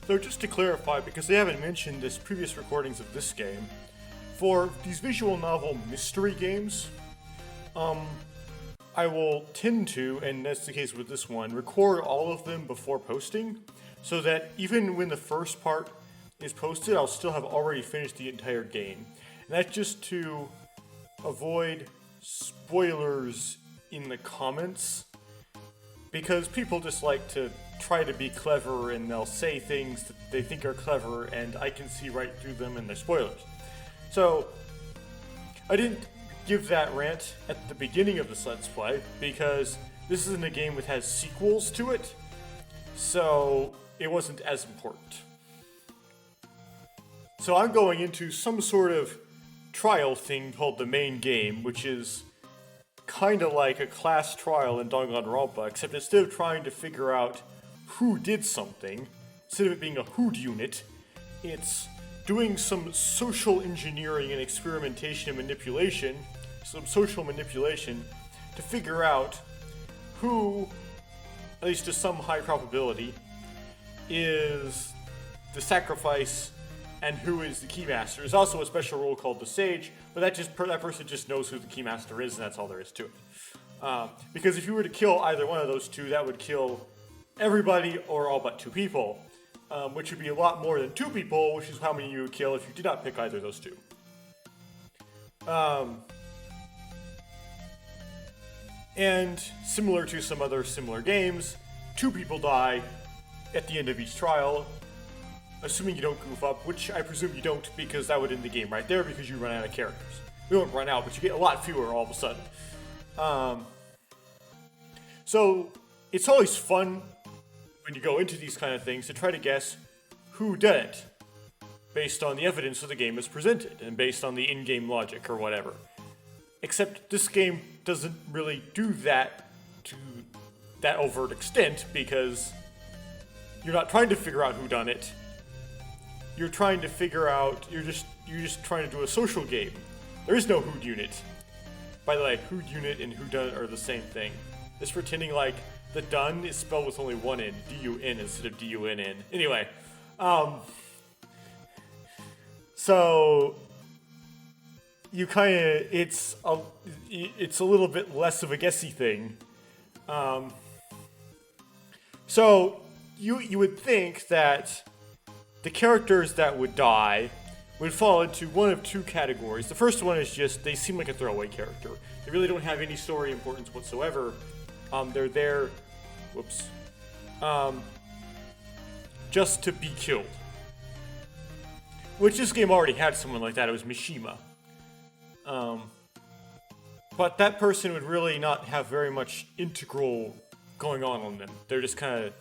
So just to clarify, because they haven't mentioned this previous recordings of this game, for these visual novel mystery games, I will tend to, and that's the case with this one, record all of them before posting, so that even when the first part is posted, I'll still have already finished the entire game. And that's just to avoid spoilers in the comments, because people just like to try to be clever and they'll say things that they think are clever and I can see right through them and they're spoilers. So, I didn't give that rant at the beginning of this Let's Play because this isn't a game that has sequels to it, so it wasn't as important. So I'm going into some sort of trial thing called the main game, which is kind of like a class trial in Danganronpa, except instead of trying to figure out who did something, instead of it being a whodunit, it's doing some social engineering and experimentation and manipulation, some social manipulation, to figure out who, at least to some high probability, is the sacrifice and who is the Keymaster. There's also a special role called the Sage, but that person just knows who the Keymaster is, and that's all there is to it. Because if you were to kill either one of those two, that would kill everybody or all but two people, which would be a lot more than two people, which is how many you would kill if you did not pick either of those two. And similar to some other similar games, two people die at the end of each trial, assuming you don't goof up, which I presume you don't, because that would end the game right there because you run out of characters. You won't run out, but you get a lot fewer all of a sudden. So it's always fun when you go into these kind of things to try to guess who did it, based on the evidence that the game is presented, and based on the in-game logic or whatever. Except this game doesn't really do that to that overt extent, because you're not trying to figure out who done it. You're trying to figure out, you're just trying to do a social game. There is no whodunit. By the way, whodunit and whodunit are the same thing. It's pretending like the done is spelled with only one N, D-U-N instead of D-U-N-N. Anyway, so you kind of, it's a little bit less of a guessy thing. So you would think that the characters that would die would fall into one of two categories. The first one is just, they seem like a throwaway character. They really don't have any story importance whatsoever. They're there, just to be killed. Which this game already had someone like that, it was Mishima. But that person would really not have very much integral going on them. They're just kind of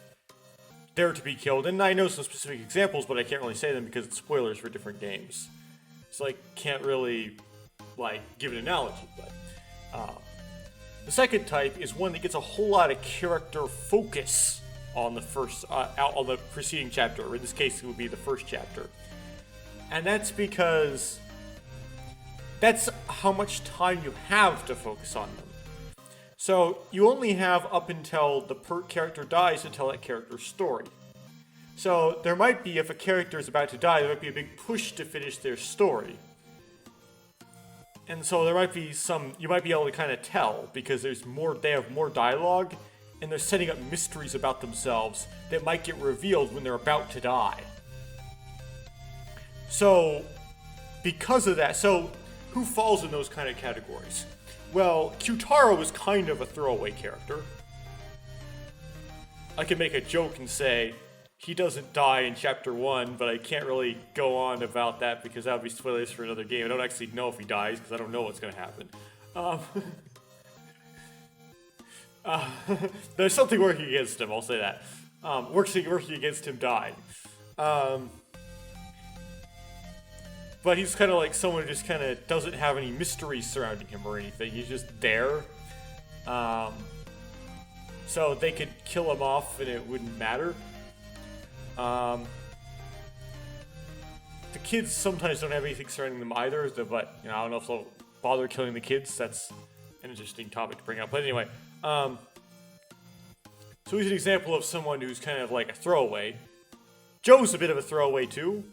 there to be killed. And I know some specific examples, but I can't really say them because it's spoilers for different games. So I can't really, give an analogy, but... the second type is one that gets a whole lot of character focus on the on the preceding chapter, or in this case it would be the first chapter. And that's because that's how much time you have to focus on them. So you only have up until the character dies to tell that character's story. So there might be, if a character is about to die, there might be a big push to finish their story. And so there might be you might be able to kind of tell, because they have more dialogue, and they're setting up mysteries about themselves that might get revealed when they're about to die. So, because of that, who falls in those kind of categories? Well, Kyutaro was kind of a throwaway character. I could make a joke and say, he doesn't die in Chapter 1, but I can't really go on about that because that would be spoilers for another game. I don't actually know if he dies because I don't know what's going to happen. There's something working against him, I'll say that. Working against him dying. But he's kind of like someone who just kind of doesn't have any mystery surrounding him or anything. He's just there. So they could kill him off and it wouldn't matter. The kids sometimes don't have anything surrounding them either, but I don't know if they'll bother killing the kids. That's an interesting topic to bring up. But anyway, so he's an example of someone who's kind of like a throwaway. Joe's a bit of a throwaway too.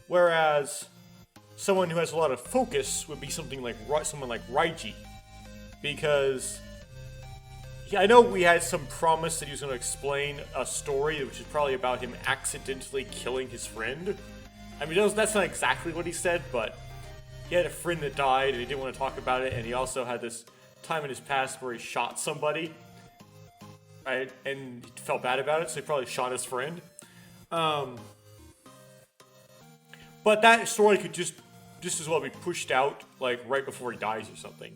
Whereas someone who has a lot of focus would be someone like Raiji. Because I know we had some promise that he was going to explain a story, which is probably about him accidentally killing his friend. I mean, that's not exactly what he said, but he had a friend that died and he didn't want to talk about it, and he also had this time in his past where he shot somebody, right? And he felt bad about it, so he probably shot his friend. But that story could just as well be pushed out, like, right before he dies or something.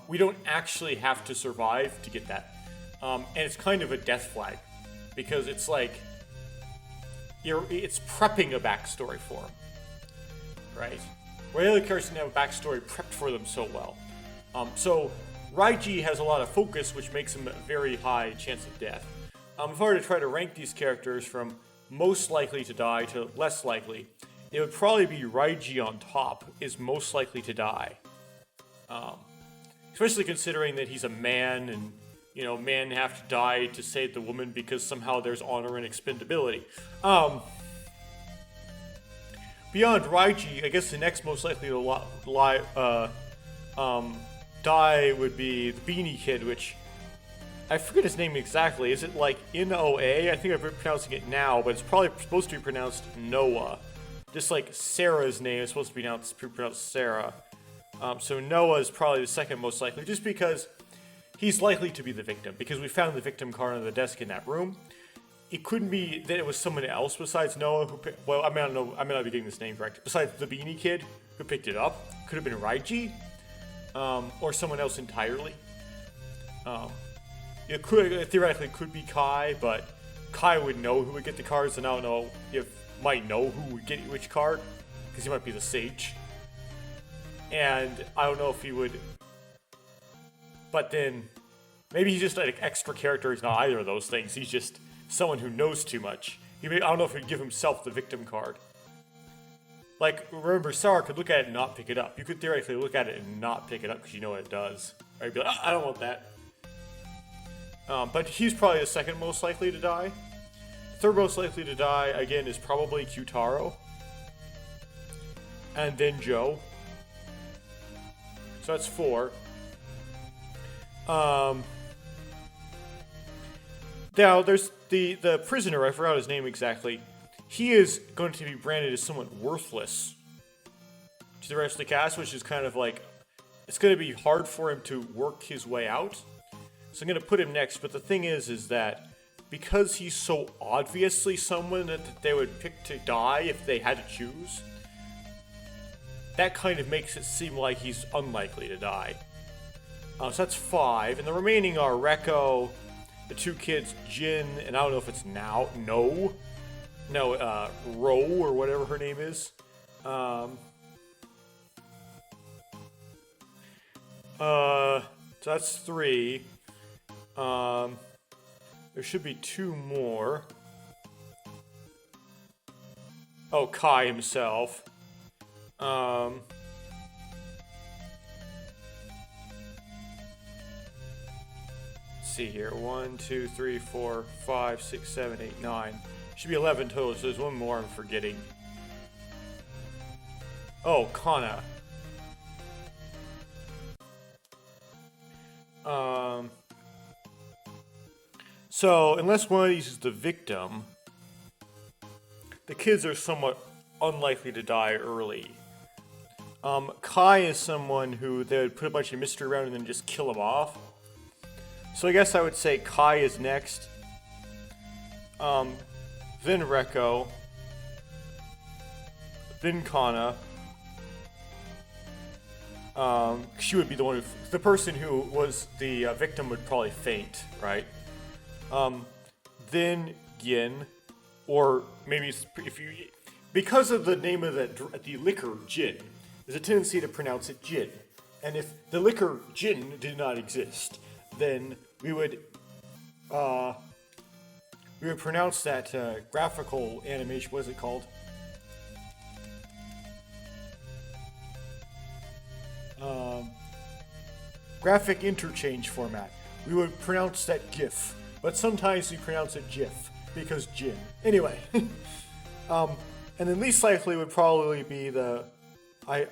We don't actually have to survive to get that. And it's kind of a death flag, because it's like, it's prepping a backstory for him, right? Where the other characters didn't have a backstory prepped for them so well. So Raiji has a lot of focus, which makes him a very high chance of death. If I were to try to rank these characters from most likely to die to less likely, it would probably be Raiji on top, is most likely to die. Especially considering that he's a man, and, you know, men have to die to save the woman because somehow there's honor and expendability. Beyond Raiji, I guess the next most likely to die would be the Beanie Kid, which I forget his name exactly. Is it like N-O-A? I think I'm pronouncing it now, but it's probably supposed to be pronounced Noah. Just like Sarah's name is supposed to be pronounced Sarah. So Noah is probably the second most likely, just because he's likely to be the victim, because we found the victim card on the desk in that room. It couldn't be that it was someone else besides Noah who picked, well, I may not be getting this name correct. Besides the Beanie Kid who picked it up. Could have been Raiji, or someone else entirely. It theoretically could be Kai, but Kai would know who would get the cards, and I don't know if might know who would get which card, because he might be the sage. And I don't know if he would, but then maybe he's just like an extra character. He's not either of those things. He's just someone who knows too much. I don't know if he'd give himself the victim card. Like, remember, Sarah could look at it and not pick it up. You could theoretically look at it and not pick it up because you know what it does. Or you'd be like, I don't want that. But he's probably the second most likely to die. Third most likely to die, again, is probably Kyutaro. And then Joe. So that's 4. Now, there's the prisoner, I forgot his name exactly. He is going to be branded as somewhat worthless to the rest of the cast, which is kind of like, it's going to be hard for him to work his way out. So I'm going to put him next, but the thing is that because he's so obviously someone that they would pick to die if they had to choose, that kind of makes it seem like he's unlikely to die. So that's 5, and the remaining are Reko, the 2 kids, Jin, and I don't know if it's Ro, or whatever her name is. So that's 3. There should be 2 more. Oh, Kai himself. Let's see here. 1, 2, 3, 4, 5, 6, 7, 8, 9. Should be 11 total, so there's 1 more I'm forgetting. Oh, Kana. So, unless one of these is the victim, the kids are somewhat unlikely to die early. Kai is someone who they would put a bunch of mystery around and then just kill him off. So I guess I would say Kai is next. Then Reko. Then Kana. She would be the one who... The person who was the victim would probably faint, right? Then Yin. Or maybe if you... Because of the name of the liquor, Jin, there's a tendency to pronounce it Jin. And if the liquor Jin did not exist, then we would pronounce that graphical animation, what is it called? Graphic interchange format. We would pronounce that GIF, but sometimes we pronounce it GIF. because Jin. Anyway, and then least likely would probably be the I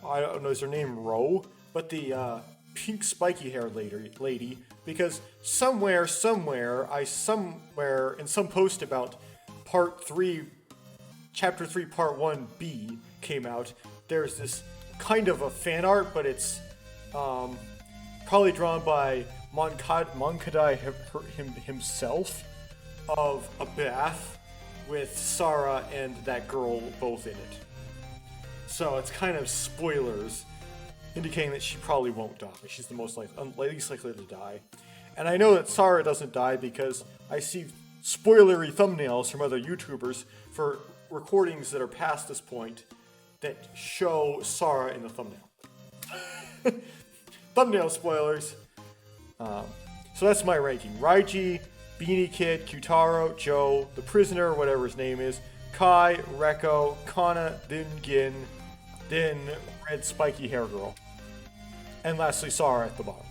don't know, is her name Ro, but the pink spiky hair lady, because somewhere in some post about part 3, chapter 3 part 1b came out, there's this kind of a fan art, but it's probably drawn by Moncadai himself, of a bath with Sarah and that girl both in it. So it's kind of spoilers, indicating that she probably won't die. She's the least likely to die. And I know that Sarah doesn't die because I see spoilery thumbnails from other YouTubers for recordings that are past this point that show Sarah in the thumbnail. Thumbnail spoilers. So that's my ranking. Raiji, Beanie Kid, Kyutaro, Joe, the prisoner, whatever his name is, Kai, Reko, Kana, then Gin, then red spiky hair girl. And lastly, Sarah at the bottom.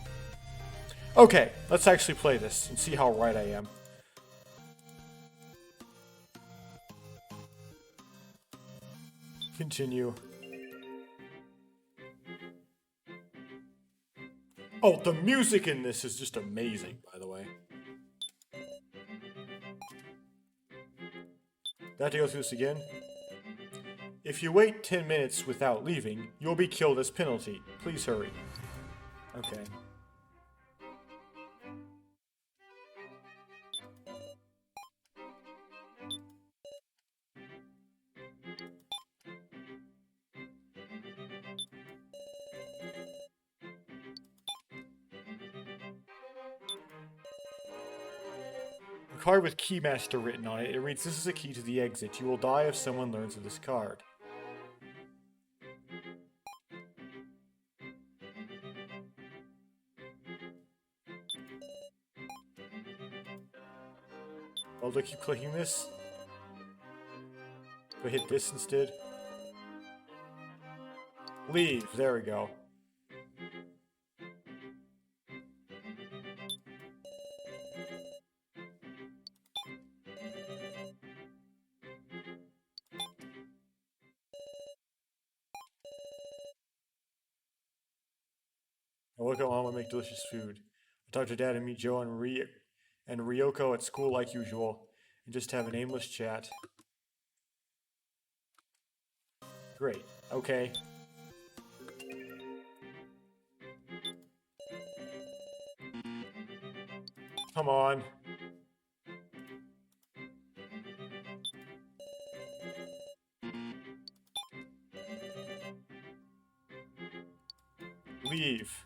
Okay, let's actually play this and see how right I am. Continue. Oh, the music in this is just amazing, by the way. Do I have to go through this again? If you wait 10 minutes without leaving, you'll be killed as penalty. Please hurry. Okay. A card with Keymaster written on it. It reads, "This is a key to the exit. You will die if someone learns of this card." Oh, do I keep clicking this? Do I hit this instead? Leave. There we go. I woke up Mom and make delicious food. I talked to Dad and meet Joe and Ryoko at school like usual, and just have an aimless chat. Great. Okay. Come on. Leave.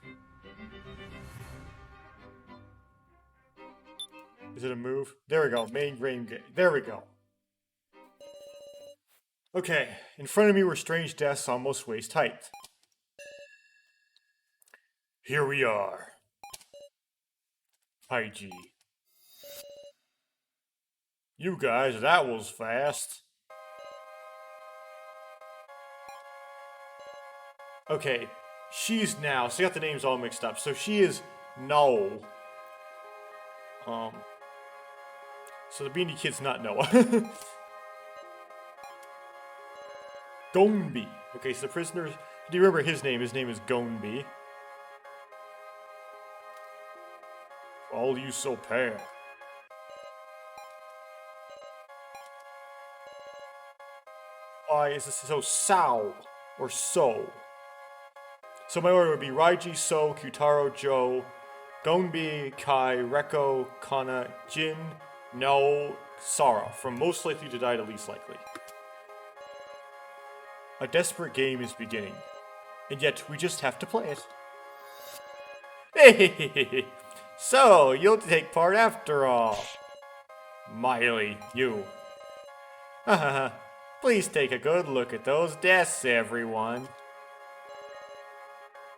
Is it a move? There we go. Main game. There we go. Okay. In front of me were strange desks almost waist height. Here we are. Haiji. You guys, that was fast. Okay. She's now. So I got the names all mixed up. So she is Noel. So the Beanie Kid's not Noah. Gonbi. Okay, so the prisoner. Do you remember his name? His name is Gonbi. All you so pale. Why is this so Sao or So? So my order would be Raiji, So, Kyutaro, Joe, Gonbi, Kai, Reko, Kana, Jin, No, Sarah, from most likely to die to least likely. A desperate game is beginning, and yet we just have to play it. Hey, so you'll take part after all. Miley, you. Please take a good look at those desks, everyone.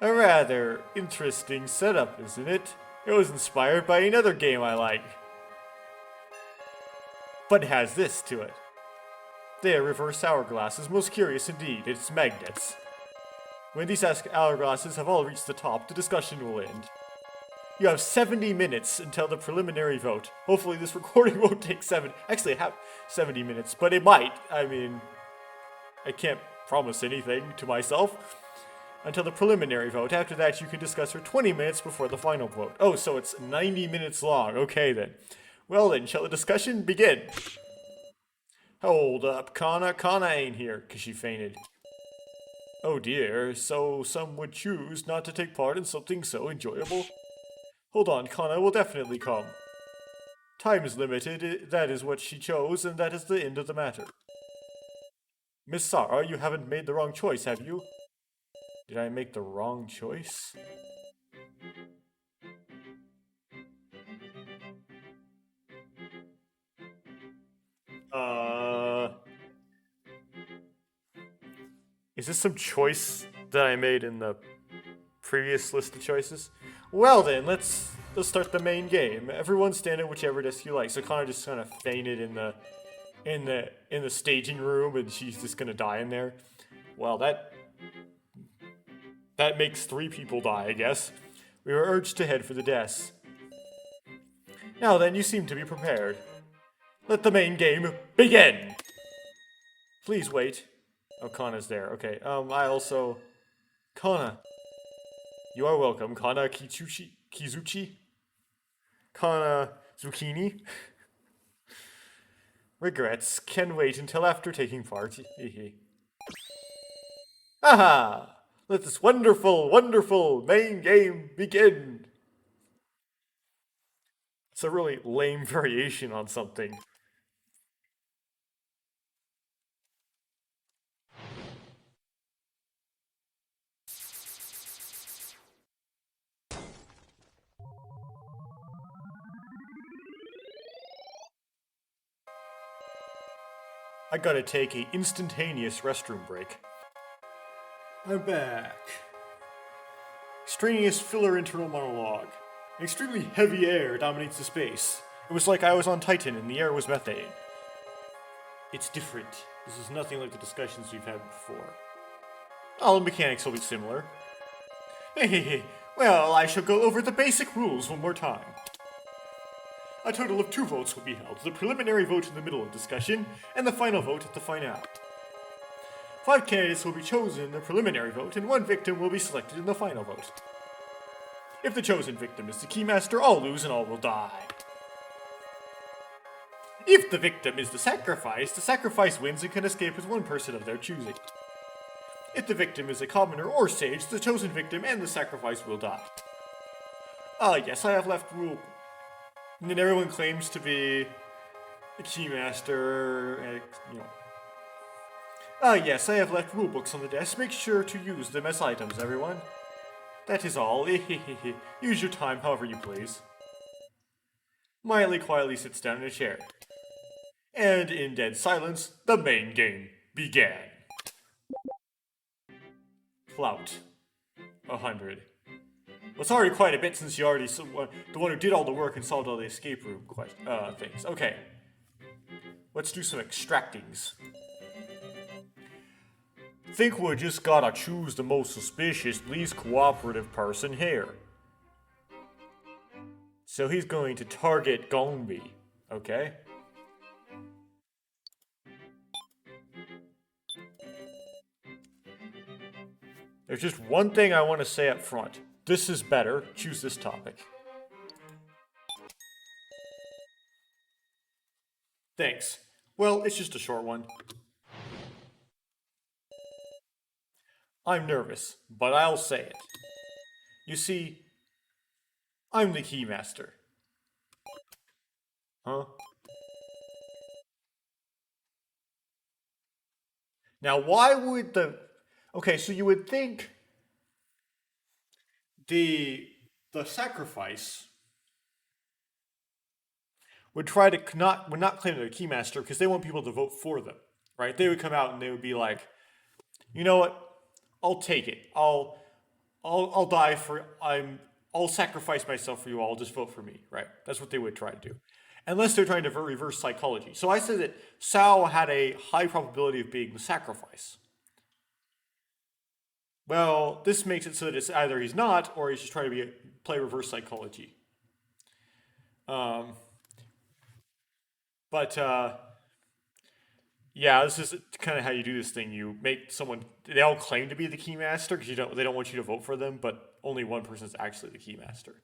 A rather interesting setup, isn't it? It was inspired by another game I like. But it has this to it. They are reverse hourglasses, most curious indeed. It's magnets. When these hourglasses have all reached the top, the discussion will end. You have 70 minutes until the preliminary vote. Hopefully this recording won't take actually have 70 minutes, but it might. I mean, I can't promise anything to myself. Until the preliminary vote. After that, you can discuss for 20 minutes before the final vote. Oh, so it's 90 minutes long. Okay, then. Well, then, shall the discussion begin? Hold up, Kana. Kana ain't here, because she fainted. Oh dear, so some would choose not to take part in something so enjoyable? Hold on, Kana will definitely come. Time is limited, that is what she chose, and that is the end of the matter. Miss Sarah, you haven't made the wrong choice, have you? Did I make the wrong choice? Is this some choice that I made in the previous list of choices? Well then, let's start the main game. Everyone stand at whichever desk you like. So Connor just kind of fainted in the staging room, and she's just gonna die in there. Well, that makes 3 people die, I guess. We were urged to head for the desks. Now then, you seem to be prepared. Let the main game begin! Please wait. Oh, Kana's there. Okay, I also... Kana. You are welcome, Kana Kizuchi? Kana Zucchini? Regrets. Can wait until after taking part. Aha! Let this wonderful, wonderful main game begin! It's a really lame variation on something. I gotta take a instantaneous restroom break. I'm back. Extraneous filler internal monologue. An extremely heavy air dominates the space. It was like I was on Titan and the air was methane. It's different. This is nothing like the discussions we've had before. All the mechanics will be similar. Hey, well, I shall go over the basic rules one more time. A total of 2 votes will be held, the preliminary vote in the middle of discussion, and the final vote at the finale. 5 candidates will be chosen in the preliminary vote, and 1 victim will be selected in the final vote. If the chosen victim is the Keymaster, all lose and all will die. If the victim is the sacrifice wins and can escape with 1 person of their choosing. If the victim is a commoner or sage, the chosen victim and the sacrifice will die. Yes, I have left rule. And then everyone claims to be a Keymaster, and, yes, I have left rulebooks on the desk. Make sure to use them as items, everyone. That is all. Use your time however you please. Miley quietly sits down in a chair. And in dead silence, the main game began. Flout. 100. Well, it's already quite a bit since you already the one who did all the work and solved all the escape room things. Okay. Let's do some extractings. Think we just gotta choose the most suspicious, least cooperative person here. So he's going to target Gongbi, okay? There's just one thing I want to say up front. This is better. Choose this topic. Thanks. Well, it's just a short one. I'm nervous, but I'll say it. You see, I'm the Keymaster. Huh? Now, why would the... Okay, so you would think the sacrifice would try to would not claim they're a Keymaster because they want people to vote for them, right? They would come out and they would be like, you know what? I'll take it. I'll die for I'll sacrifice myself for you all. Just vote for me, right? That's what they would try to do. Unless they're trying to reverse psychology. So I said that Sao had a high probability of being the sacrifice. Well, this makes it so that it's either he's not, or he's just trying to play reverse psychology. Um, but yeah, this is kind of how you do this thing. You make someone, they all claim to be the keymaster because they don't want you to vote for them, but only one person is actually the keymaster.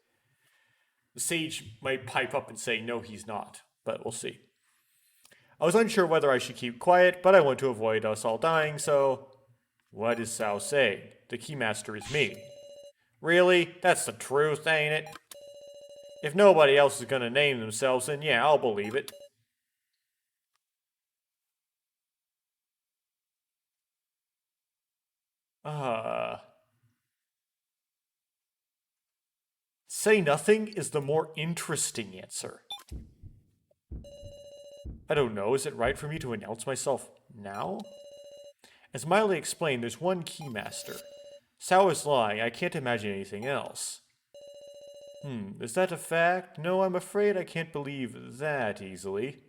The sage might pipe up and say, no, he's not, but we'll see. I was unsure whether I should keep quiet, but I want to avoid us all dying, so... What is Sao saying? The keymaster is me. Really? That's the truth, ain't it? If nobody else is gonna name themselves, then yeah, I'll believe it. Say nothing is the more interesting answer. I don't know, is it right for me to announce myself now? As Miley explained, there's one keymaster. Sao is lying, I can't imagine anything else. Is that a fact? No, I'm afraid I can't believe that easily.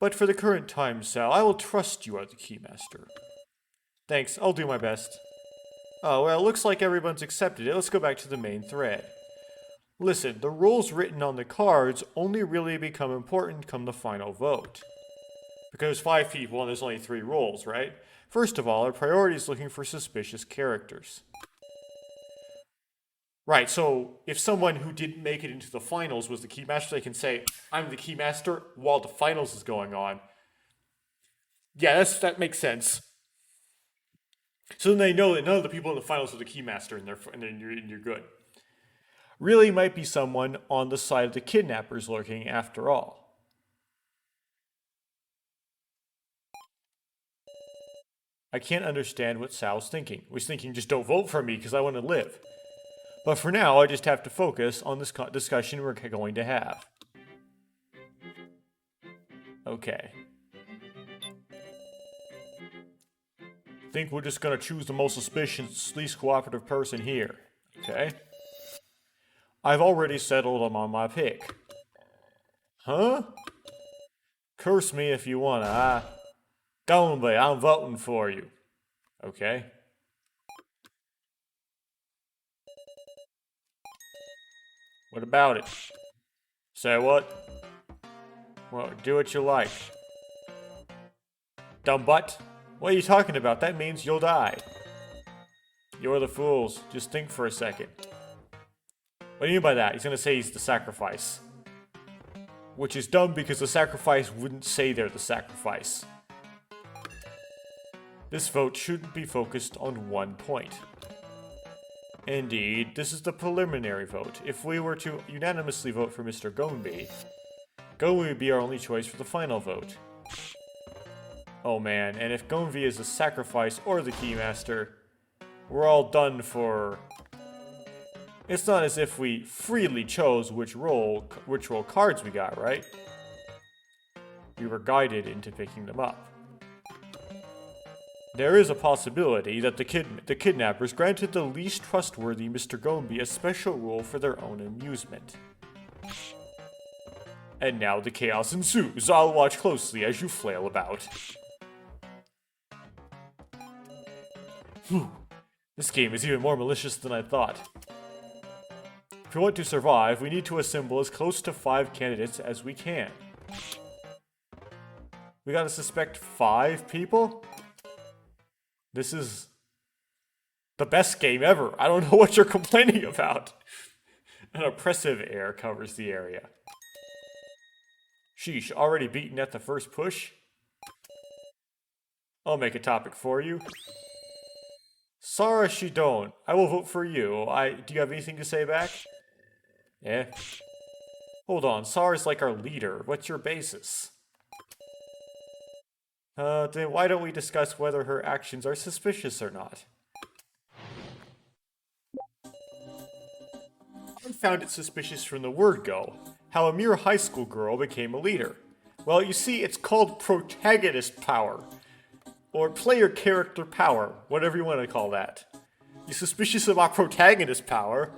But for the current time, Sao, I will trust you are the keymaster. Thanks, I'll do my best. Oh, well, looks like everyone's accepted it. Let's go back to the main thread. Listen, the rules written on the cards only really become important come the final vote. Because 5 people and there's only 3 rules, right? First of all, our priority is looking for suspicious characters. Right, so if someone who didn't make it into the finals was the keymaster, they can say, I'm the keymaster while the finals is going on. Yeah, that makes sense. So then they know that none of the people in the finals are the keymaster, and you're good. Really might be someone on the side of the kidnappers lurking after all. I can't understand what Sal's thinking. He's thinking, just don't vote for me because I want to live. But for now, I just have to focus on this discussion we're going to have. Okay. Think we're just gonna choose the most suspicious, least cooperative person here. Okay. I've already settled on my pick. Huh? Curse me if you wanna, Don't be, I'm voting for you. Okay. What about it? Say what? Well, do what you like. Dumb butt? What are you talking about? That means you'll die. You're the fools. Just think for a second. What do you mean by that? He's gonna say he's the sacrifice. Which is dumb because the sacrifice wouldn't say they're the sacrifice. This vote shouldn't be focused on one point. Indeed, this is the preliminary vote. If we were to unanimously vote for Mr. Gonbi, Gonbi would be our only choice for the final vote. Oh man, and if Gonbi is the sacrifice or the keymaster, we're all done for... It's not as if we freely chose which role cards we got, right? We were guided into picking them up. There is a possibility that the kidnappers granted the least trustworthy Mr. Gonbi a special rule for their own amusement. And now the chaos ensues. I'll watch closely as you flail about. Whew. This game is even more malicious than I thought. If we want to survive, we need to assemble as close to 5 candidates as we can. We gotta suspect 5 people? This is the best game ever. I don't know what you're complaining about. An oppressive air covers the area. Sheesh, already beaten at the first push? I'll make a topic for you. Sarah Shidon, I will vote for you. Do you have anything to say back? Eh? Hold on, Sarah's like our leader. What's your basis? Then why don't we discuss whether her actions are suspicious or not? I found it suspicious from the word go, how a mere high school girl became a leader. Well, you see, it's called protagonist power. Or player character power, whatever you want to call that. You suspicious about protagonist power?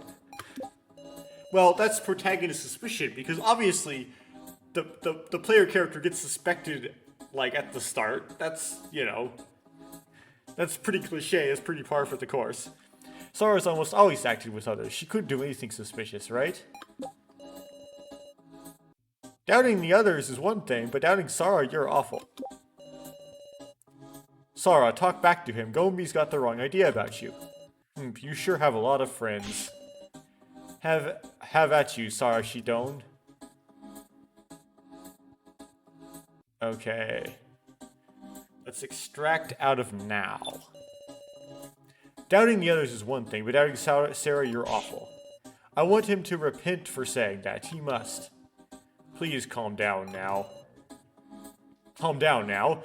Well, that's protagonist suspicion, because obviously the player character gets suspected, like, at the start. That's, you know, that's pretty cliche, it's pretty par for the course. Sarah's almost always acted with others. She couldn't do anything suspicious, right? Doubting the others is one thing, but doubting Sarah, you're awful. Sarah, talk back to him. Gombi's got the wrong idea about you. You sure have a lot of friends. Have at you, Sarah Shidone. Okay. Let's extract out of now. Doubting the others is one thing, but doubting Sarah, you're awful. I want him to repent for saying that. He must. Please calm down now. Calm down now.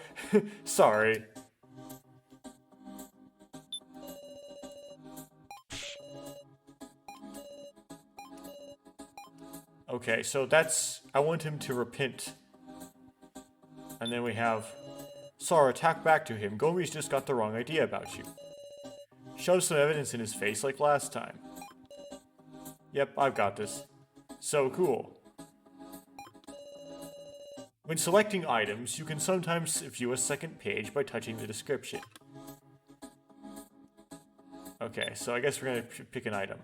Sorry. Okay, so that's... I want him to repent. And then we have... Sarah, talk back to him. Gomi's just got the wrong idea about you. Shove some evidence in his face like last time. Yep, I've got this. So cool. When selecting items, you can sometimes view a second page by touching the description. Okay, so I guess we're gonna pick an item.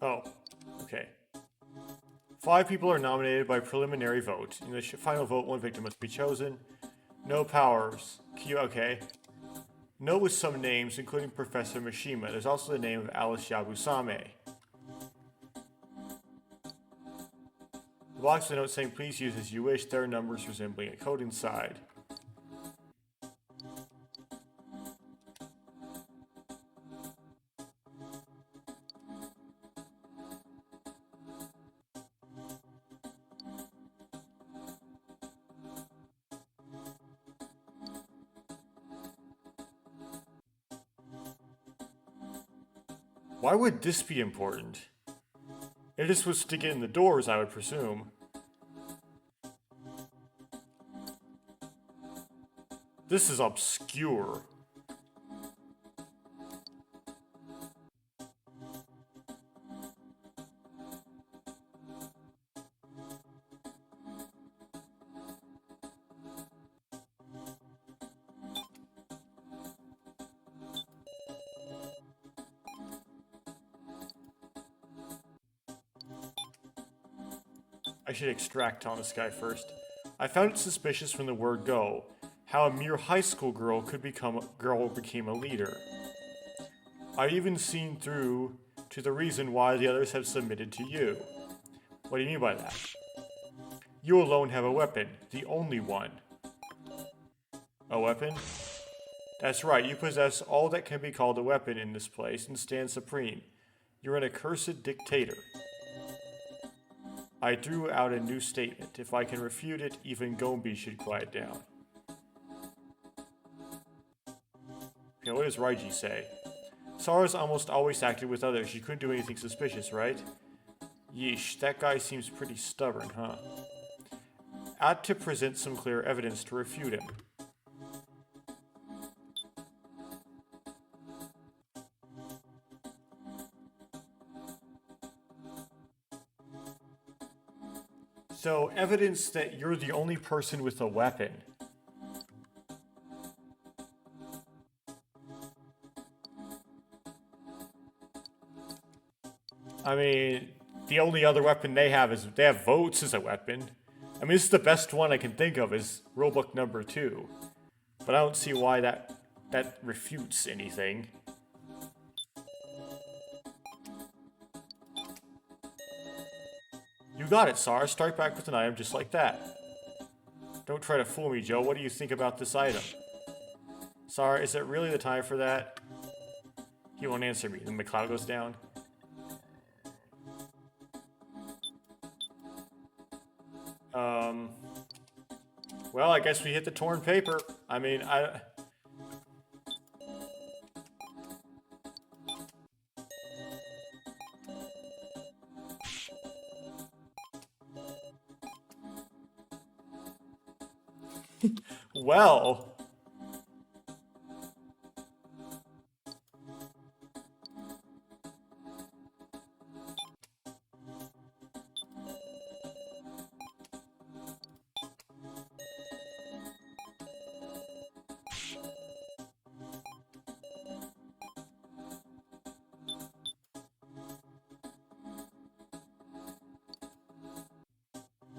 Oh, okay. 5 people are nominated by preliminary vote. In the final vote, 1 victim must be chosen. No powers. Okay. No with some names, including Professor Mishima. There's also the name of Alice Yabusame. The box with a note saying, please use as you wish. There are numbers resembling a code inside. Why would this be important? If this was to get in the doors, I would presume. This is obscure. I should extract on this guy first. I found it suspicious from the word go, how a mere high school girl became a leader. I even seen through to the reason why the others have submitted to you. What do you mean by that? You alone have a weapon, the only one. A weapon? That's right, you possess all that can be called a weapon in this place and stand supreme. You're an accursed dictator. I threw out a new statement. If I can refute it, even Gombi should quiet down. Okay, what does Raiji say? Sarah's almost always acted with others. She couldn't do anything suspicious, right? Yeesh, that guy seems pretty stubborn, huh? Ought to present some clear evidence to refute him. So, evidence that you're the only person with a weapon. I mean, the only other weapon they have is they have votes as a weapon. I mean, this is the best one I can think of is rulebook number 2. But I don't see why that refutes anything. You got it, Sarah. Start back with an item just like that. Don't try to fool me, Joe. What do you think about this item? Sarah, is it really the time for that? He won't answer me. Then the cloud goes down. Well, I guess we hit the torn paper. I mean, well...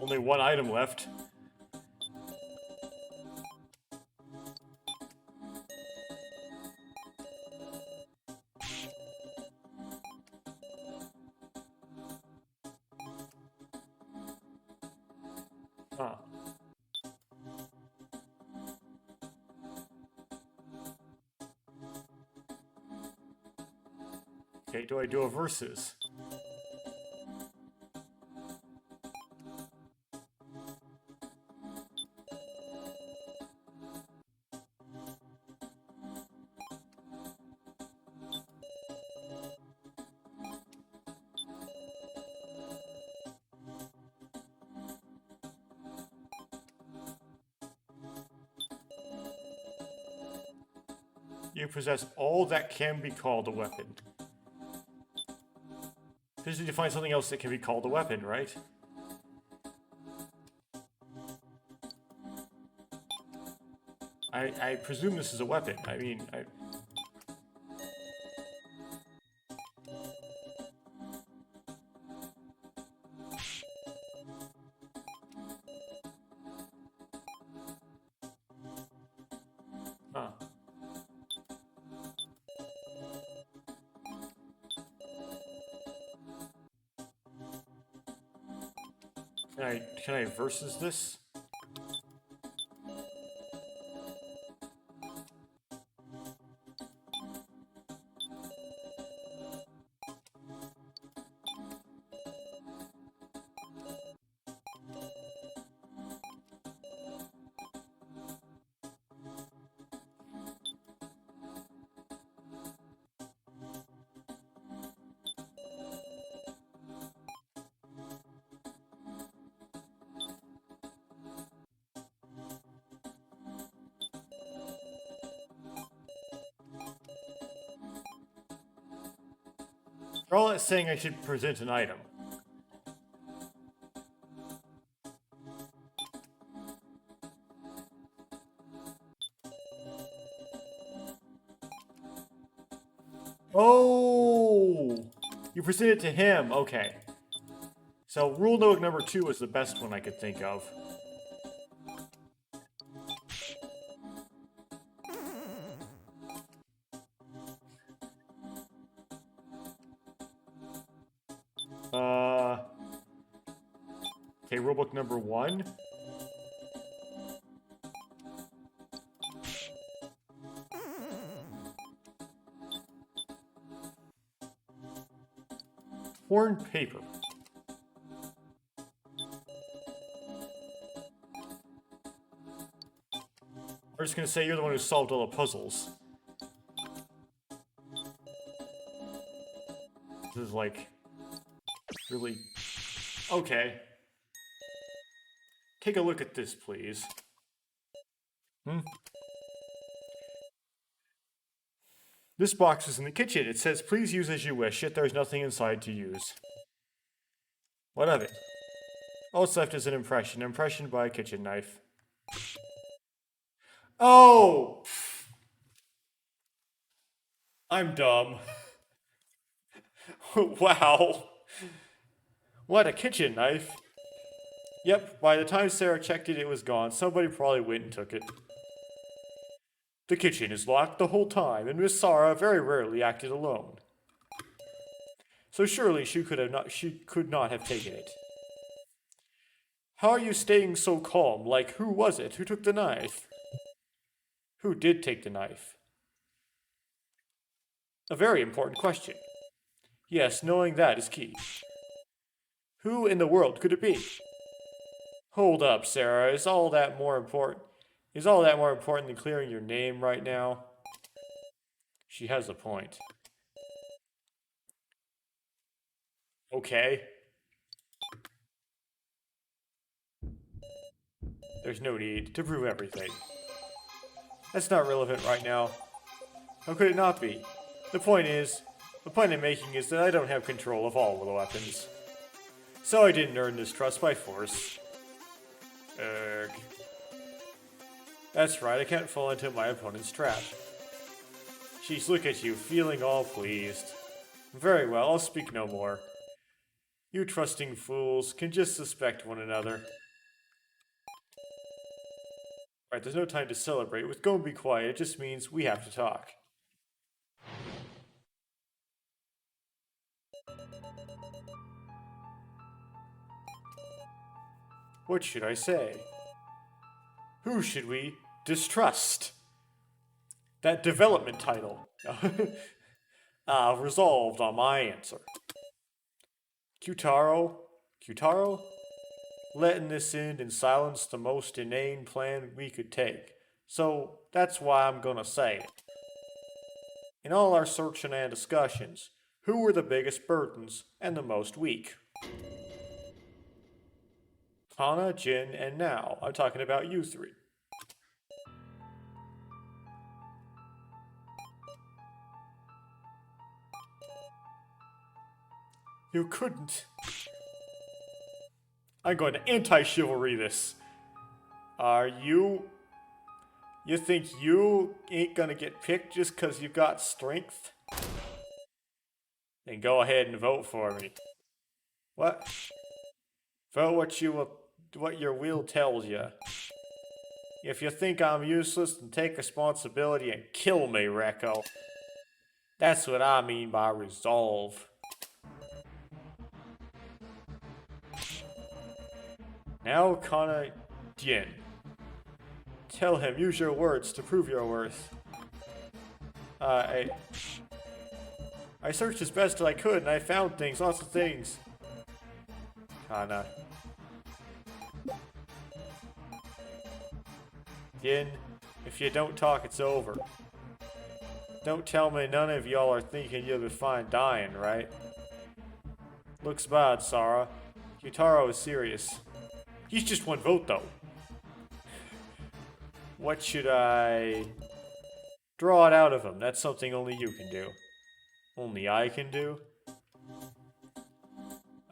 Only one item left. Huh. Okay, do I do a versus? You possess all that can be called a weapon. Just need to find something else that can be called a weapon, right? I presume this is a weapon. I mean, Huh. Can I versus this? For all it's saying I should present an item. Oh! You present it to him, okay. So rule note number 2 is the best one I could think of. Okay, rulebook number 1. Torn paper. I'm just gonna say you're the one who solved all the puzzles. This is like... really... Okay. Take a look at this, please. This box is in the kitchen. It says, please use as you wish, yet there's nothing inside to use. What of it? All that's left is an impression. Impression by a kitchen knife. Oh! I'm dumb. Wow. What, a kitchen knife? Yep, by the time Sarah checked it, it was gone. Somebody probably went and took it. The kitchen is locked the whole time, and Miss Sarah very rarely acted alone. So surely she could not have taken it. How are you staying so calm? Like, who was it? Who took the knife? Who did take the knife? A very important question. Yes, knowing that is key. Who in the world could it be? Hold up, Sarah. Is all that more important? Is all that more important than clearing your name right now? She has a point. Okay. There's no need to prove everything. That's not relevant right now. How could it not be? The point I'm making is that I don't have control of all of the weapons. So I didn't earn this trust by force. Erg. That's right, I can't fall into my opponent's trap. Jeez, look at you, feeling all pleased. Very well, I'll speak no more. You trusting fools can just suspect one another. Right, there's no time to celebrate. With go and be quiet, it just means we have to talk. What should I say? Who should we distrust? That development title. Resolved on my answer. Qtaro? Qtaro? Letting this end in silence the most inane plan we could take. So that's why I'm gonna say it. In all our searching and discussions, who were the biggest burdens and the most weak? Kana, Jin, and now. I'm talking about you three. You couldn't. I'm going to anti-chivalry this. Are you... You think you ain't gonna get picked just because you got strength? Then go ahead and vote for me. What? Vote what your will tells you. If you think I'm useless, then take responsibility and kill me, Rekko. That's what I mean by resolve. Now, Kana Jin. Tell him, use your words to prove your worth. I searched as best as I could and I found things, lots of things. Kana. Jin, if you don't talk, it's over. Don't tell me none of y'all are thinking you'll be fine dying, right? Looks bad, Sarah. Yutaro is serious. He's just one vote, though. What should I... Draw it out of him. That's something only you can do. Only I can do?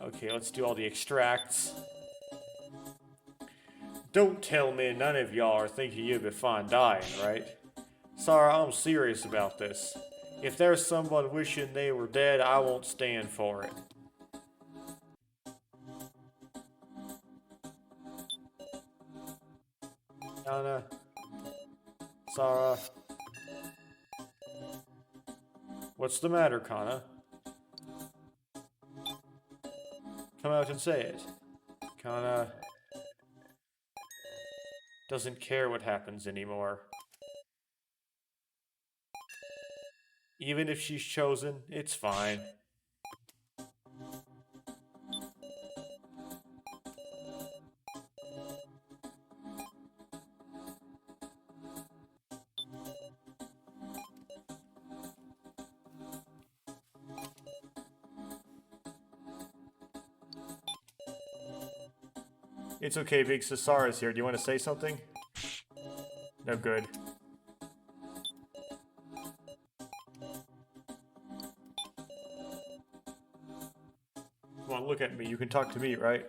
Okay, let's do all the extracts. Don't tell me none of y'all are thinking you'll be fine dying, right? Sorry, I'm serious about this. If there's someone wishing they were dead, I won't stand for it. Kana. Sarah. What's the matter, Kana? Come out and say it. Kana doesn't care what happens anymore. Even if she's chosen, it's fine. It's okay, Big Cesara's here. Do you want to say something? No good. Come on, look at me. You can talk to me, right?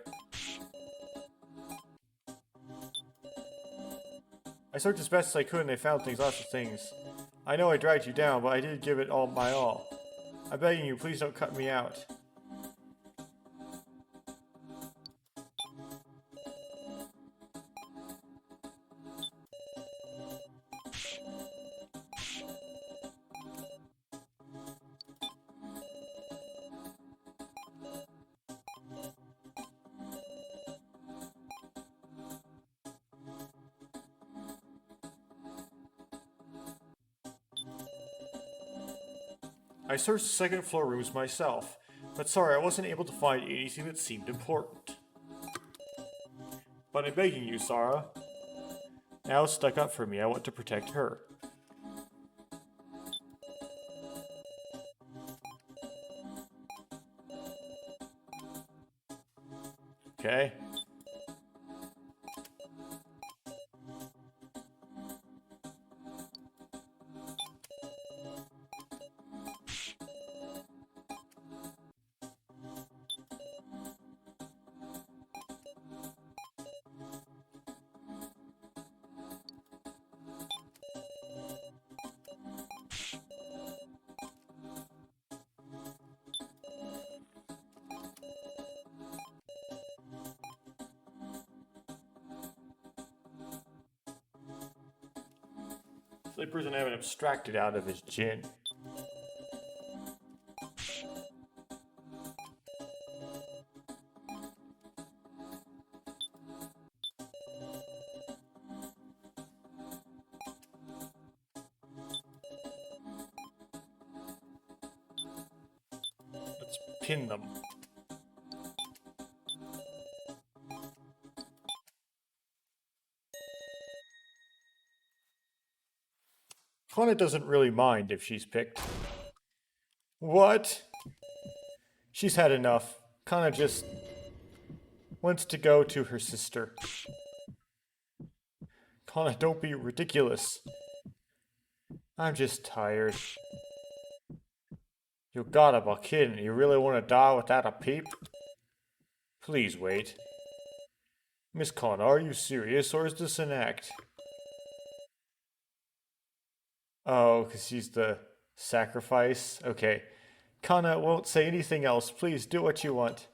I searched as best as I could and I found things, lots of things. I know I dragged you down, but I did give it all my all. I'm begging you, please don't cut me out. I searched the second floor rooms myself, but sorry, I wasn't able to find anything that seemed important. But I'm begging you, Sarah. Now stuck up for me, I want to protect her. Okay. Sleepers and have been abstracted out of his gin. Let's pin them. Kana doesn't really mind if she's picked. What? She's had enough. Kana just wants to go to her sister. Kana, don't be ridiculous. I'm just tired. You gotta be kidding. You really want to die without a peep? Please wait. Miss Kana, are you serious or is this an act? Oh, because she's the sacrifice? Okay. Kana won't say anything else. Please do what you want.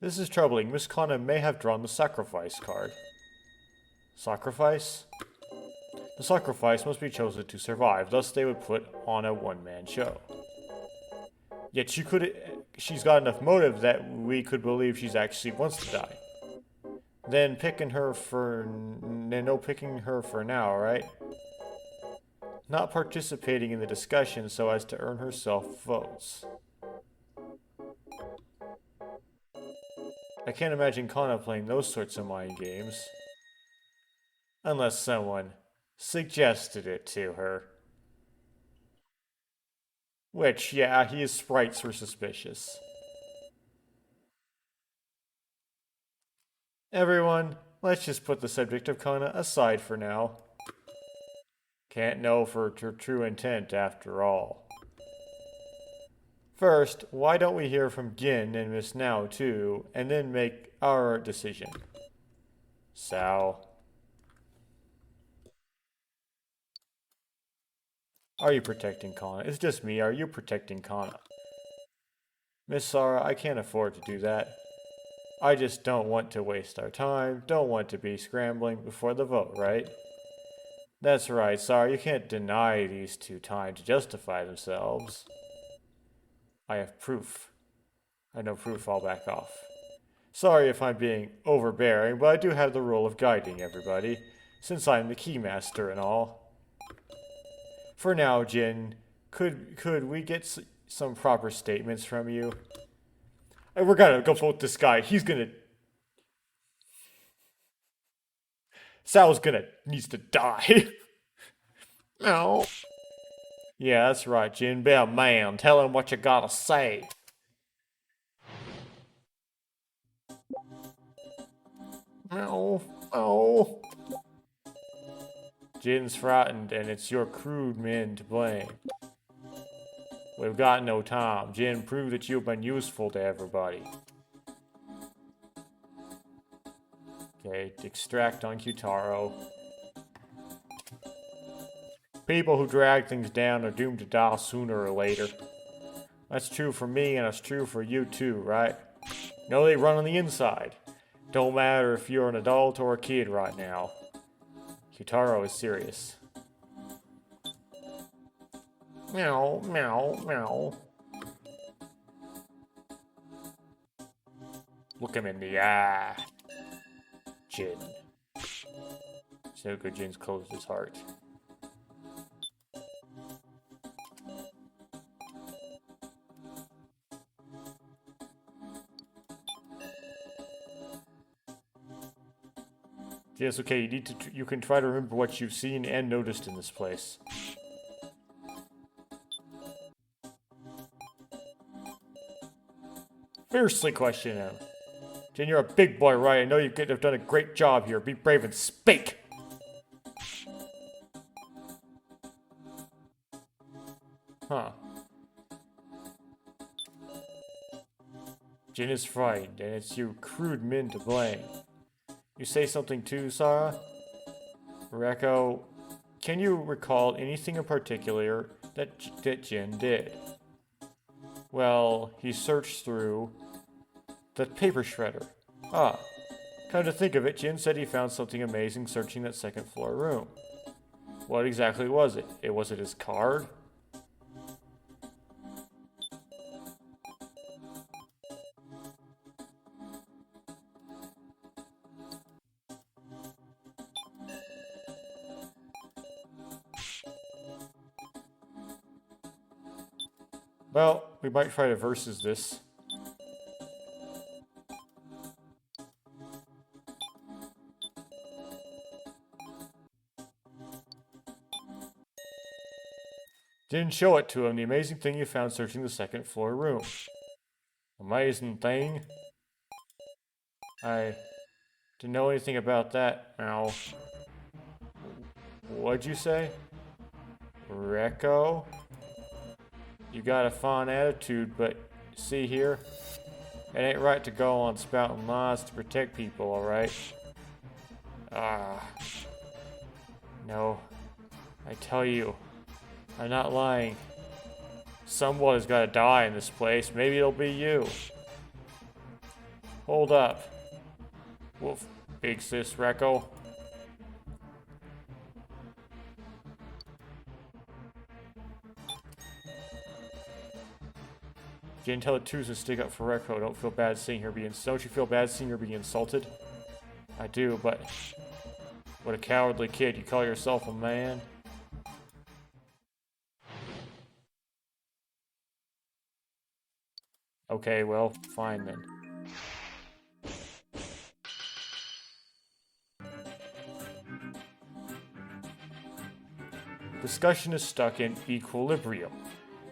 This is troubling. Miss Kana may have drawn the sacrifice card. Sacrifice? The sacrifice must be chosen to survive, thus they would put on a one-man show. Yet she's got enough motive that we could believe she's actually wants to die. Then no picking her for now, right? Not participating in the discussion so as to earn herself votes. I can't imagine Kana playing those sorts of mind games. Unless someone suggested it to her. Which, yeah, his sprites were suspicious. Everyone, let's just put the subject of Kana aside for now. Can't know for her true intent after all. First, why don't we hear from Gin and Miss Now too, and then make our decision? Sal. Are you protecting Kana? It's just me. Are you protecting Kana? Miss Sarah, I can't afford to do that. I just don't want to waste our time, don't want to be scrambling before the vote, right? That's right, Sarah, you can't deny these two time to justify themselves. I have proof. I know proof, I'll back off. Sorry if I'm being overbearing, but I do have the role of guiding everybody, since I'm the keymaster and all. For now, Jin, could we get some proper statements from you? And we're gonna go vote this guy. He's gonna... Sal's needs to die. No. Yeah, that's right, Jin. Be a man. Tell him what you gotta say. No. Oh. Jin's frightened, and it's your crude men to blame. We've got no time. Jin, prove that you've been useful to everybody. Okay, extract on Kyutaro. People who drag things down are doomed to die sooner or later. That's true for me, and it's true for you too, right? No, they run on the inside. Don't matter if you're an adult or a kid right now. Kyutaro is serious. Meow, meow, meow. Look him in the eye. Jin. So good Jin's closed his heart. Yes, okay, you can try to remember what you've seen and noticed in this place. Fiercely question him. Jin, you're a big boy, right? I know you could have done a great job here. Be brave and speak! Huh. Jin is frightened, and it's you crude men to blame. You say something too, Sarah? Reko, can you recall anything in particular that Jin did? Well, he searched through the paper shredder. Ah, come to think of it, Jin said he found something amazing searching that second floor room. What exactly was it? Was it his card? Well, we might try to versus this. Didn't show it to him, the amazing thing you found searching the second floor room. Amazing thing? I didn't know anything about that. Ow. What'd you say? Reko? You got a fine attitude, but see here? It ain't right to go on spouting lies to protect people, alright? No. I tell you, I'm not lying. Someone has got to die in this place. Maybe it'll be you. Hold up. Wolf, big sis Reko. Jin, tell the twos to stick up for Reko. Don't feel bad seeing her don't you feel bad seeing her being insulted? I do, but what a cowardly kid. You call yourself a man? Okay, well, fine then. Discussion is stuck in equilibrium,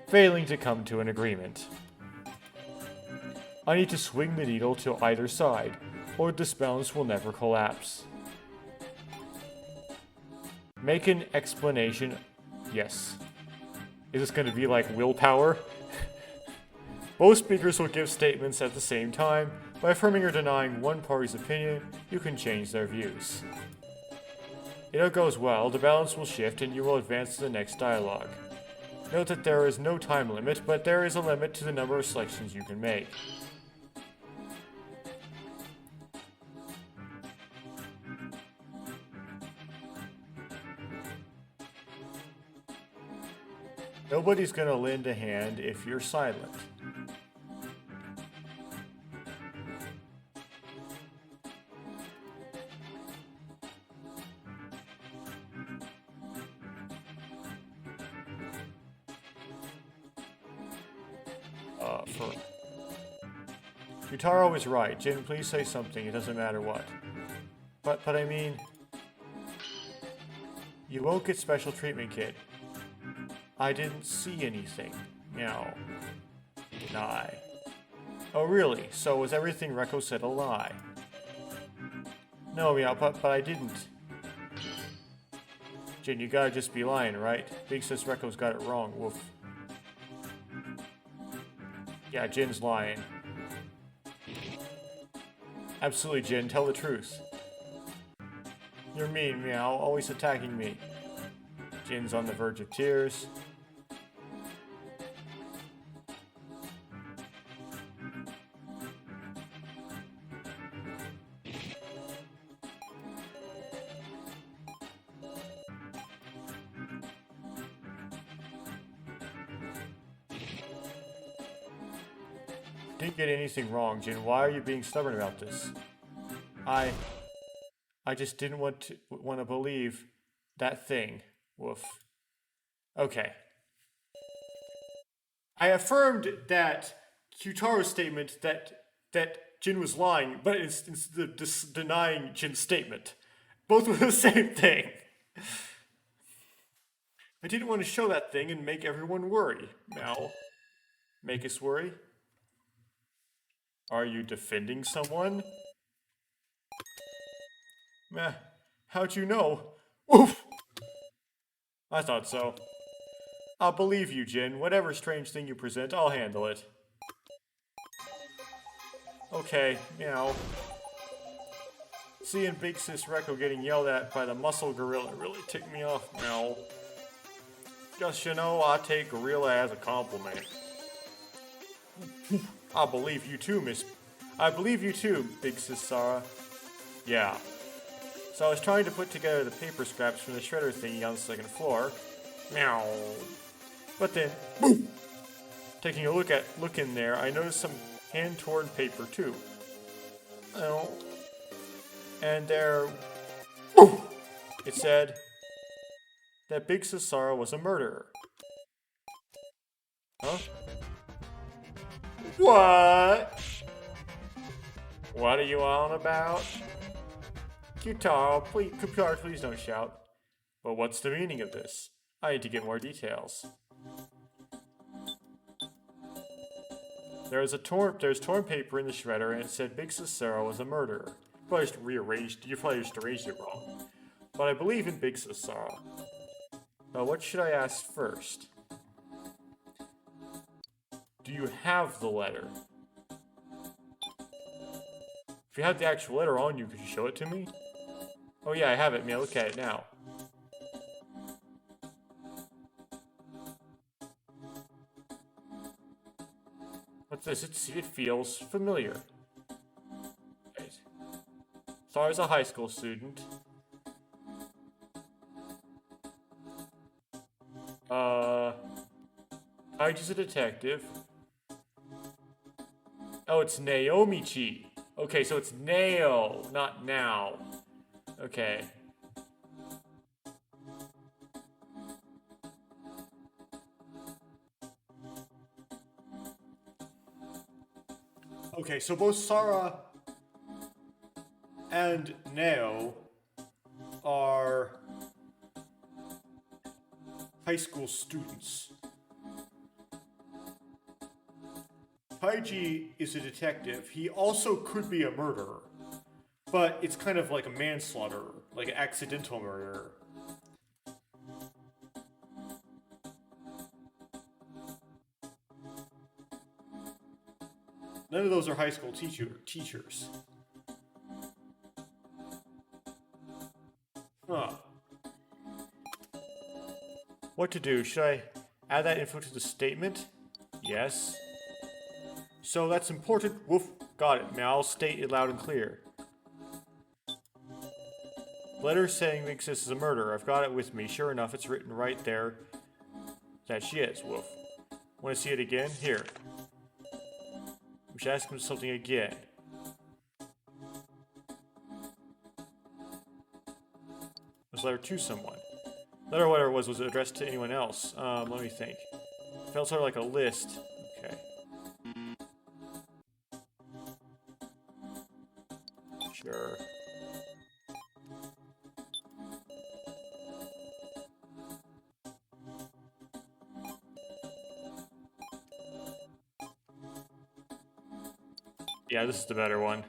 failing to come to an agreement. I need to swing the needle to either side, or this balance will never collapse. Make an explanation. Yes. Is this going to be like willpower? Both speakers will give statements at the same time. By affirming or denying one party's opinion, you can change their views. If it goes well, the balance will shift and you will advance to the next dialogue. Note that there is no time limit, but there is a limit to the number of selections you can make. Nobody's gonna lend a hand if you're silent. Yutaro is right. Jin, please say something. It doesn't matter what. But I mean... You won't get special treatment, kid. I didn't see anything. Meow. Deny. Oh, really? So was everything Reko said a lie? No, meow, but I didn't. Jin, you gotta just be lying, right? Big Sis Reko's got it wrong. Woof. Yeah, Jin's lying. Absolutely, Jin. Tell the truth. You're mean, meow. Always attacking me. Jin's on the verge of tears. Didn't get anything wrong, Jin. Why are you being stubborn about this? I just didn't want to believe that thing. Woof. Okay. I affirmed that Kyutaro's statement that Jin was lying, but it's denying Jin's statement. Both were the same thing. I didn't want to show that thing and make everyone worry. Now, make us worry? Are you defending someone? Meh, how'd you know? Oof! I thought so. I'll believe you, Jin. Whatever strange thing you present, I'll handle it. Okay, meow. Seeing Big Sis Rekko getting yelled at by the muscle gorilla really ticked me off, meow. Just, you know, I take gorilla as a compliment. I believe you too, Big Sis Sarah. Yeah. So I was trying to put together the paper scraps from the shredder thingy on the second floor. Meow. But then, boom! Taking a look in there, I noticed some hand-torn paper too. Oh. And there, boom! It said that Big Sis Sarah was a murderer. Huh? What? What are you on about? Qtaro, please don't shout. But what's the meaning of this? I need to get more details. There's torn paper in the shredder, and it said Big Sis Sarah was a murderer. You probably just arranged it wrong. But I believe in Big Sis Sarah. What should I ask first? Do you have the letter? If you had the actual letter on you, could you show it to me? Oh yeah, I have it. May I look at it now? What's this? It feels familiar. Right. Sarah's a high school student. Taiji's a detective. Oh, it's Naomi-chi. Okay, so it's Nao, not now. Okay. Okay, so both Sarah and Nao are high school students. Taiji is a detective. He also could be a murderer, but it's kind of like a manslaughter, like an accidental murder. None of those are high school teachers. Huh. What to do? Should I add that info to the statement? Yes. So that's important. Woof. Got it. Now I'll state it loud and clear. Letter saying Big Sis is a murderer. I've got it with me. Sure enough, it's written right there that she is. Woof. Want to see it again? Here. We should ask him something again. This letter to someone. Letter, whatever it was addressed to anyone else. Let me think. It felt sort of like a list. Okay. Sure. Yeah, this is the better one.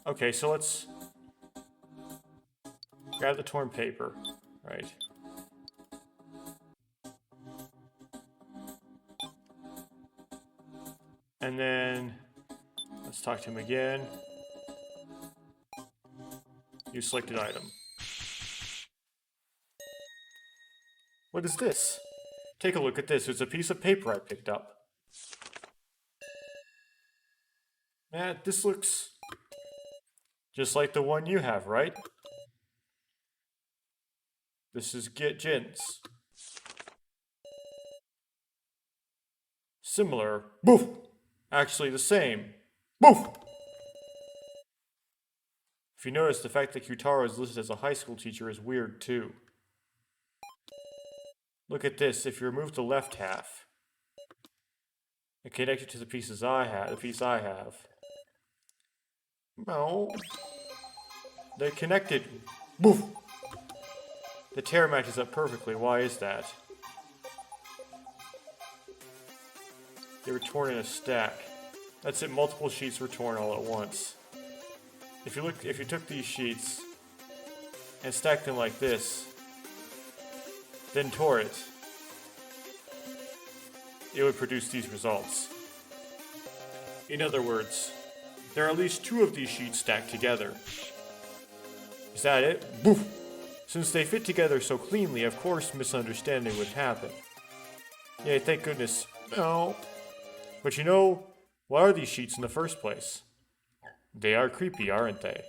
Okay, so let's grab the torn paper, right? And then let's talk to him again. Use selected item. What is this? Take a look at this. It's a piece of paper I picked up. Man, this looks just like the one you have, right? This is Jin's. Similar. Boof! Actually the same. Boof! If you notice, the fact that Qtaro is listed as a high school teacher is weird too. look at this. If you remove the left half and connect it to the piece I have, no, they're connected. Boof. The tear matches up perfectly. Why is that? They were torn in a stack. That's it. Multiple sheets were torn all at once. If you took these sheets and stacked them like this, then tore it, it would produce these results. In other words, there are at least 2 of these sheets stacked together. Is that it? Boof! Since they fit together so cleanly, of course misunderstanding would happen. Yay, thank goodness. No. But you know, what are these sheets in the first place? They are creepy, aren't they?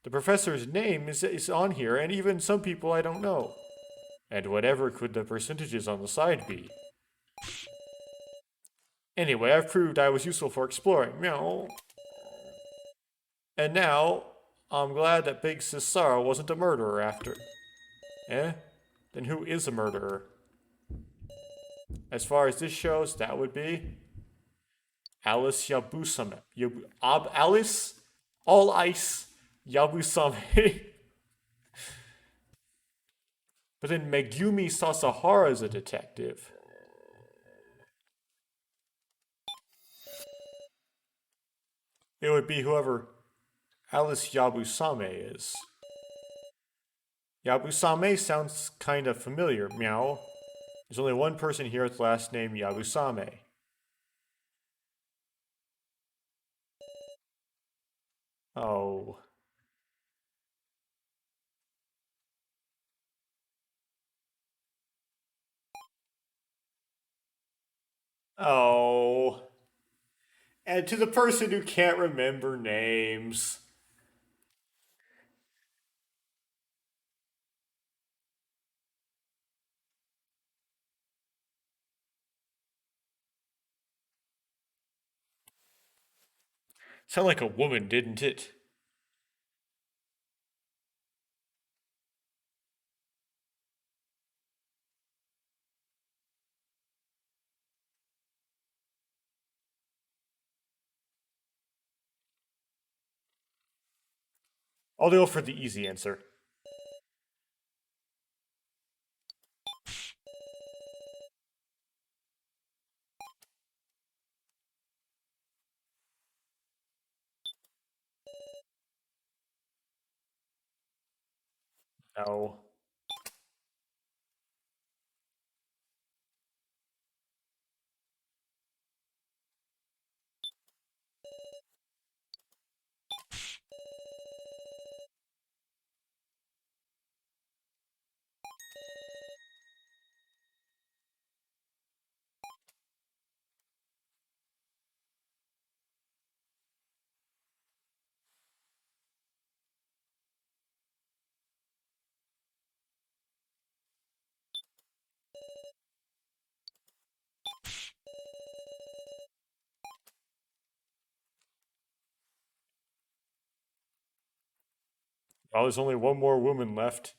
The professor's name is on here, and even some people I don't know. And whatever could the percentages on the side be? Anyway, I've proved I was useful for exploring. Meow. And now, I'm glad that Big Sis Sarah wasn't a murderer after. Eh? Then who is a murderer? As far as this shows, that would be Alice Yabusame. Alice? All Ice Yabusame. But then Megumi Sasahara is a detective. It would be whoever Alice Yabusame is. Yabusame sounds kind of familiar, meow. There's only one person here with the last name Yabusame. Oh. Oh. And to the person who can't remember names. Sound like a woman, didn't it? I'll go for the easy answer. No. Oh, there's only one more woman left.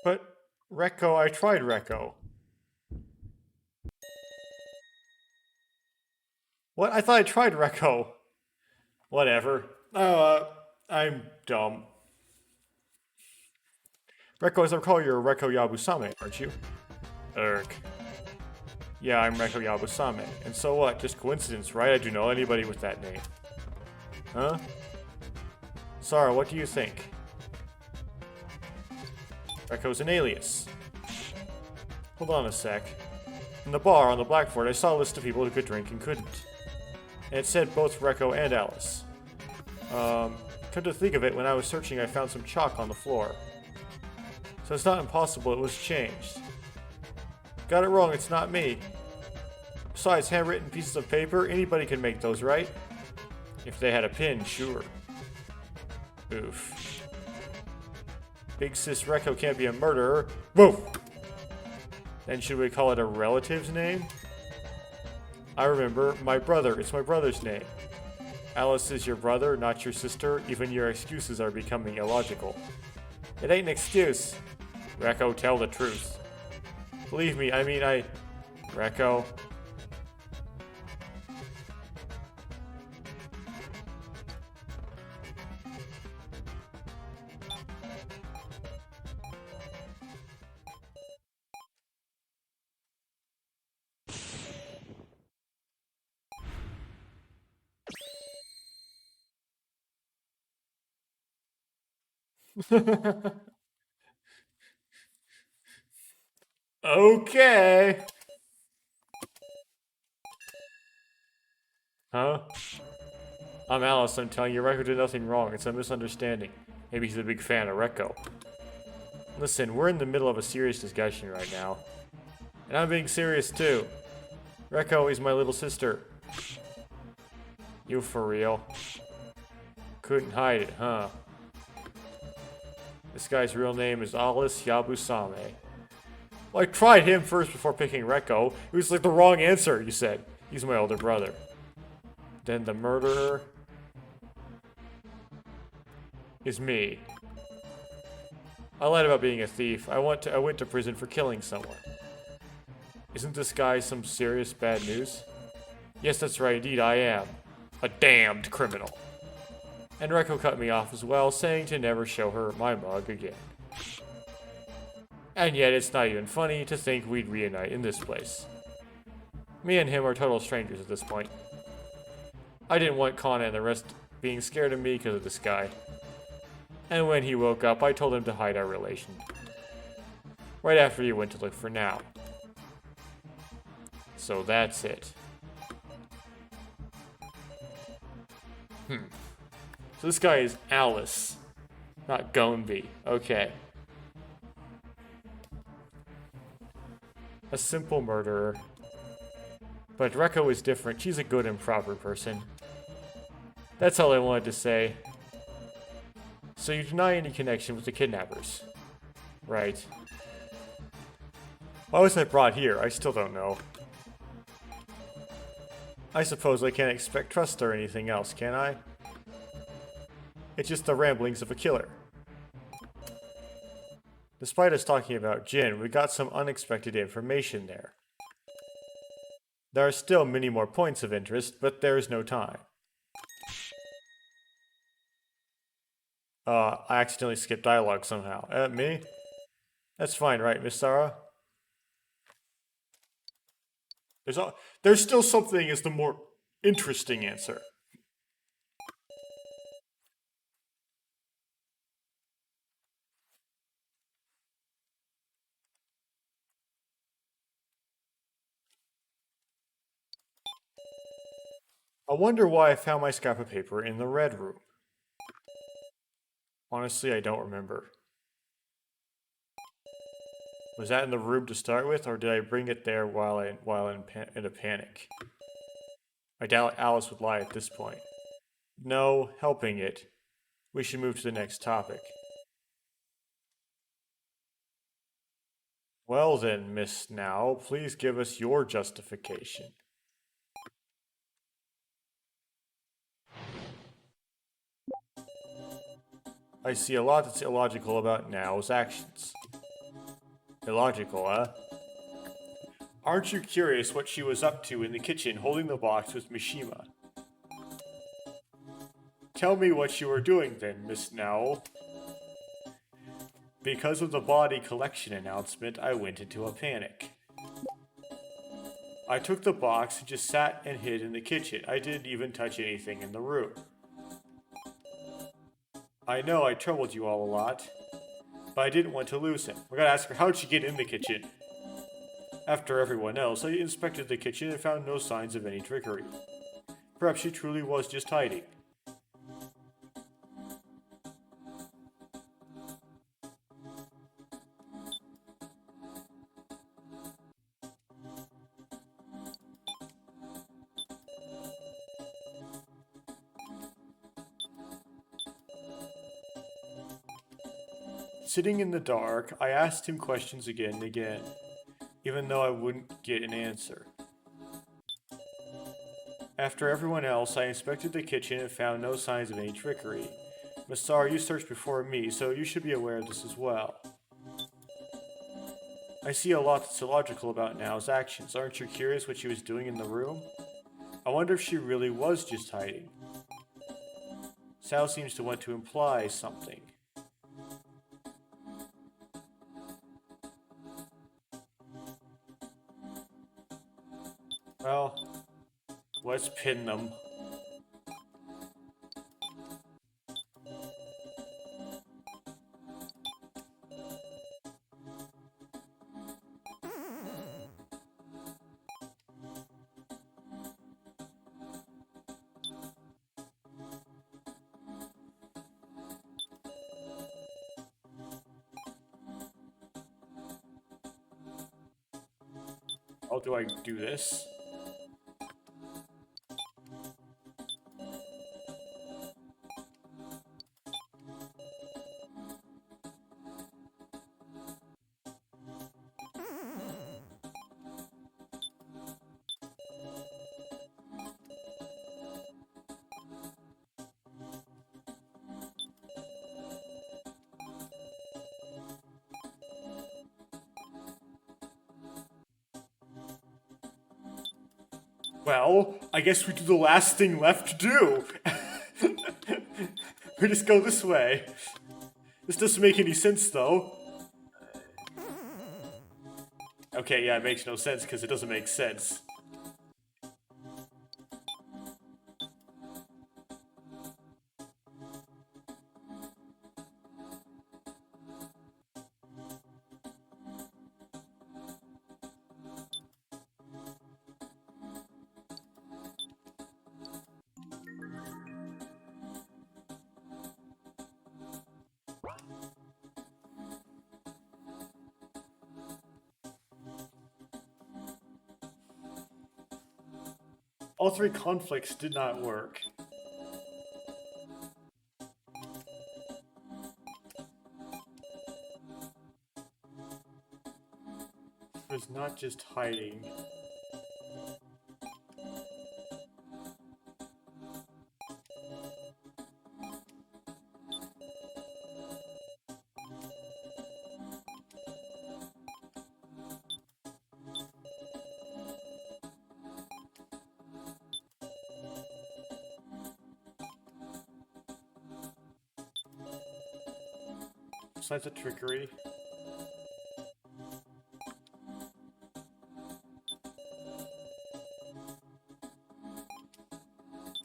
But Recco, I tried Recco. What? I thought I tried Recco. Whatever. I'm dumb. Reko, as I recall, you're Reko Yabusame, aren't you? Erk. Yeah, I'm Reko Yabusame. And so what? Just coincidence, right? I do know anybody with that name. Huh? Sara, what do you think? Reko's an alias. Hold on a sec. In the bar on the blackboard, I saw a list of people who could drink and couldn't. And it said both Reko and Alice. Come to think of it, when I was searching, I found some chalk on the floor. So it's not impossible it was changed. Got it wrong, it's not me. Besides, handwritten pieces of paper, anybody can make those, right? If they had a pen, sure. Oof. Big sis Reko can't be a murderer. Whoa! Then should we call it a relative's name? I remember, my brother. It's my brother's name. Alice is your brother, not your sister. Even your excuses are becoming illogical. It ain't an excuse. Reko, tell the truth. Believe me, Reko. Okay. Huh? I'm Alice, I'm telling you, Reko did nothing wrong. It's a misunderstanding. Maybe he's a big fan of Reko. Listen, we're in the middle of a serious discussion right now. And I'm being serious too. Reko is my little sister. You for real? Couldn't hide it, huh? This guy's real name is Alice Yabusame. Well, I tried him first before picking Reko. It was like the wrong answer, you said. He's my older brother. Then the murderer is me. I lied about being a thief. I went to prison for killing someone. Isn't this guy some serious bad news? Yes, that's right. Indeed, I am. A damned criminal. And Reko cut me off as well, saying to never show her my mug again. And yet, it's not even funny to think we'd reunite in this place. Me and him are total strangers at this point. I didn't want Kana and the rest being scared of me because of this guy. And when he woke up, I told him to hide our relation. Right after he went to look for Now. So that's it. So this guy is Alice, not Gonby. Okay. A simple murderer. But Reko is different. She's a good and proper person. That's all I wanted to say. So you deny any connection with the kidnappers? Right. Why was I brought here? I still don't know. I suppose I can't expect trust or anything else, can I? It's just the ramblings of a killer. Despite us talking about Jin, we got some unexpected information there. There are still many more points of interest, but there is no time. I accidentally skipped dialogue somehow. Me? That's fine, right, Miss Sara? There's still something as the more interesting answer. I wonder why I found my scrap of paper in the red room. Honestly, I don't remember. Was that in the room to start with, or did I bring it there while in a panic? I doubt Alice would lie at this point. No, helping it. We should move to the next topic. Well then, Miss Now, please give us your justification. I see a lot that's illogical about Now's actions. Illogical, huh? Aren't you curious what she was up to in the kitchen holding the box with Mishima? Tell me what you were doing then, Miss Now. Because of the body collection announcement, I went into a panic. I took the box and just sat and hid in the kitchen. I didn't even touch anything in the room. I know I troubled you all a lot, but I didn't want to lose him. We gotta ask her, how'd she get in the kitchen? After everyone else, I inspected the kitchen and found no signs of any trickery. Perhaps she truly was just hiding. Sitting in the dark, I asked him questions again and again, even though I wouldn't get an answer. After everyone else, I inspected the kitchen and found no signs of any trickery. Masar, you searched before me, so you should be aware of this as well. I see a lot that's illogical about Nao's actions. Aren't you curious what she was doing in the room? I wonder if she really was just hiding. Sal seems to want to imply something. Well, let's pin them. How do I do this? Well, I guess we do the last thing left to do. We just go this way. This doesn't make any sense, though. Okay, yeah, it makes no sense because it doesn't make sense. All three conflicts did not work. It was not just hiding. Besides the trickery.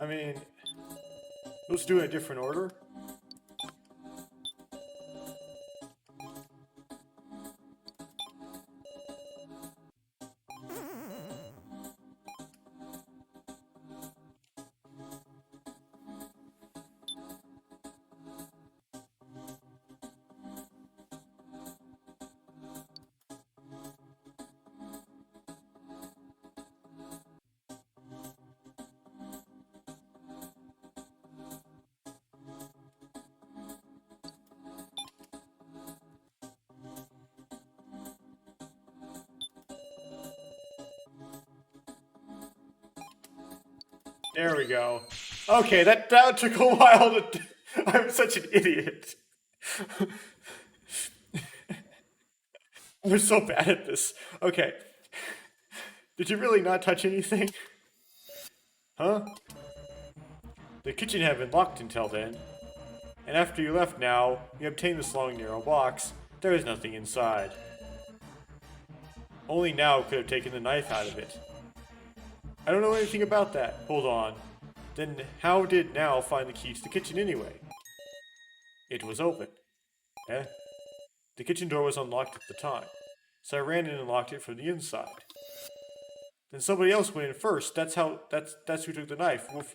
I mean, let's do it in a different order. There we go. Okay, that took a while to... I'm such an idiot. I'm so bad at this. Okay. Did you really not touch anything? Huh? The kitchen had been locked until then. And after you left now, you obtained this long, narrow box. There is nothing inside. Only now could have taken the knife out of it. I don't know anything about that. Hold on. Then how did Now find the key to the kitchen anyway? It was open. Eh? The kitchen door was unlocked at the time, so I ran in and locked it from the inside. Then somebody else went in first. That's who took the knife. Woof.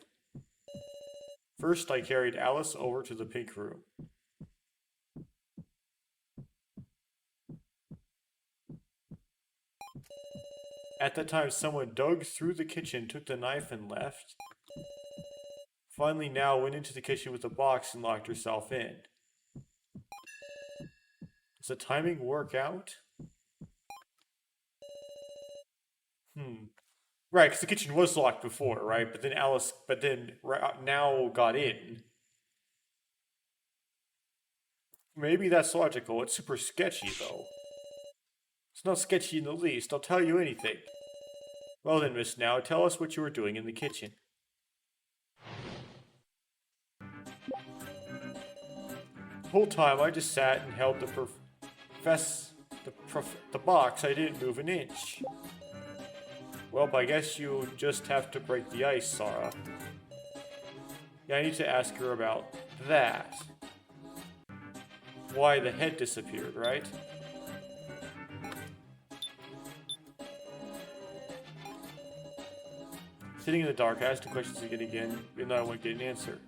First, I carried Alice over to the pink room. At that time, someone dug through the kitchen, took the knife, and left. Finally, Now went into the kitchen with the box and locked herself in. Does the timing work out? Right, because the kitchen was locked before, right? But then Now got in. Maybe that's logical. It's super sketchy, though. It's not sketchy in the least. I'll tell you anything. Well then, Miss Now, tell us what you were doing in the kitchen. The whole time I just sat and held the box. I didn't move an inch. Well, I guess you just have to break the ice, Sarah. Yeah, I need to ask her about that. Why the head disappeared, right? Sitting in the dark, I asked the questions again, even though I won't get an answer.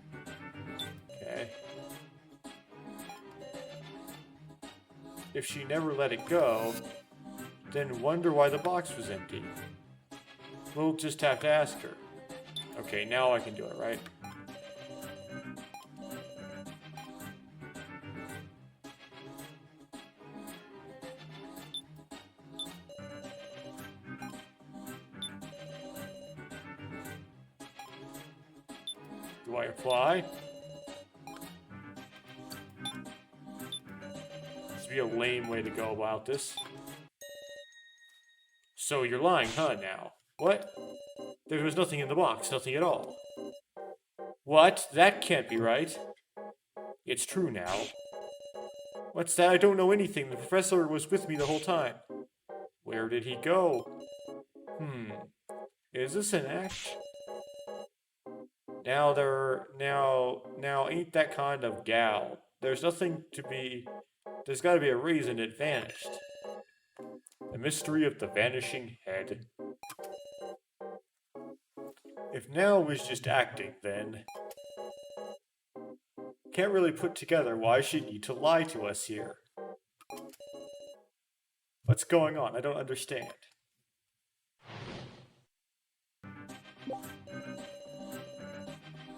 Okay. If she never let it go, then wonder why the box was empty. We'll just have to ask her. Okay, now I can do it, right? Do I apply? This would be a lame way to go about this. So you're lying, huh, Now? What? There was nothing in the box, nothing at all. What? That can't be right. It's true now. What's that? I don't know anything. The professor was with me the whole time. Where did he go? Is this an act? Now ain't that kind of gal. There's gotta be a reason it vanished. The mystery of the vanishing head. If Now was just acting, then can't really put together why she need to lie to us here. What's going on? I don't understand.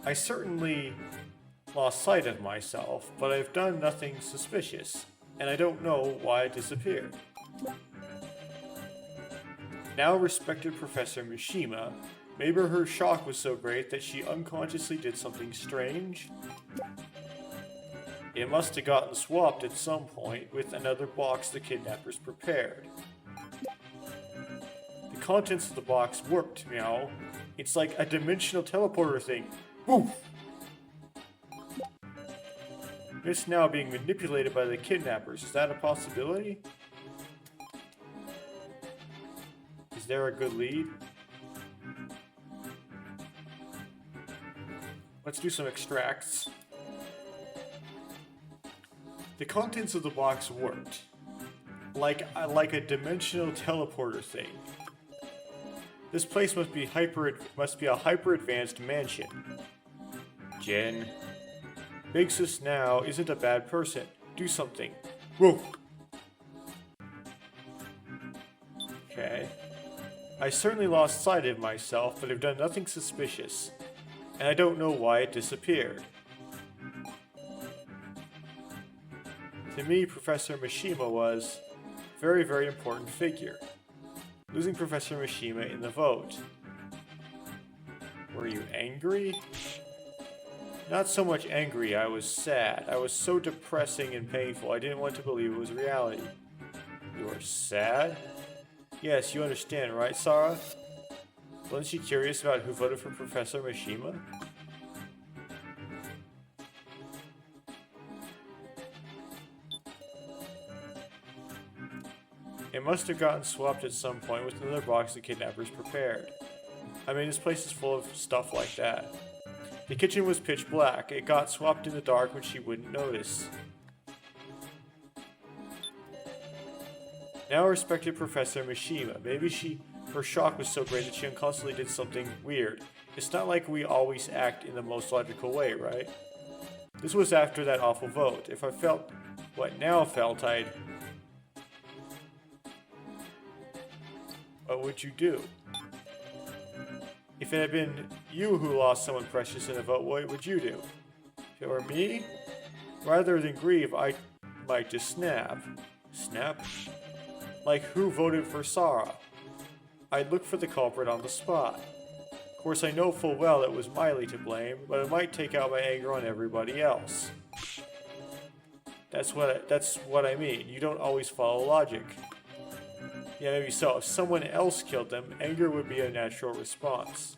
I certainly lost sight of myself, but I've done nothing suspicious, and I don't know why I disappeared. Now respected Professor Mishima, maybe her shock was so great that she unconsciously did something strange? It must have gotten swapped at some point with another box the kidnappers prepared. The contents of the box worked, Meow. It's like a dimensional teleporter thing. Woof! It's now being manipulated by the kidnappers. Is that a possibility? Is there a good lead? Let's do some extracts. The contents of the box worked. Like a dimensional teleporter thing. This place must be a hyper-advanced mansion. Jen. Big Sis Now isn't a bad person. Do something. Woof! Okay. I certainly lost sight of myself, but I've done nothing suspicious. And I don't know why it disappeared. To me, Professor Mishima was a very, very important figure. Losing Professor Mishima in the vote. Were you angry? Not so much angry, I was sad. I was so depressing and painful, I didn't want to believe it was reality. You were sad? Yes, you understand, right, Sarah? Wasn't she curious about who voted for Professor Mishima? It must have gotten swapped at some point with another box the kidnappers prepared. I mean, this place is full of stuff like that. The kitchen was pitch black. It got swapped in the dark when she wouldn't notice. Now respected Professor Mishima. Maybe her shock was so great that she unconsciously did something weird. It's not like we always act in the most logical way, right? This was after that awful vote. If I felt what now felt, what would you do? If it had been you who lost someone precious in a vote, what would you do? If it were me, rather than grieve, I might just snap. Snap? Like who voted for Sarah? I'd look for the culprit on the spot. Of course, I know full well it was Miley to blame, but it might take out my anger on everybody else. That's what I mean. You don't always follow logic. Yeah, maybe so. If someone else killed them, anger would be a natural response.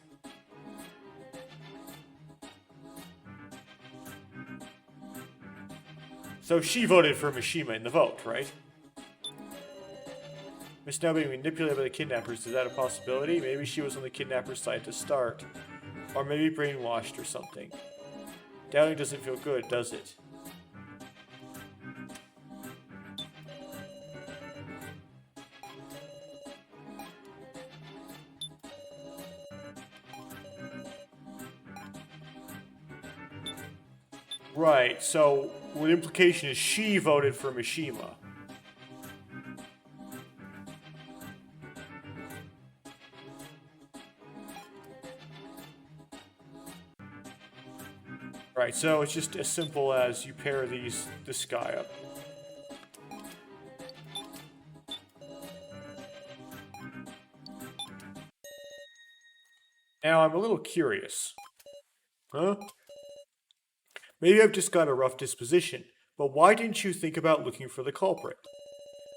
So she voted for Mishima in the vote, right? Miss now being manipulated by the kidnappers, is that a possibility? Maybe she was on the kidnapper's side to start. Or maybe brainwashed or something. Doubting doesn't feel good, does it? Right, so the implication is she voted for Mishima. Right, so it's just as simple as you pair this guy up. Now I'm a little curious. Huh? Maybe I've just got a rough disposition, but why didn't you think about looking for the culprit?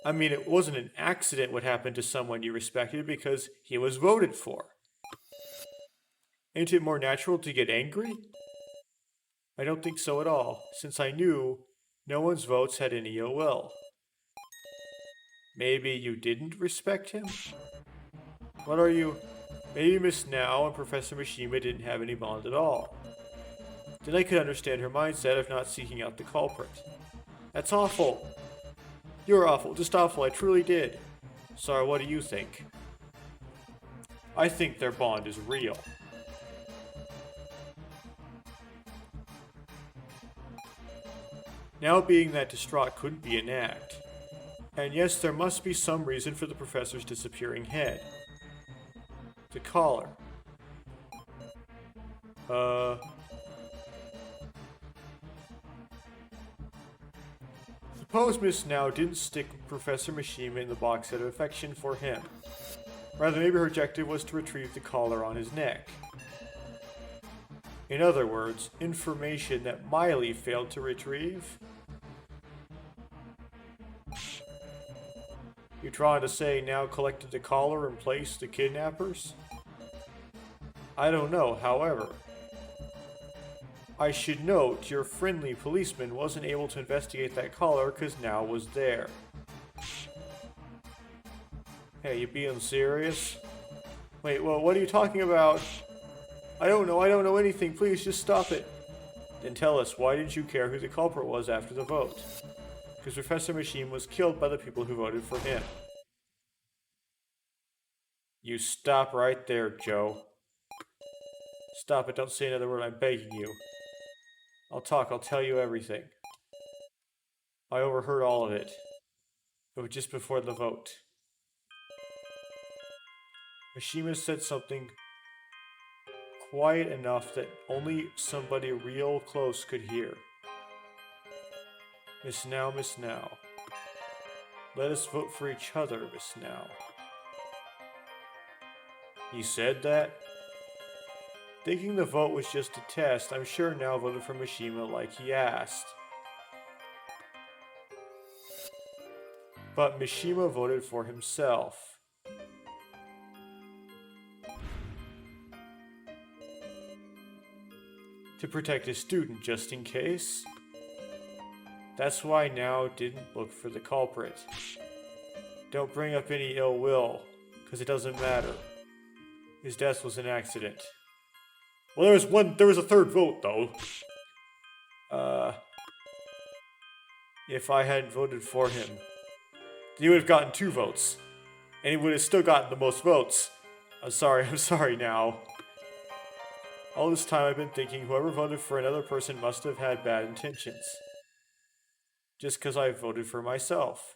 I mean, it wasn't an accident what happened to someone you respected because he was voted for. Ain't it more natural to get angry? I don't think so at all, since I knew no one's votes had any ill will. Maybe you didn't respect him? What are you? Maybe Miss Now and Professor Mishima didn't have any bond at all. Then I could understand her mindset of not seeking out the culprit. That's awful. You're awful, just awful, I truly did. Sorry, what do you think? I think their bond is real. Now being that distraught couldn't be an act. And yes, there must be some reason for the professor's disappearing head. The collar. Suppose Miss Now didn't stick Professor Mishima in the box out of affection for him. Rather, maybe her objective was to retrieve the collar on his neck. In other words, information that Miley failed to retrieve? You trying to say Now collected the collar and placed the kidnappers? I don't know, however. I should note your friendly policeman wasn't able to investigate that collar because Now was there. Hey, you being serious? Wait, well, what are you talking about? I don't know anything, please just stop it. Then tell us, why didn't you care who the culprit was after the vote? Because Professor Mishima was killed by the people who voted for him. You stop right there, Joe. Stop it, don't say another word, I'm begging you. I'll tell you everything. I overheard all of it. It was just before the vote. Mishima said something quiet enough that only somebody real close could hear. Miss Now, Miss Now. Let us vote for each other, Miss Now. He said that? Thinking the vote was just a test, I'm sure Now voted for Mishima like he asked. But Mishima voted for himself. To protect his student, just in case. That's why Now didn't look for the culprit. Don't bring up any ill will, because it doesn't matter. His death was an accident. Well, there was a third vote, though. If I hadn't voted for him, he would have gotten 2 votes. And he would have still gotten the most votes. I'm sorry now. All this time I've been thinking whoever voted for another person must have had bad intentions. Just because I voted for myself.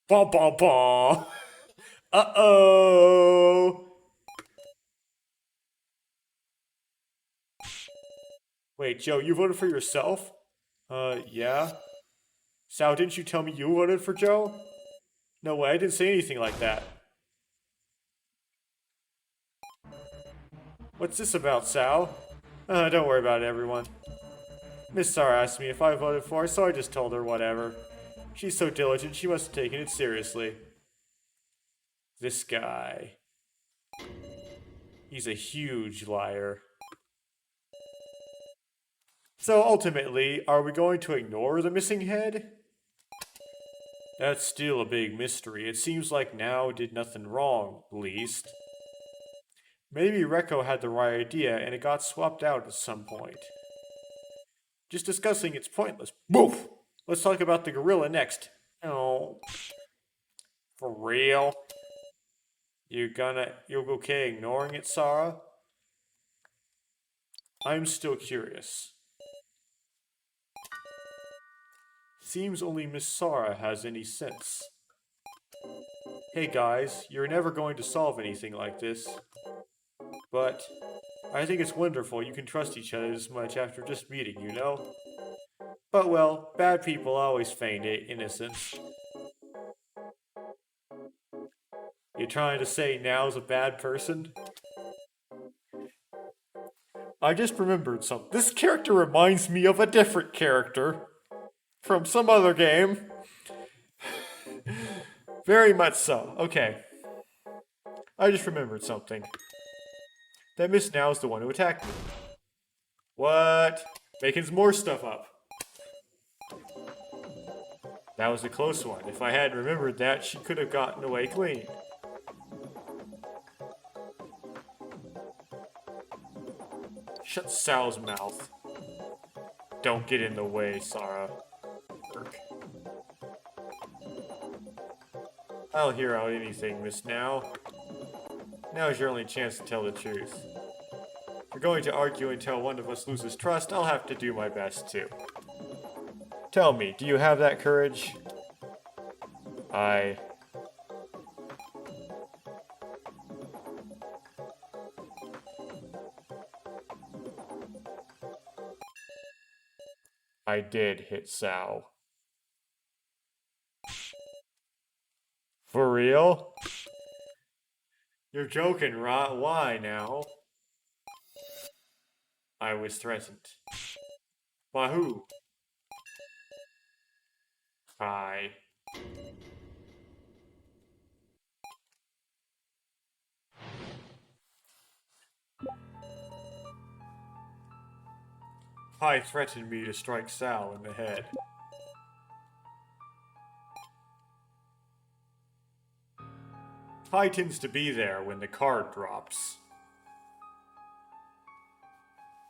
Ba ba ba. Uh-oh. Wait, Joe, you voted for yourself? Yeah. Sal, didn't you tell me you voted for Joe? No way, I didn't say anything like that. What's this about, Sal? Don't worry about it, everyone. Miss Sarah asked me if I voted for her, so I just told her whatever. She's so diligent, she must have taken it seriously. This guy. He's a huge liar. So ultimately, are we going to ignore the missing head? That's still a big mystery. It seems like Now did nothing wrong, least. Maybe Rekko had the right idea and it got swapped out at some point. Just discussing it's pointless. Woof! Let's talk about the gorilla next. Oh. For real? You're okay ignoring it, Sarah? I'm still curious. Seems only Miss Sarah has any sense. Hey guys, you're never going to solve anything like this. But I think it's wonderful you can trust each other this much after just meeting, you know? But well, bad people always feign innocence. You trying to say Now's a bad person? I just remembered something. This character reminds me of a different character from some other game. Very much so. Okay. I just remembered something. That Miss Now is the one who attacked me. What? Making some more stuff up. That was a close one. If I hadn't remembered that, she could have gotten away clean. Shut Sal's mouth. Don't get in the way, Sarah. I'll hear out anything, Miss Now. Now's your only chance to tell the truth. If you're going to argue until one of us loses trust, I'll have to do my best too. Tell me, do you have that courage? I did hit Sal. For real? You're joking, right? Why now? I was threatened. By who? Kai. Kai threatened me to strike Sal in the head. Kai tends to be there when the card drops.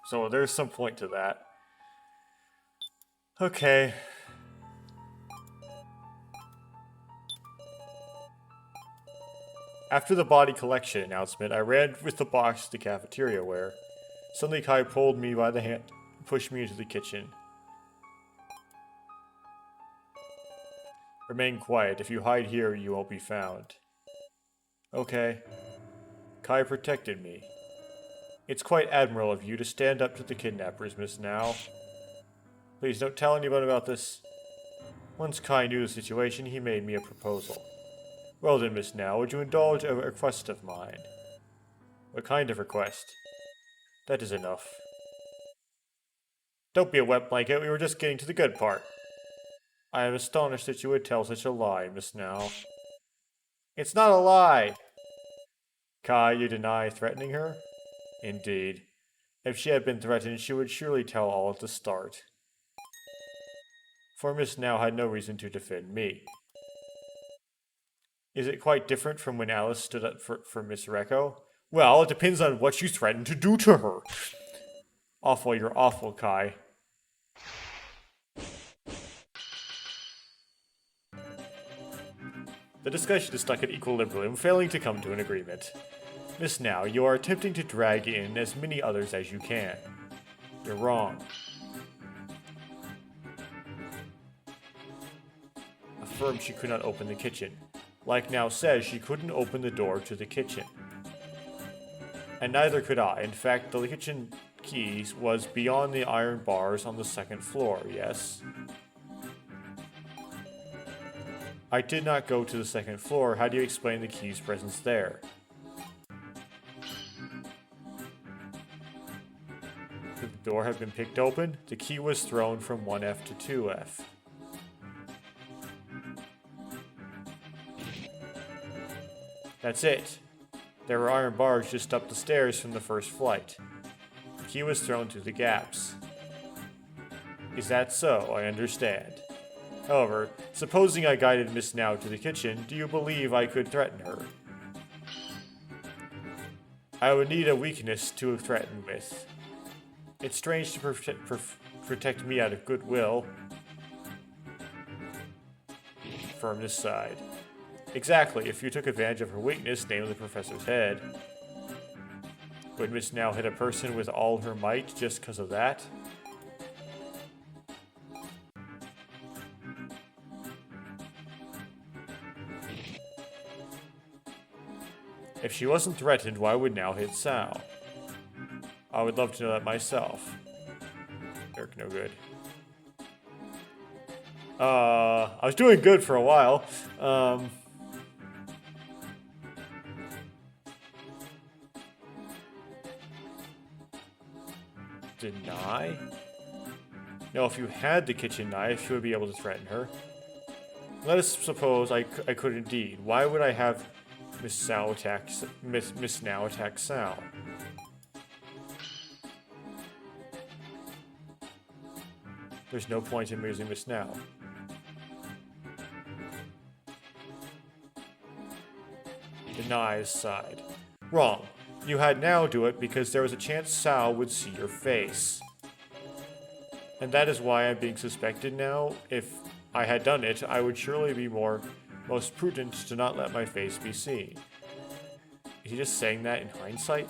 So there's some point to that. Okay. After the body collection announcement, I ran with the box to the cafeteria where suddenly Kai pulled me by the hand and pushed me into the kitchen. Remain quiet. If you hide here, you won't be found. Okay. Kai protected me. It's quite admirable of you to stand up to the kidnappers, Miss Now. Please don't tell anyone about this. Once Kai knew the situation, he made me a proposal. Well then, Miss Now, would you indulge a request of mine? What kind of request? That is enough. Don't be a wet blanket, we were just getting to the good part. I am astonished that you would tell such a lie, Miss Now. It's not a lie! Kai, you deny threatening her? Indeed. If she had been threatened, she would surely tell all at the start. for Miss Now had no reason to defend me. Is it quite different from when Alice stood up for Miss Recco? Well, it depends on what you threatened to do to her. Awful, you're awful, Kai. The discussion is stuck at equilibrium, failing to come to an agreement. Miss Now, you are attempting to drag in as many others as you can. You're wrong. Affirmed she could not open the kitchen. Like Now says, she couldn't open the door to the kitchen. And neither could I. In fact, the kitchen key was beyond the iron bars on the second floor, yes? I did not go to the second floor. How do you explain the key's presence there? Could the door have been picked open? The key was thrown from 1F to 2F. That's it. There were iron bars just up the stairs from the first flight. The key was thrown through the gaps. Is that so? I understand. However, supposing I guided Miss Now to the kitchen, do you believe I could threaten her? I would need a weakness to threaten with. It's strange to protect me out of goodwill. Firmness sighed. Exactly, if you took advantage of her weakness, namely the professor's head. Would Miss Now hit a person with all her might just because of that? If she wasn't threatened, why would Now hit Sal? I would love to know that myself. Eric, no good. I was doing good for a while. Deny? No, if you had the kitchen knife, you would be able to threaten her. Let us suppose I could indeed. Why would I have Miss Now attack Sal? There's no point in using Miss Now. Denies side. Wrong. You had Now do it because there was a chance Sal would see your face. And that is why I'm being suspected now. If I had done it, I would surely be most prudent to not let my face be seen. Is he just saying that in hindsight?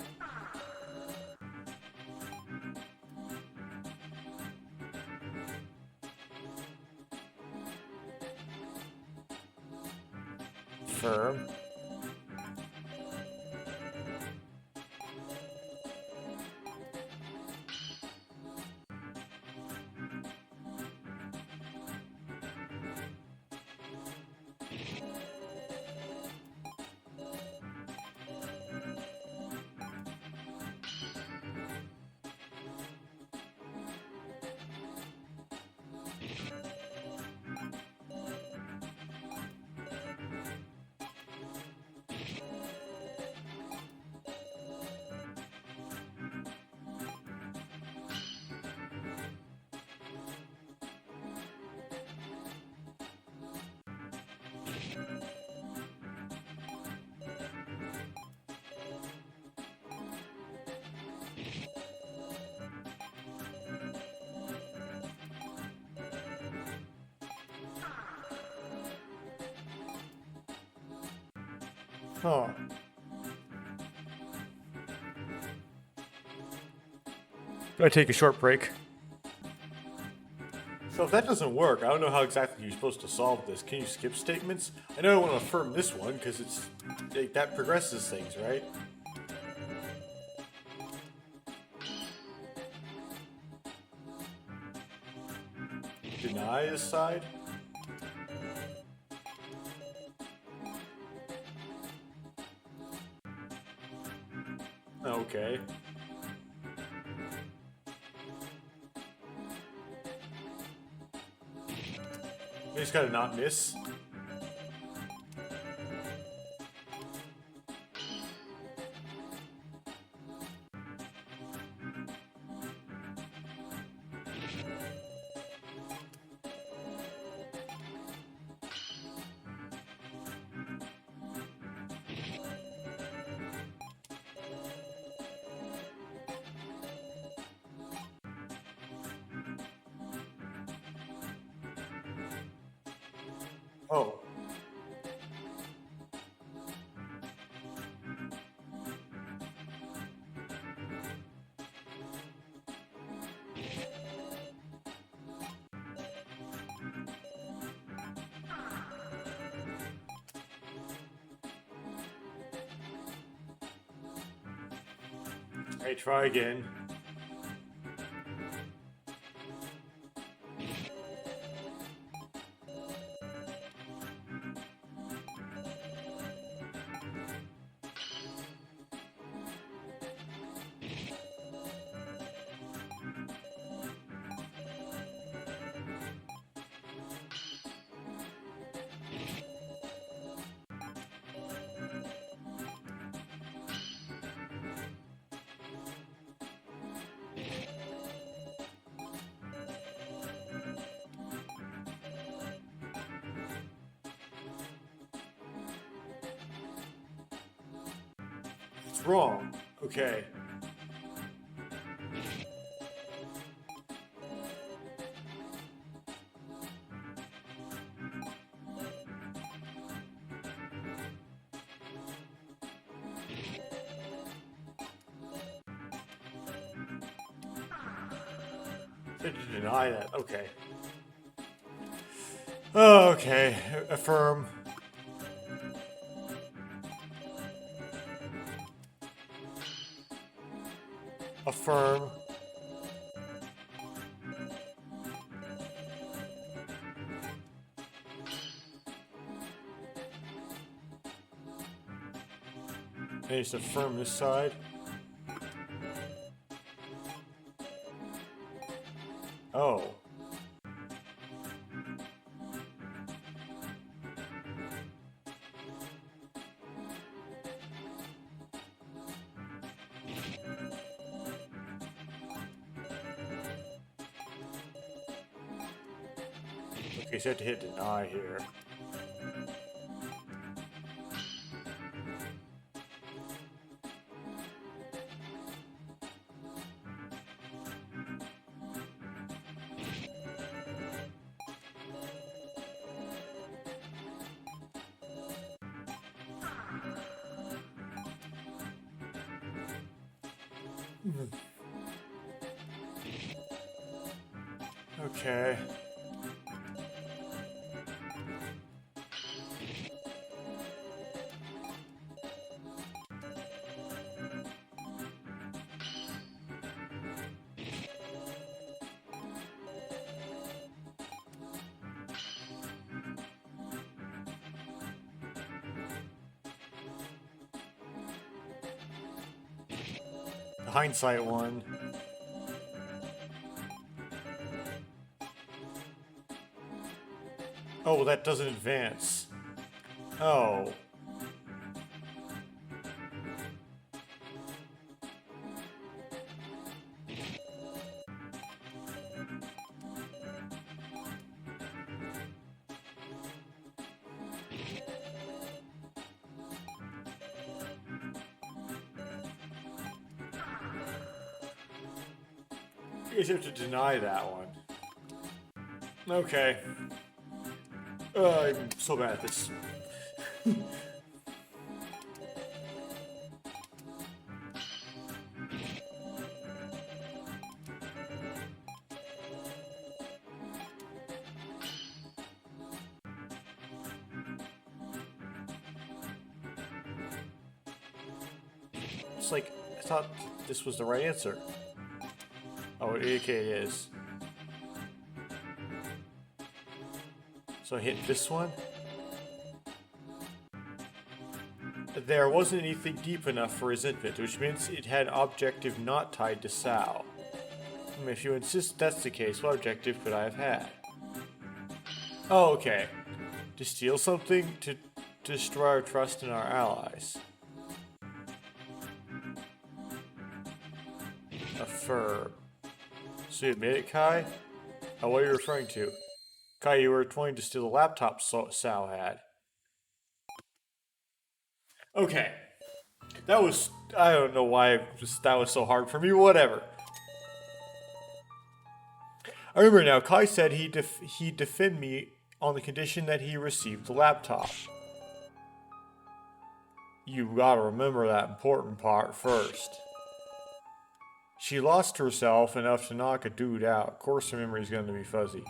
Firm. Huh. Gotta take a short break. So if that doesn't work, I don't know how exactly you're supposed to solve this. Can you skip statements? I know I want to affirm this one because that progresses things, right? Deny his side? Okay. I just gotta not miss. Oh. Hey, try again. It's wrong. Okay. Said to deny that. Okay. Oh, okay. Affirm. Affirm. And just affirm this side. Oh. Okay, so I have to hit deny here. Okay. The hindsight one. Oh, well, that doesn't advance. Oh. You guys have to deny that one. Okay. I'm so bad at this. It's like, I thought this was the right answer. Oh, okay, it is. So I hit this one. There wasn't anything deep enough for resentment, which means it had an objective not tied to Sao. If you insist that's the case, what objective could I have had? Oh, okay. To steal something? To destroy our trust in our allies. Affirm. So you admit it, Kai? Oh, what are you referring to? Kai, you were trying to steal the laptop Sal had. Okay. That was... I don't know why that was so hard for me. Whatever. I remember now. Kai said he'd defend me on the condition that he received the laptop. You gotta remember that important part first. She lost herself enough to knock a dude out. Of course her memory's gonna be fuzzy.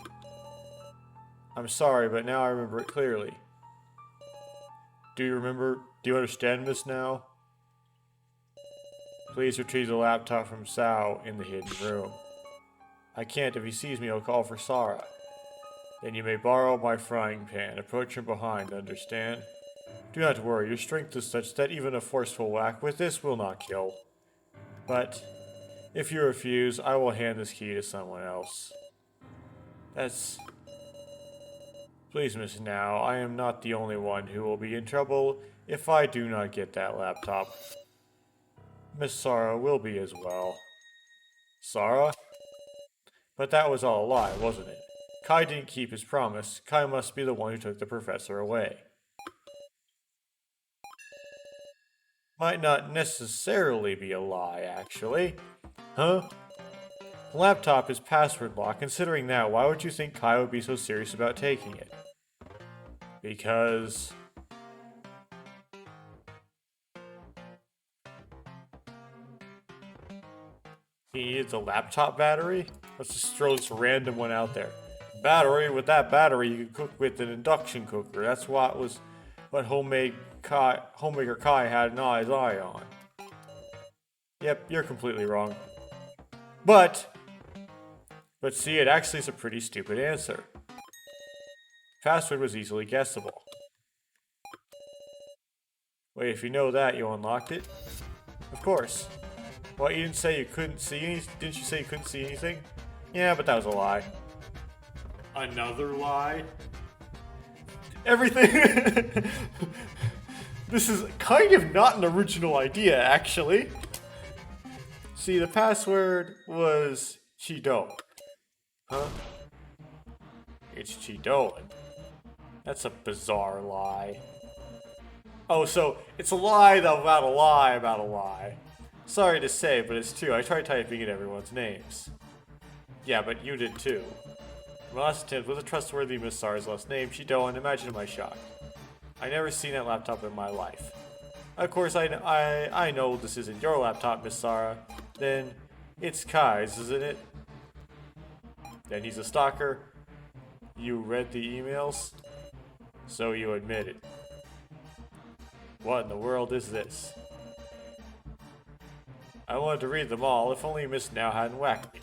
I'm sorry, but now I remember it clearly. Do you understand this now? Please retrieve the laptop from Sao in the hidden room. I can't. If he sees me, he'll call for Sarah. Then you may borrow my frying pan. Approach from behind, understand? Do not worry, your strength is such that even a forceful whack with this will not kill. But, if you refuse, I will hand this key to someone else. Please, Miss Now, I am not the only one who will be in trouble if I do not get that laptop. Miss Sarah will be as well. Sarah? But that was all a lie, wasn't it? Kai didn't keep his promise. Kai must be the one who took the professor away. Might not necessarily be a lie, actually. Huh? The laptop is password locked. Considering that, why would you think Kai would be so serious about taking it? Because... he needs a laptop battery? Let's just throw this random one out there. Battery? With that battery, you can cook with an induction cooker. That's what homemaker Kai had his eye on. Yep, you're completely wrong. But see, it actually is a pretty stupid answer. Password was easily guessable. Wait, if you know that, you unlocked it? Of course. What, you didn't say you couldn't see anything? Didn't you say you couldn't see anything? Yeah, but that was a lie. Another lie? Everything... This is kind of not an original idea, actually. See, the password was Chido. Huh? It's Chidoan. That's a bizarre lie. Oh, so it's a lie about a lie about a lie. Sorry to say, but it's true. I tried typing in everyone's names. Yeah, but you did too. My last attempt was a trustworthy Miss Sarah's last name, Chidoan. Imagine my shock. I never seen that laptop in my life. Of course, I know this isn't your laptop, Miss Sarah. Then it's Kai's, isn't it? Then he's a stalker. You read the emails? So you admit it. What in the world is this? I wanted to read them all, if only Miss Now hadn't whacked me.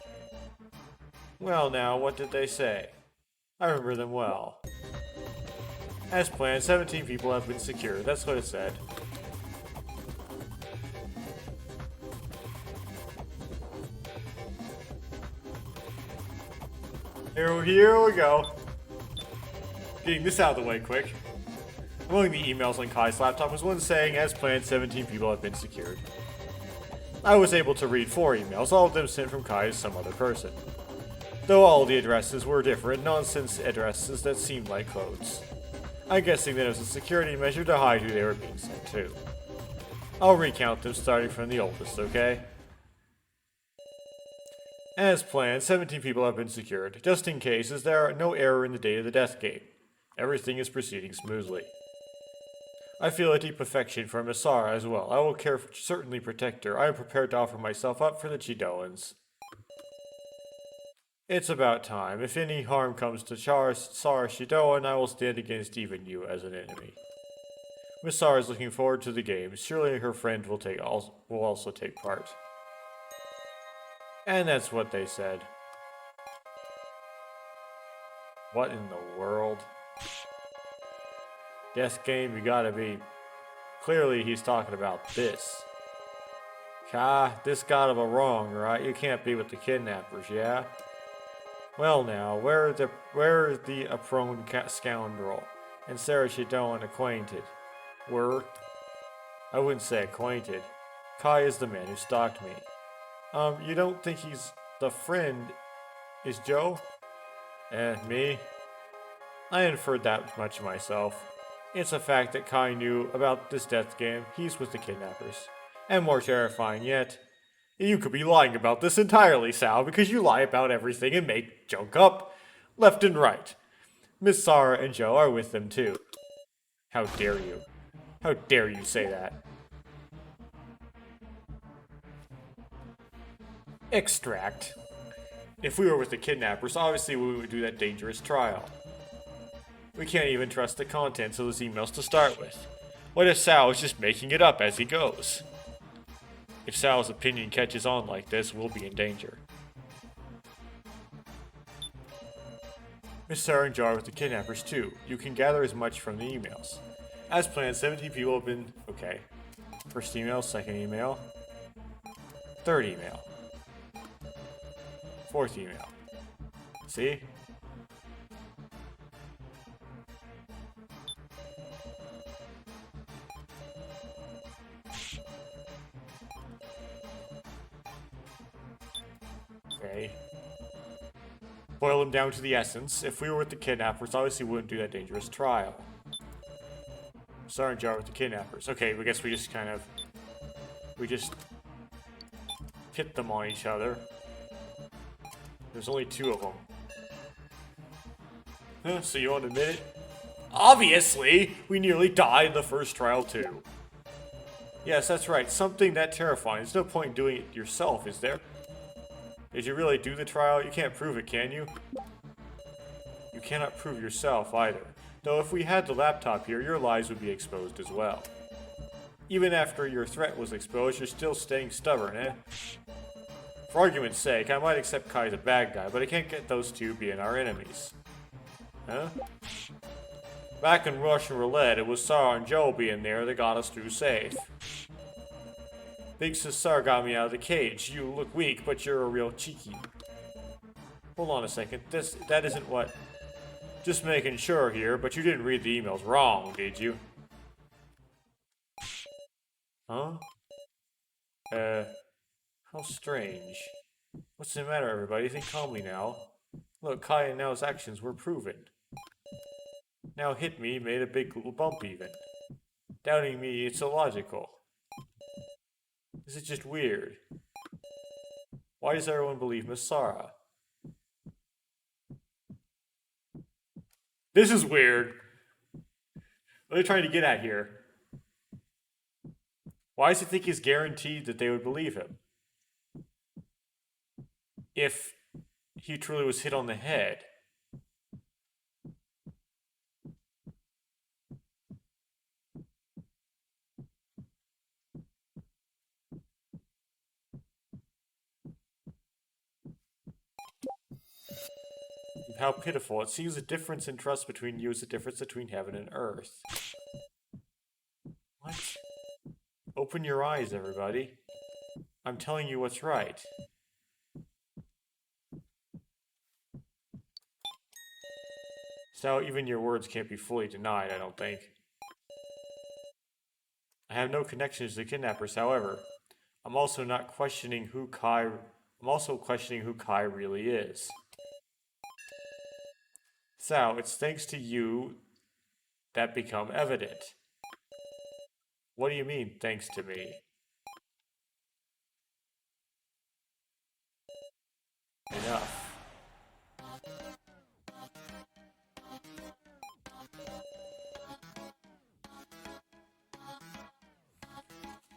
Well now, what did they say? I remember them well. As planned, 17 people have been secured. That's what it said. Here we go. Getting this out of the way quick. Among the emails on Kai's laptop was one saying, as planned, 17 people have been secured. I was able to read 4 emails, all of them sent from Kai to some other person. Though all the addresses were different, nonsense addresses that seemed like codes. I'm guessing that it was a security measure to hide who they were being sent to. I'll recount them starting from the oldest, okay? As planned, 17 people have been secured, just in case, as there are no error in the date of the death game. Everything is proceeding smoothly. I feel a deep affection for Miss Sarah as well. I will certainly protect her. I am prepared to offer myself up for the Chidoans. It's about time. If any harm comes to Sarah Chidoan, I will stand against even you as an enemy. Miss Sarah is looking forward to the game. Surely her friend will also take part. And that's what they said. What in the world? Death game, you gotta be... Clearly he's talking about this. This got him wrong, right? You can't be with the kidnappers, yeah? Well now, where is the prone scoundrel? And Sarah Chidoan acquainted? I wouldn't say acquainted. Kai is the man who stalked me. You don't think he's the friend, is Joe? Me? I inferred that much myself. It's a fact that Kai knew about this death game. He's with the kidnappers. And more terrifying yet, you could be lying about this entirely, Sal, because you lie about everything and make junk up left and right. Miss Sarah and Joe are with them too. How dare you? How dare you say that? Extract. If we were with the kidnappers, obviously we would do that dangerous trial. We can't even trust the contents of those emails to start with. What if Sal is just making it up as he goes? If Sal's opinion catches on like this, we'll be in danger. Miss Sarah and Jar with the kidnappers too. You can gather as much from the emails. As planned, 17 people have been... Okay. First email, second email. Third email. Fourth email. See? Okay. Boil them down to the essence. If we were with the kidnappers, obviously we wouldn't do that dangerous trial. Sarah and Jar with the kidnappers. Okay, I guess we just kind of... We just... pit them on each other. There's only 2 of them. Huh, so you won't admit it? Obviously! We nearly died in the first trial too. Yes, that's right. Something that terrifying. There's no point in doing it yourself, is there? Did you really do the trial? You can't prove it, can you? You cannot prove yourself either. Though if we had the laptop here, your lies would be exposed as well. Even after your threat was exposed, you're still staying stubborn, eh? For argument's sake, I might accept Kai's a bad guy, but I can't get those 2 being our enemies. Huh? Back in Russian roulette, it was Sarah and Joe being there that got us through safe. Big Cesar got me out of the cage. You look weak, but you're a real cheeky. Hold on a second. That isn't what... Just making sure here, but you didn't read the emails wrong, did you? Huh? How strange. What's the matter, everybody? Think calmly now. Look, Kai and Nao's actions were proven. Now hit me made a big little bump even. Doubting me, it's illogical. This is just weird. Why does everyone believe Miss Sarah? This is weird. What are they trying to get at here? Why does he think he's guaranteed that they would believe him? If he truly was hit on the head. How pitiful. It seems the difference in trust between you is the difference between heaven and earth. What? Open your eyes, everybody. I'm telling you what's right. So even your words can't be fully denied, I don't think. I have no connections to the kidnappers, however. I'm also questioning who Kai really is. So, it's thanks to you that become evident. What do you mean, thanks to me? Enough.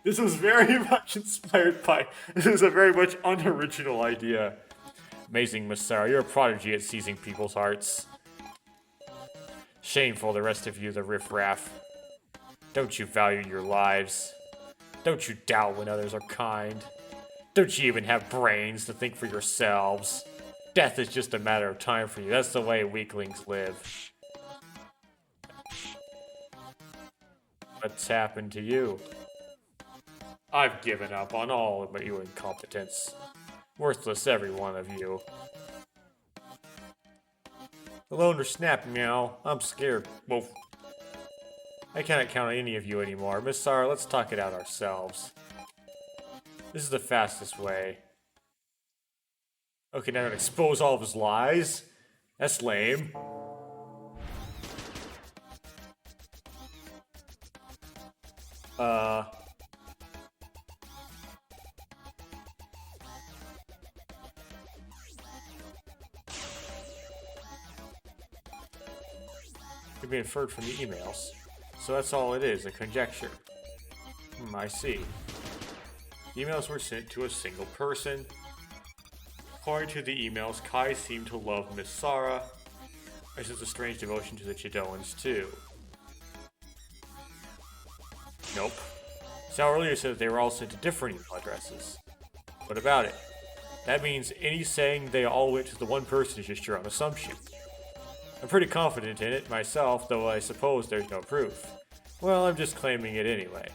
This was very much inspired by... This is a very much unoriginal idea. Amazing, Miss Sarah. You're a prodigy at seizing people's hearts. Shameful, the rest of you, the riffraff. Don't you value your lives? Don't you doubt when others are kind? Don't you even have brains to think for yourselves? Death is just a matter of time for you. That's the way weaklings live. What's happened to you? I've given up on all of your incompetence. Worthless, every one of you. The loner snapped, meow. I'm scared. Woof. I cannot count on any of you anymore. Miss Sarah, let's talk it out ourselves. This is the fastest way. Okay, now I'm gonna expose all of his lies? That's lame. Could be inferred from the emails. So that's all it is, a conjecture. I see. Emails were sent to a single person. According to the emails, Kai seemed to love Miss Sarah. This is a strange devotion to the Chidoans, too. Nope. Sal earlier said that they were all sent to different email addresses. What about it? That means any saying they all went to the one person is just your own assumption. I'm pretty confident in it myself, though I suppose there's no proof. Well, I'm just claiming it anyway.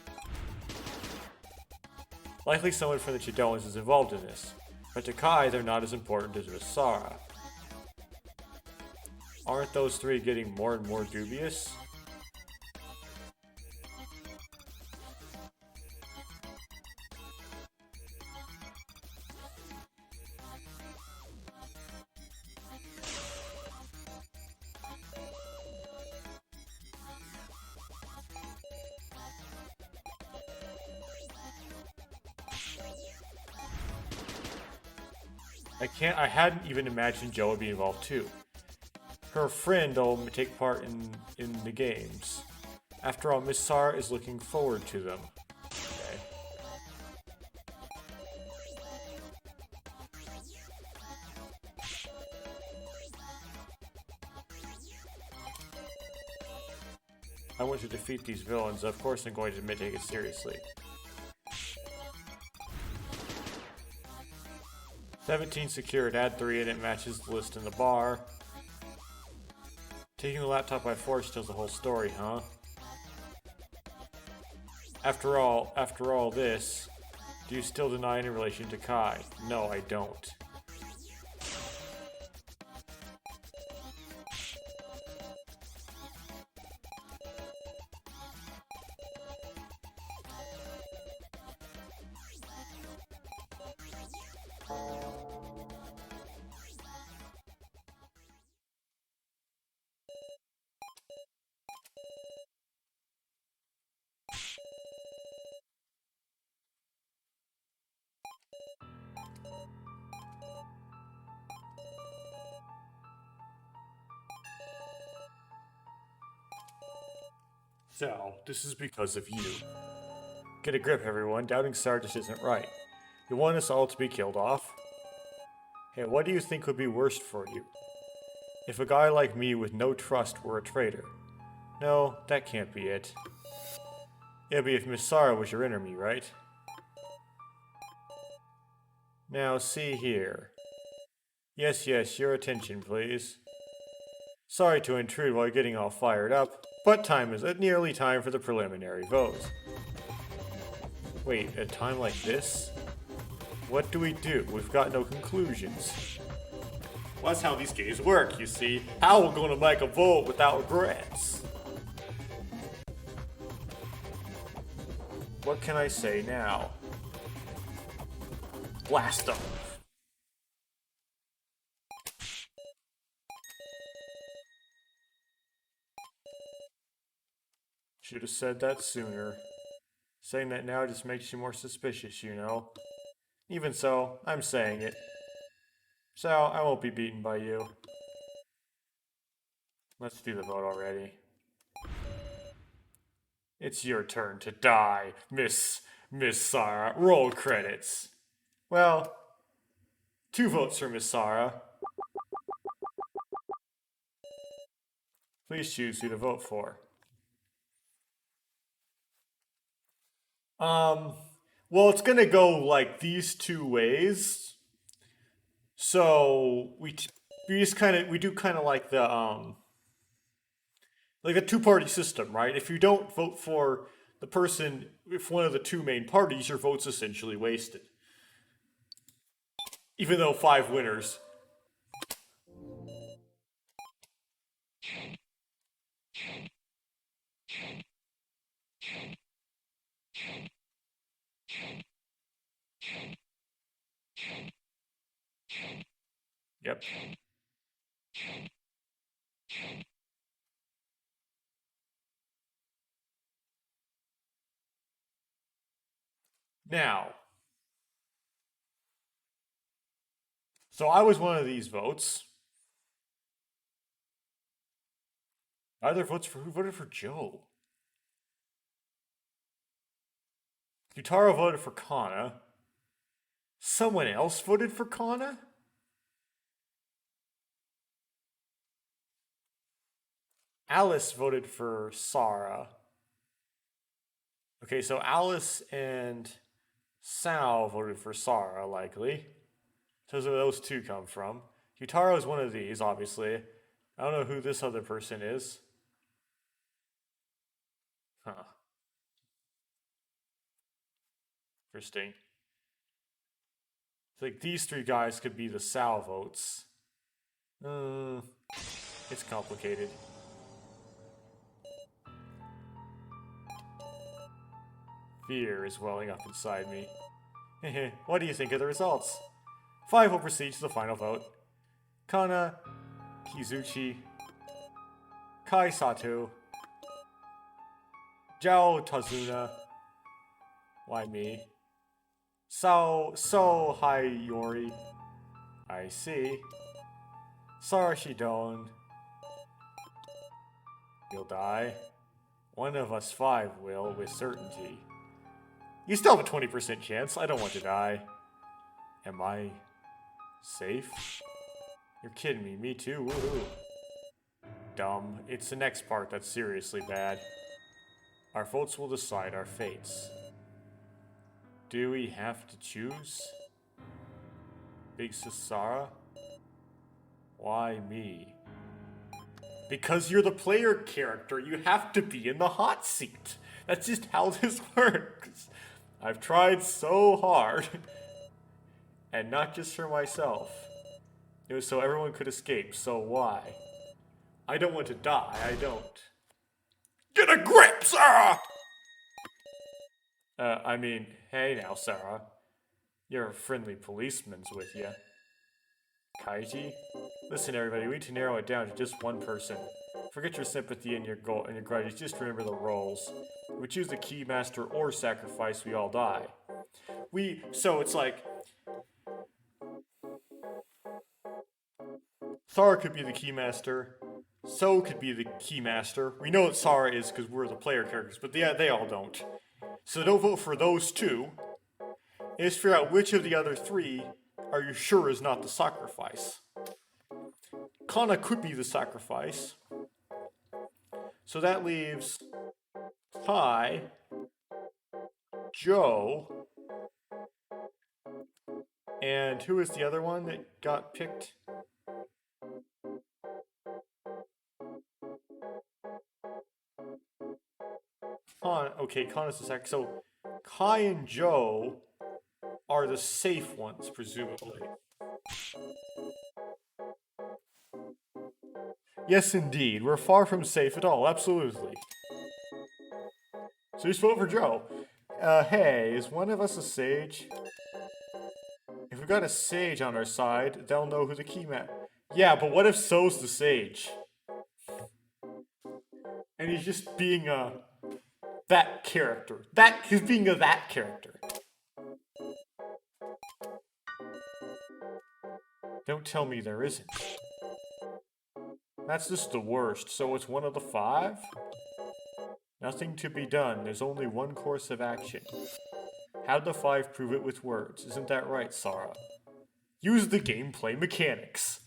Likely someone from the Chidoans is involved in this, but to Kai they're not as important as Miss Sarah. Aren't those three getting more and more dubious? I hadn't even imagined Joe would be involved too. Her friend will take part in the games. After all, Miss Sarah is looking forward to them. Okay. I want to defeat these villains. Of course I'm going to take it seriously. 17 secured, add 3 and it matches the list in the bar. Taking the laptop by force tells the whole story, huh? After all this, do you still deny any relation to Kai? No, I don't. Sal, this is because of you. Get a grip, everyone. Doubting Sarah just isn't right. You want us all to be killed off? Hey, what do you think would be worst for you? If a guy like me with no trust were a traitor. No, that can't be it. It'd be if Miss Sarah was your enemy, right? Now, see here. Yes, your attention, please. Sorry to intrude while you're getting all fired up, but time is nearly time for the preliminary vote. Wait, at a time like this? What do we do? We've got no conclusions. Well, that's how these games work, you see. How we're gonna make a vote without regrets? What can I say now? Blast them! Should have said that sooner. Saying that now just makes you more suspicious, you know. Even so, I'm saying it. So, I won't be beaten by you. Let's do the vote already. It's your turn to die, Miss Sarah. Roll credits. Well, 2 votes for Miss Sarah. Please choose who to vote for. Well, it's gonna go like these 2 ways. So we do kind of like the 2-party system, right? If you don't vote for the person, if one of the 2 main parties, your vote's essentially wasted. Even though 5 winners. Yep. Now, so I was one of these votes. Either votes for who voted for Joe? Yutaro voted for Kana. Someone else voted for Kana? Alice voted for Sara. Okay, so Alice and Sal voted for Sara, likely. So where those two come from. Yutaro is one of these, obviously. I don't know who this other person is. Huh. Interesting. It's like these three guys could be the Sal votes. It's complicated. Fear is welling up inside me. What do you think of the results? 5 will proceed to the final vote. Kana, Kizuchi, Kai Sato, Jao Tazuna, why me? So Hayori, I see. Sarashidon, you'll die. One of us 5 will, with certainty. You still have a 20% chance. I don't want to die. Am I safe? You're kidding me. Me too. Woohoo. Dumb. It's the next part that's seriously bad. Our votes will decide our fates. Do we have to choose? Big Sasara? Why me? Because you're the player character, you have to be in the hot seat. That's just how this works. I've tried so hard. And not just for myself. It was so everyone could escape, so why? I don't want to die, I don't. Get a grip, Sarah! I mean, hey now, Sarah. Your friendly policeman's with you. Kaiji? Listen, everybody, we need to narrow it down to just one person. Forget your sympathy and your goal and your grudges. Just remember the roles. We choose the keymaster or sacrifice, we all die. So it's like Sara could be the keymaster. So could be the keymaster. We know that Sara is because we're the player characters, but yeah, they all don't. So don't vote for those two. And just figure out which of the other 3 are you sure is not the sacrifice. Kana could be the sacrifice. So that leaves Kai, Joe, and who is the other one that got picked? Okay, Kana's the sacrifice. So Kai and Joe are the safe ones, presumably. Yes, indeed. We're far from safe at all. Absolutely. So just vote for Joe. Hey, is one of us a sage? If we got a sage on our side, they'll know who the keyman. Yeah, but what if So's the sage? And he's just being that character. He's being that character. Don't tell me there isn't. That's just the worst, so it's one of the 5? Nothing to be done, there's only one course of action. How'd the 5 prove it with words? Isn't that right, Sara? Use the gameplay mechanics.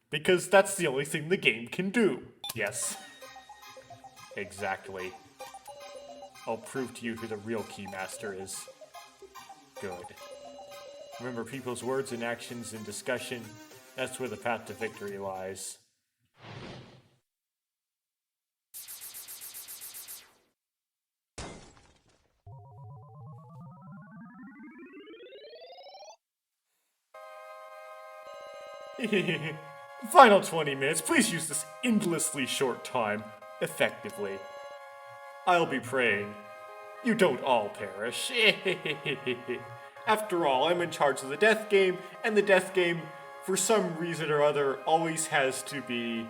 Because that's the only thing the game can do. Yes. Exactly. I'll prove to you who the real keymaster is. Good. Remember, people's words and actions in discussion, that's where the path to victory lies. Final 20 minutes. Please use this endlessly short time effectively. I'll be praying. You don't all perish. After all, I'm in charge of the death game, and the death game, for some reason or other, always has to be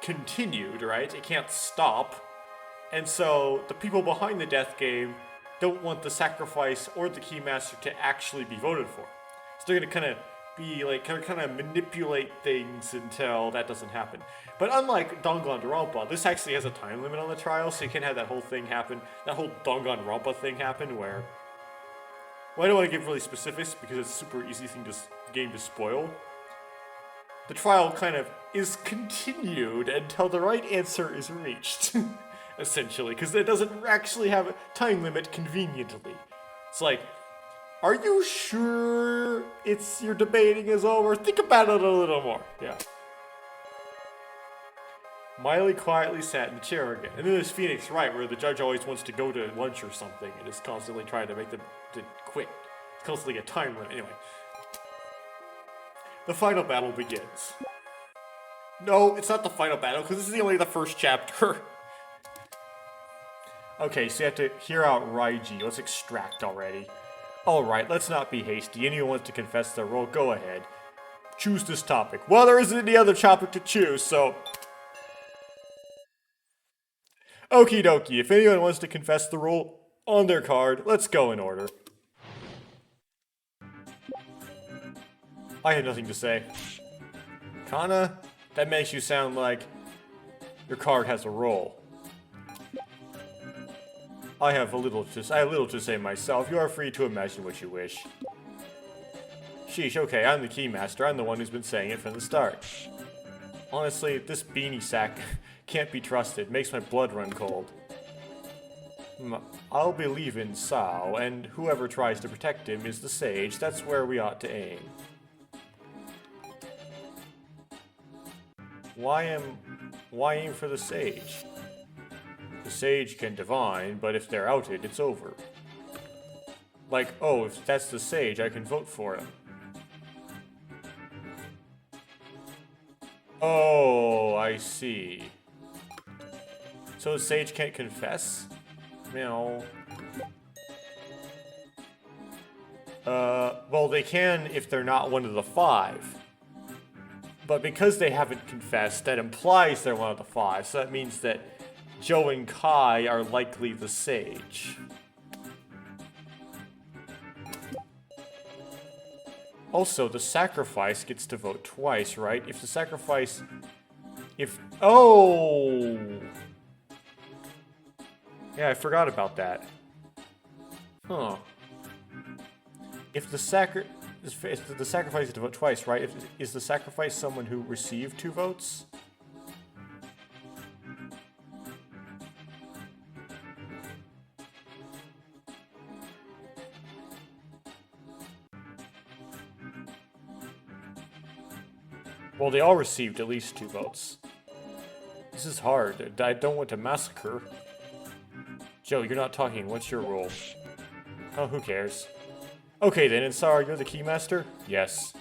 continued, right? It can't stop. And so, the people behind the death game don't want the sacrifice or the keymaster to actually be voted for. So they're going to kind of be like kind of manipulate things until that doesn't happen. But unlike Danganronpa, this actually has a time limit on the trial, so you can't have that whole thing happen, that whole Danganronpa thing happen where. Well, I don't want to give really specifics because it's a super easy game to spoil. The trial kind of is continued until the right answer is reached, essentially, because it doesn't actually have a time limit conveniently. It's like, are you sure your debating is over? Think about it a little more. Yeah. Miley quietly sat in the chair again. And then there's Phoenix Wright, where the judge always wants to go to lunch or something and is constantly trying to make them to quit. It's constantly a time limit. Anyway. The final battle begins. No, it's not the final battle, because this is only the first chapter. Okay, so you have to hear out Raiji. Let's extract already. Alright, let's not be hasty. Anyone wants to confess their role, go ahead. Choose this topic. Well, there isn't any other topic to choose, so... Okie dokie, if anyone wants to confess the role on their card, let's go in order. I had nothing to say. Kana, that makes you sound like your card has a role. I have little to say myself. You are free to imagine what you wish. Sheesh, okay, I'm the keymaster. I'm the one who's been saying it from the start. Honestly, this beanie sack can't be trusted. Makes my blood run cold. I'll believe in Sao, and whoever tries to protect him is the sage. That's where we ought to aim. Why aim for the sage? The sage can divine, but if they're outed, it's over. Like, oh, if that's the sage, I can vote for him. Oh, I see. So the sage can't confess? No. Well, they can if they're not one of the 5. But because they haven't confessed, that implies they're one of the 5, so that means that Joe and Kai are likely the sage. Also, the sacrifice gets to vote twice, right? If the sacrifice... Oh! Yeah, I forgot about that. Huh. If the sacrifice is to vote twice, right? Is the sacrifice someone who received 2 votes? Well, they all received at least 2 votes. This is hard. I don't want to massacre. Joe, you're not talking. What's your role? Oh, who cares? Okay then, and Sarah, you're the keymaster? Yes.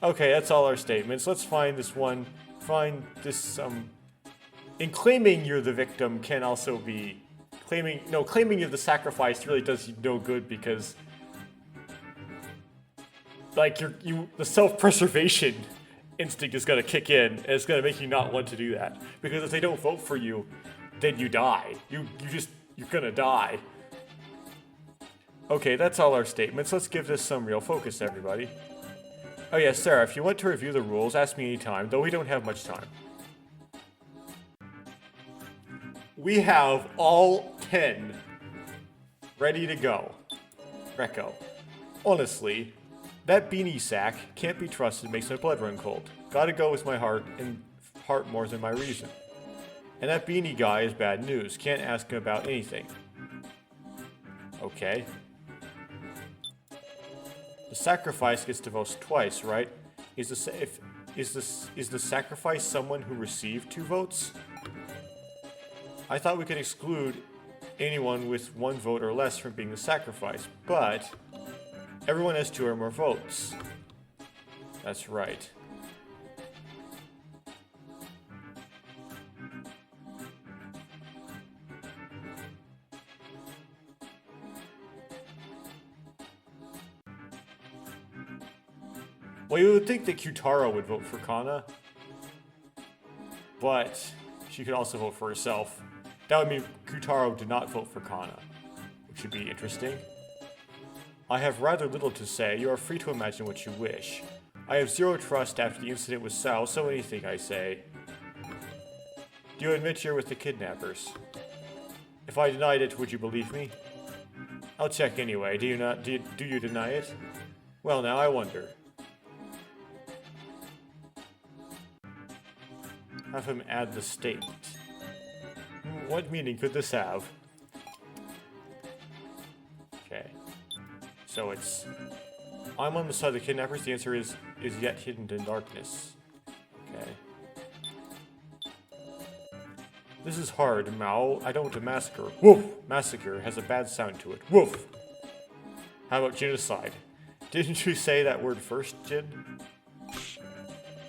Okay, that's all our statements. Let's find this one. In claiming you're the victim can also be... Claiming you're the sacrifice really does you no good because... Like, the self-preservation instinct is gonna kick in, and it's gonna make you not want to do that. Because if they don't vote for you, then you die. You're gonna die. Okay, that's all our statements. Let's give this some real focus, everybody. Oh yeah, Sarah, if you want to review the rules, ask me anytime, though we don't have much time. We have all 10 ready to go. Recco. Honestly, that beanie sack can't be trusted, makes my blood run cold. Gotta go with my heart, and heart more than my reason. And that beanie guy is bad news. Can't ask him about anything. Okay. The sacrifice gets to vote twice, right? Is the sacrifice someone who received 2 votes? I thought we could exclude anyone with 1 vote or less from being the sacrifice, but everyone has 2 or more votes. That's right. Well, you would think that Kyutaro would vote for Kana, but she could also vote for herself. That would mean Kyutaro did not vote for Kana, which would be interesting. I have rather little to say. You are free to imagine what you wish. I have zero trust after the incident with Sal, so anything I say. Do you admit you're with the kidnappers? If I denied it, would you believe me? I'll check anyway. Do you not? Do you deny it? Well, now I wonder. Have him add the statement. What meaning could this have? Okay. So it's... I'm on the side of the kidnappers. The answer is yet hidden in darkness. Okay. This is hard, Mao. I don't want to massacre. Woof! Massacre has a bad sound to it. Woof! How about genocide? Didn't you say that word first, Jin?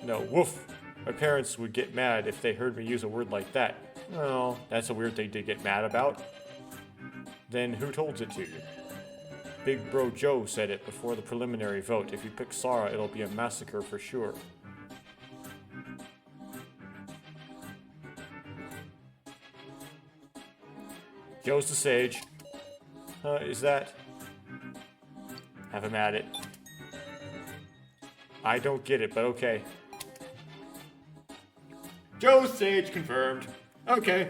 No, woof! My parents would get mad if they heard me use a word like that. Well, that's a weird thing to get mad about. Then who told it to you? Big Bro Joe said it before the preliminary vote. If you pick Sara, it'll be a massacre for sure. Joe's the sage. Is that... Have him at it. I don't get it, but okay. Joe's sage confirmed. Okay.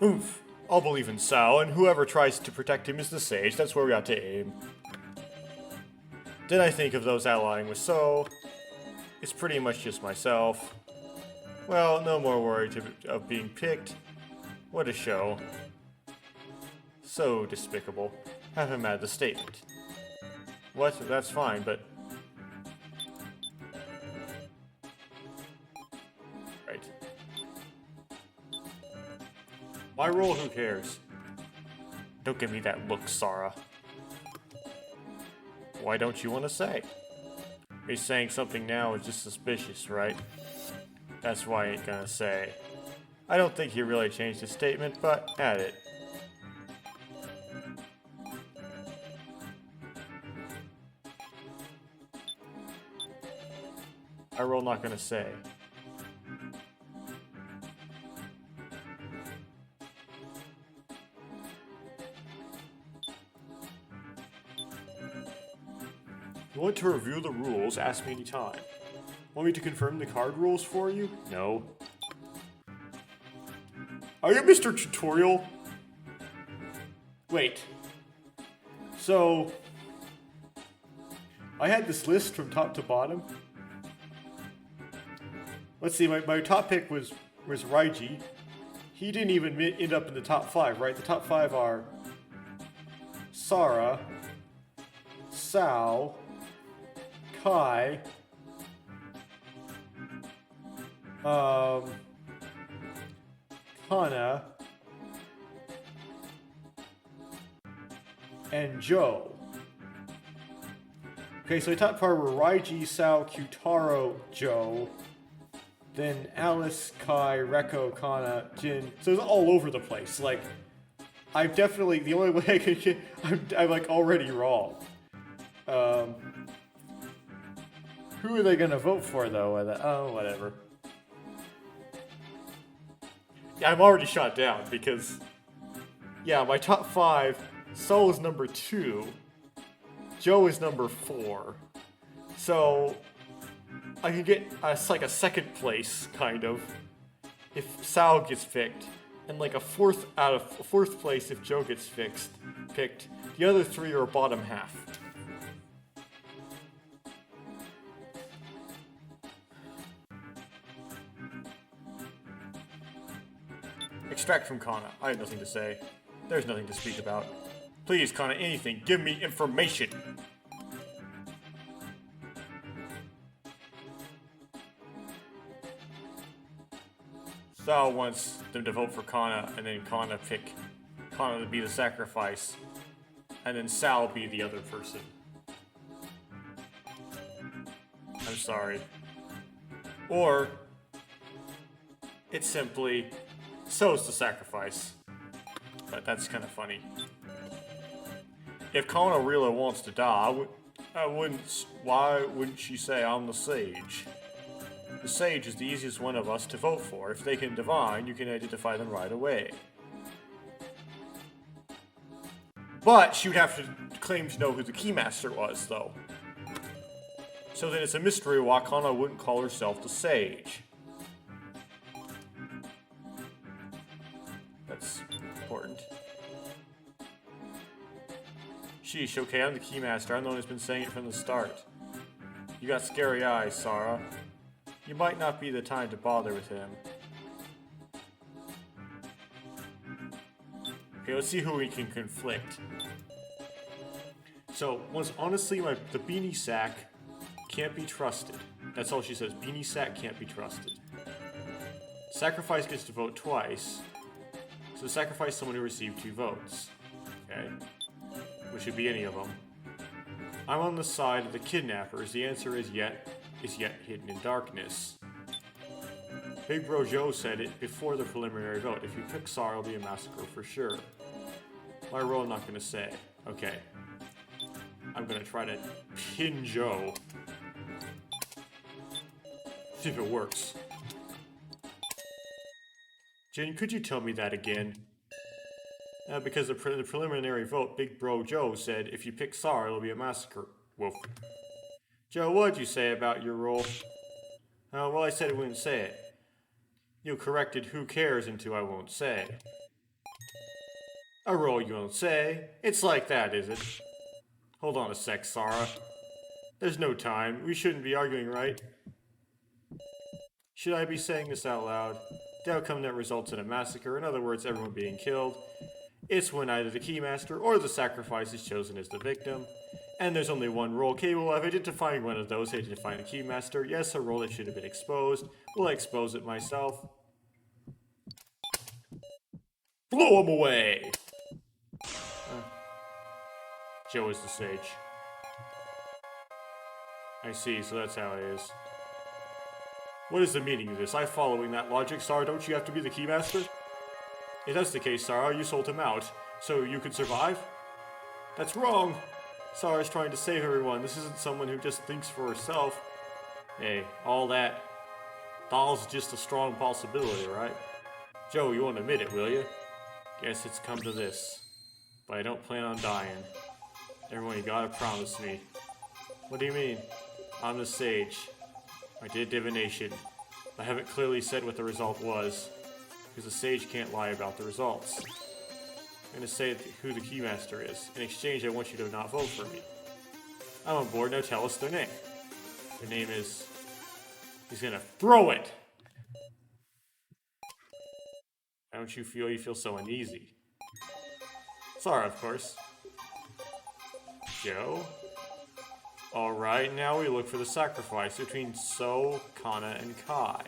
Oof. I'll believe in Sal, and whoever tries to protect him is the sage. That's where we ought to aim. Did I think of those allying with So? It's pretty much just myself. Well, no more worry of being picked. What a show. So despicable. Have him add the statement. What? That's fine, but... Right. My role, who cares? Don't give me that look, Sara. Why don't you want to say? Me saying something now is just suspicious, right? That's why I ain't gonna say. I don't think he really changed his statement, but add it. I roll not gonna say. You want to review the rules, ask me anytime. Want me to confirm the card rules for you? No. Are you Mr. Tutorial? Wait. So... I had this list from top to bottom. Let's see, my top pick was Raiji. He didn't even end up in the top 5, right? The top 5 are... Sara... Sal... Kai... Kana... and Joe. Okay, so the top 5 were Raiji, Sal, Kyutaro, Joe... Then Alice, Kai, Reko, Kana, Jin. So it's all over the place. Like, I'm definitely, the only way I can get, I'm like already wrong. Who are they gonna vote for though? Oh, whatever. Yeah, I'm already shot down because, yeah, my top 5, Soul is number 2, Joe is number 4. So... I can get like a second place, kind of, if Sal gets picked, and like a fourth place if Joe gets picked. The other 3 are bottom half. Extract from Kana. I have nothing to say. There's nothing to speak about. Please, Kana, anything. Give me information. Sal wants them to vote for Kana, and then Kana pick Kana to be the sacrifice, and then Sal be the other person. I'm sorry. Or, it's simply, So's the sacrifice. But that's kind of funny. If Kana really wants to die, why wouldn't she say I'm the sage? The sage is the easiest one of us to vote for. If they can divine, you can identify them right away. But she would have to claim to know who the Keymaster was, though. So then it's a mystery why Kana wouldn't call herself the Sage. That's important. Sheesh, okay, I'm the Keymaster. I'm the one who's been saying it from the start. You got scary eyes, Sarah. You might not be the time to bother with him. Okay, let's see who we can conflict. So, honestly, the beanie sack can't be trusted. That's all she says. Beanie sack can't be trusted. Sacrifice gets to vote twice. So sacrifice someone who received 2 votes. Okay. Which should be any of them. I'm on the side of the kidnappers. The answer is yet hidden in darkness. Big Bro Joe said it before the preliminary vote. If you pick Sarah, it'll be a massacre for sure. My role, I'm not gonna say. Okay. I'm gonna try to pin Joe. See if it works. Jane, could you tell me that again? Because the preliminary vote, Big Bro Joe said, if you pick Sarah, it'll be a massacre. Woof. Joe, what'd you say about your role? Well, I said I wouldn't say it. You corrected who cares into I won't say. A role you won't say? It's like that, is it? Hold on a sec, Sarah. There's no time. We shouldn't be arguing, right? Should I be saying this out loud? The outcome that results in a massacre, in other words, everyone being killed. It's when either the Keymaster or the sacrifice is chosen as the victim. And there's only one role capable of identifying one of those, identifying the Keymaster. Yes, a role that should have been exposed. Will I expose it myself? Blow him away! Joe is the Sage. I see, so that's how it is. What is the meaning of this? I'm following that logic, Sarah. Don't you have to be the Keymaster? If that's the case, Sarah, you sold him out, so you could survive? That's wrong! Sarah's trying to save everyone. This isn't someone who just thinks for herself. Hey, all that... That's just a strong possibility, right? Joe, you won't admit it, will you? Guess it's come to this. But I don't plan on dying. Everyone, you gotta promise me. What do you mean? I'm the Sage. I did divination. I haven't clearly said what the result was, because a Sage can't lie about the results. I'm gonna say who the Keymaster is. In exchange, I want you to not vote for me. I'm on board, now tell us their name. Their name is... He's gonna throw it! Why don't you feel so uneasy? Sarah, of course. Joe? Alright, now we look for the sacrifice between So, Kana, and Kai.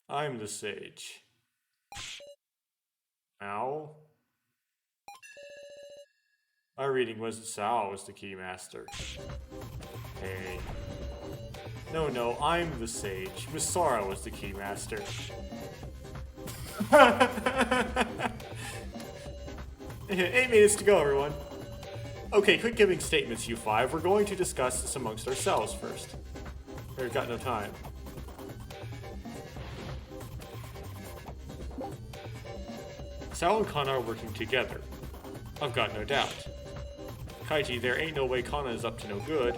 I'm the Sage. Ow? My reading was that Sao was the Keymaster. Hey. No, I'm the Sage. Miss Sarah was the Keymaster. 8 minutes to go, everyone. Okay, quick giving statements, you 5. We're going to discuss this amongst ourselves first. We've got no time. Sao and Kana are working together. I've got no doubt. Kaiti, there ain't no way Kana is up to no good.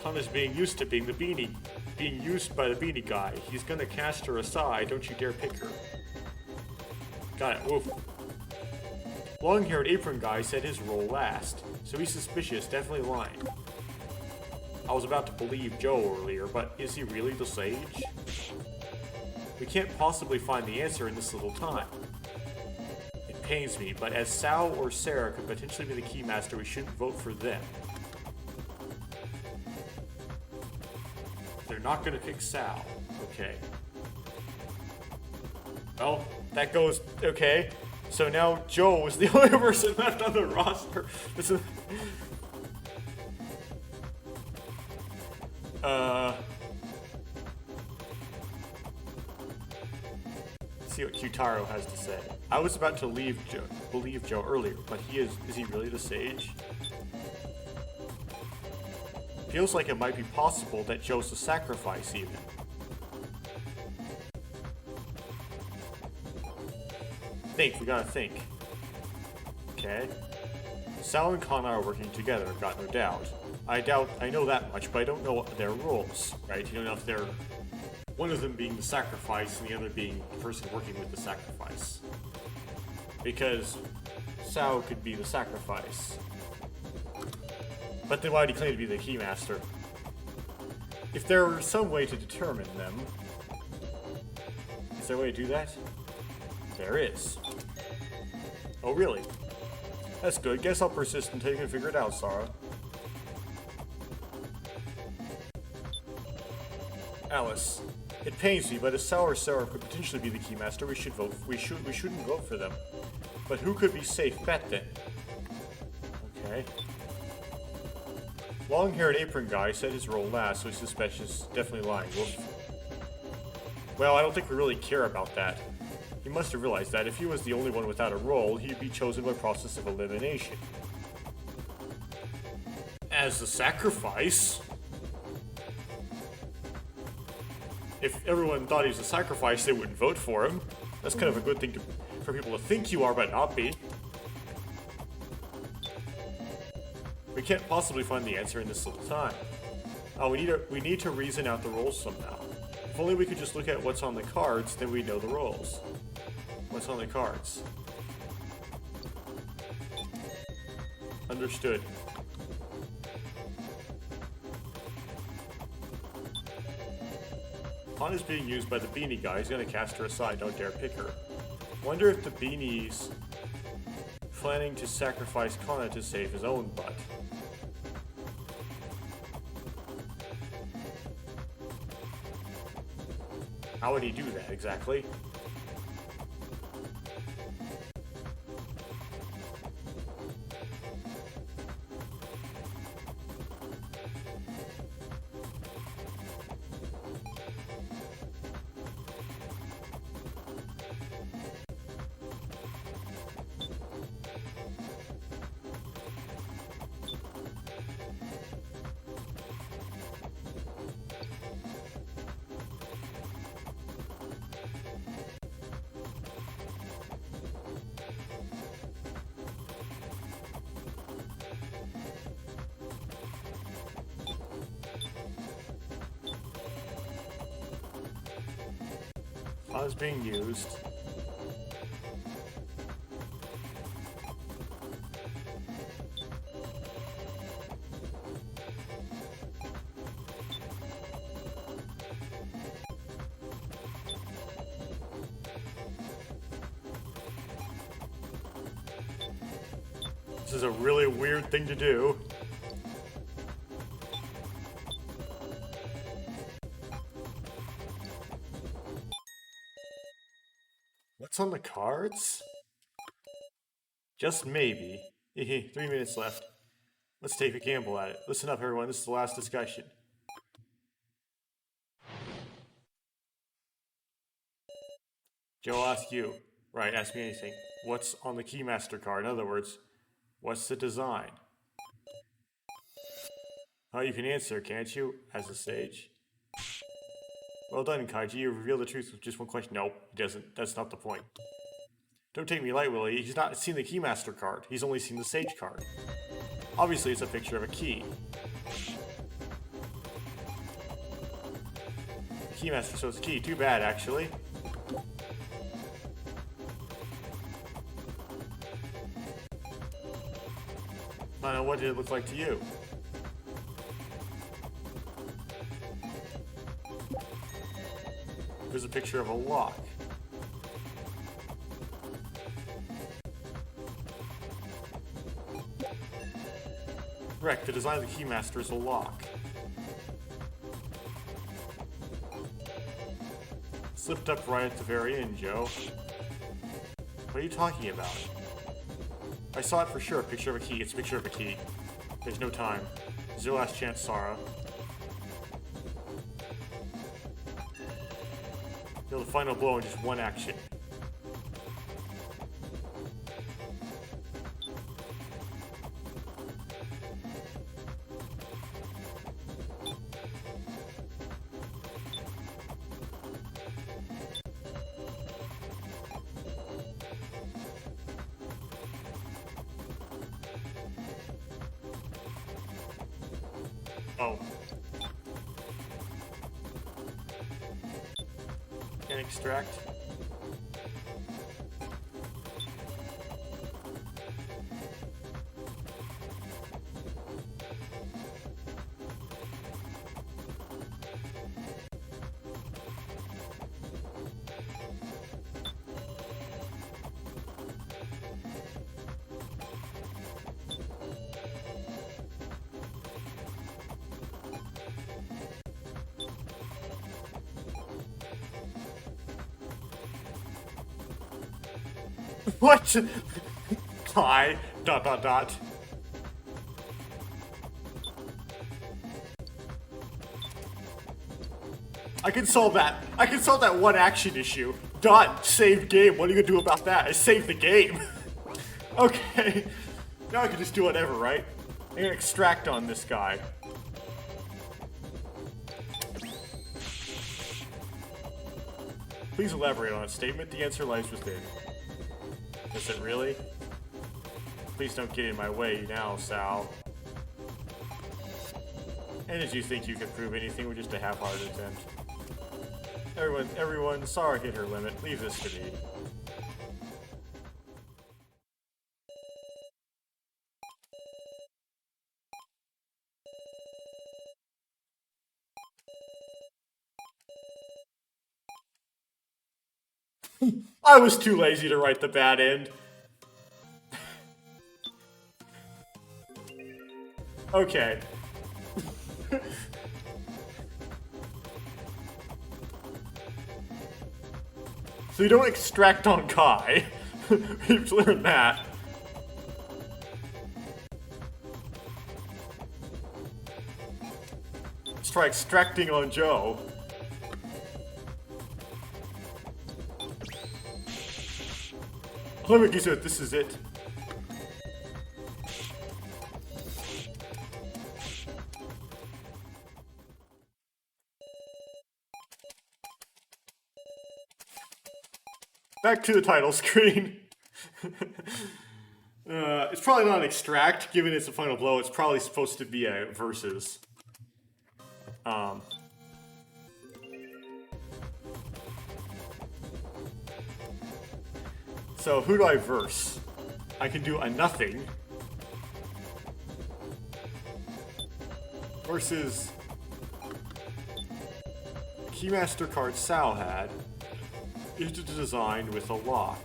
Kana's being used to being used by the beanie guy. He's gonna cast her aside, don't you dare pick her. Got it, woof. Long-haired apron guy said his role last, so he's suspicious, definitely lying. I was about to believe Joe earlier, but is he really the Sage? We can't possibly find the answer in this little time. It pains me, but as Sao or Sarah could potentially be the Keymaster, we shouldn't vote for them. They're not gonna pick Sao. Okay. Well, that goes... okay. So now Joe is the only person left on the roster. This is... Let's see what Qtaro has to say. I was about to believe Joe earlier, but is he really the Sage? Feels like it might be possible that Joe's the sacrifice even. We gotta think. Okay. Sal and Kana are working together, got no doubt. I know that much, but I don't know their roles, right? You don't know if they're one of them being the sacrifice and the other being the person working with the sacrifice. Because Sao could be the sacrifice. But then why did he claim to be the Keymaster? If there were some way to determine them... Is there a way to do that? There is. Oh, really? That's good. Guess I'll persist until you can figure it out, Sarah. Alice. It pains me, but if Sao or Sarah could potentially be the Keymaster, we shouldn't vote for them. But who could be safe bet then? Okay. Long-haired apron guy said his role last, so he suspicious. Definitely lying. Woof. Well, I don't think we really care about that. He must have realized that if he was the only one without a role, he'd be chosen by process of elimination. As the sacrifice? If everyone thought he was a sacrifice, they wouldn't vote for him. That's kind of a good thing for people to think you are, but not be. We can't possibly find the answer in this little time. Oh, we need to reason out the roles somehow. If only we could just look at what's on the cards, then we'd know the roles. What's on the cards? Understood. Hana's being used by the beanie guy. He's gonna cast her aside. Don't dare pick her. Wonder if the beanie's planning to sacrifice Kana to save his own butt. How would he do that exactly? Hana's being used. This is a really weird thing to do. What's on the cards? Just maybe. 3 minutes left. Let's take a gamble at it. Listen up, everyone. This is the last discussion. Joe, I'll ask you. Right, ask me anything. What's on the Keymaster card? In other words, what's the design? Oh, you can answer, can't you? As a sage. Well done, Kaiji. You revealed the truth with just one question. Nope, he doesn't. That's not the point. Don't take me light, Willie. He's not seen the Keymaster card. He's only seen the Sage card. Obviously, it's a picture of a key. The Keymaster shows a key. Too bad, actually. I don't know, what did it look like to you? There's a picture of a lock. Correct, the design of the Keymaster is a lock. Slipped up right at the very end, Joe. What are you talking about? I saw it for sure, a picture of a key. It's a picture of a key. There's no time. It's your last chance, Sarah. Deal the final blow in just one action. Oh. Can extract. What? Hi. Dot dot dot. I can solve that. I can solve that one action issue. Dot. Save game. What are you gonna do about that? I saved the game. Okay. Now I can just do whatever, right? I'm gonna extract on this guy. Please elaborate on a statement. The answer lies within. Is it really? Please don't get in my way now, Sal. And did you think you could prove anything with just a half-hearted attempt? Everyone, Sarah hit her limit. Leave this to me. I was too lazy to write the bad end. Okay. So you don't extract on Kai. We've learned that. Let's try extracting on Joe. Let me get this is it. Back to the title screen. It's probably not an extract, given it's a final blow. It's probably supposed to be a versus. So who do I verse? I can do a nothing. Versus Keymaster card Sal had. Is designed with a lock.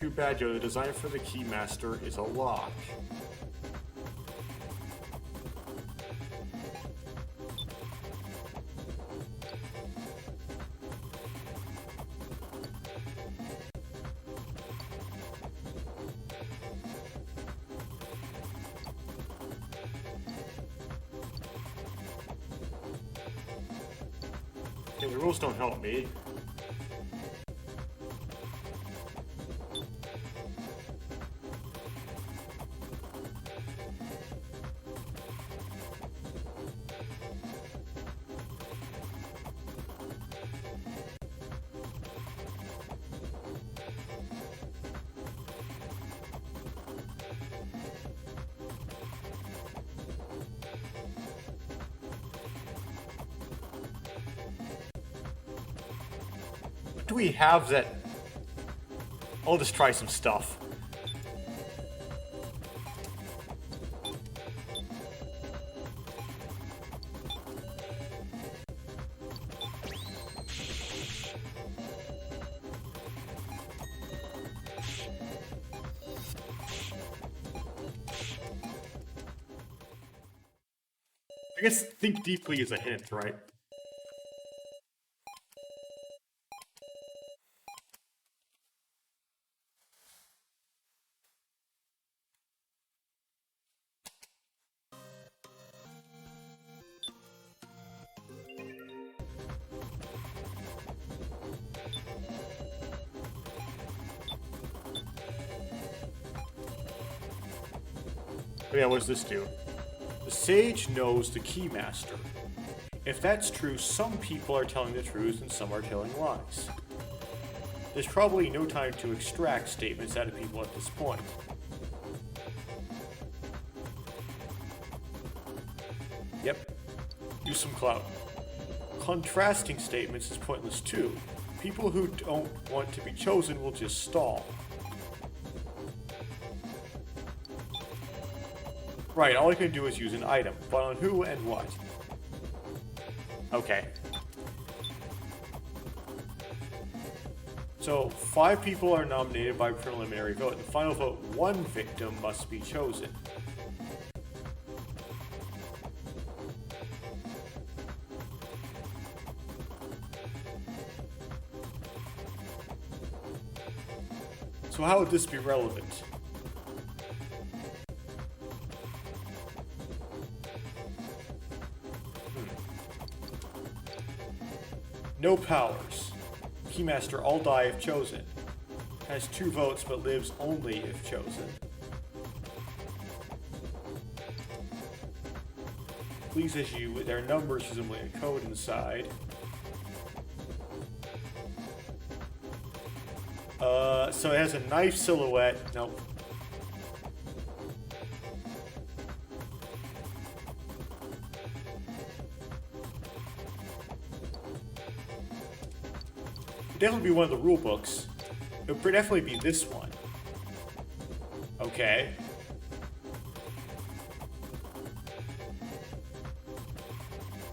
Too bad, Joe. The design for the Keymaster is a lock. Yeah, the rules don't help me. Do we have that? I'll just try some stuff. I guess think deeply is a hint, right? Oh yeah, what does this do? The sage knows the Keymaster. If that's true, some people are telling the truth and some are telling lies. There's probably no time to extract statements out of people at this point. Yep. Use some clout. Contrasting statements is pointless too. People who don't want to be chosen will just stall. Right, all I can do is use an item, but on who and what? Okay. So, 5 people are nominated by preliminary vote. In the final vote, 1 victim must be chosen. So how would this be relevant? No powers. Keymaster all die if chosen. Has 2 votes but lives only if chosen. Please issue their numbers presumably a code inside. So it has a knife silhouette. Nope. It'd definitely be one of the rule books. It would definitely be this one. Okay.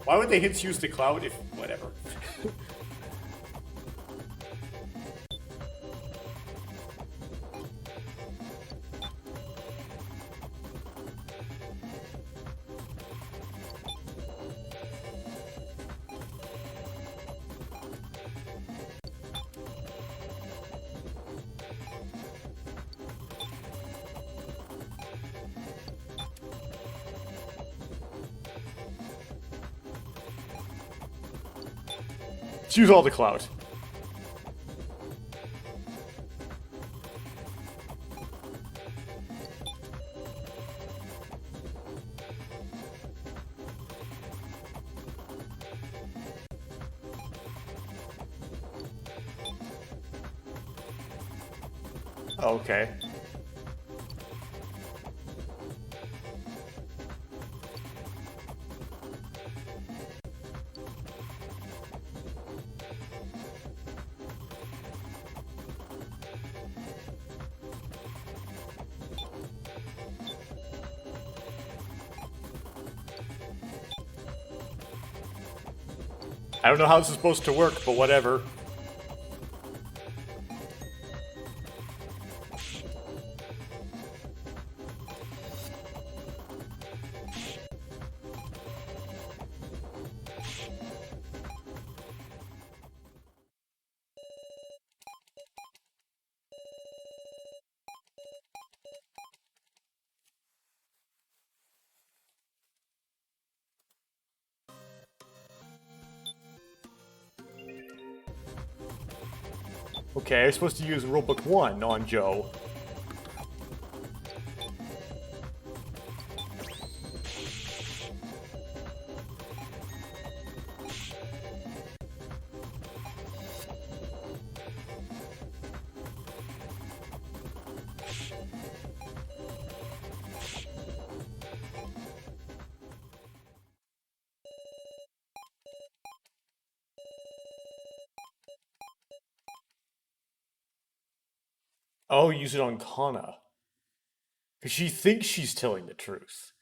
Why would they hence use the cloud if whatever? Let's use all the clout. Okay. I don't know how this is supposed to work, but whatever. Okay, I'm supposed to use rulebook 1 on Joe. Oh, use it on Kana. Because she thinks she's telling the truth.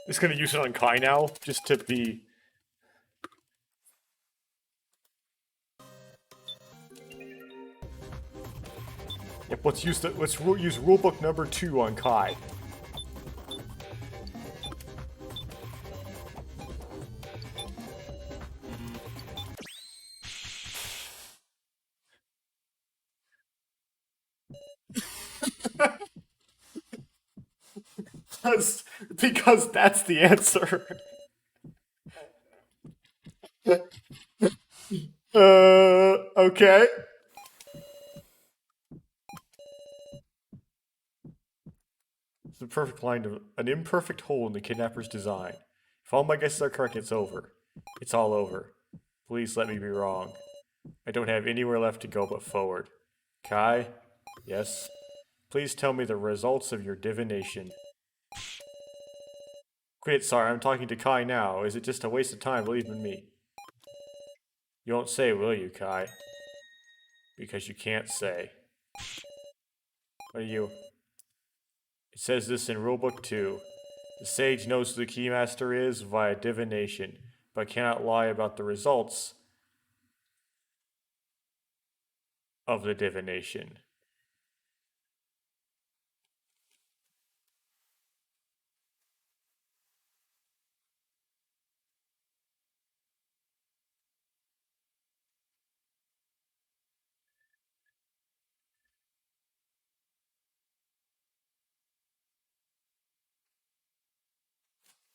It's gonna use it on Kai now, just to be... Yep, let's use rulebook number 2 on Kai. Because that's the answer. Okay. It's the perfect line of an imperfect hole in the kidnapper's design. If all my guesses are correct, it's over. It's all over. Please let me be wrong. I don't have anywhere left to go but forward. Kai? Yes? Please tell me the results of your divination. Quit, sorry, I'm talking to Kai now. Is it just a waste of time believing me? You won't say, will you, Kai? Because you can't say. What are you? It says this in Rulebook 2. The sage knows who the keymaster is via divination, but cannot lie about the results of the divination.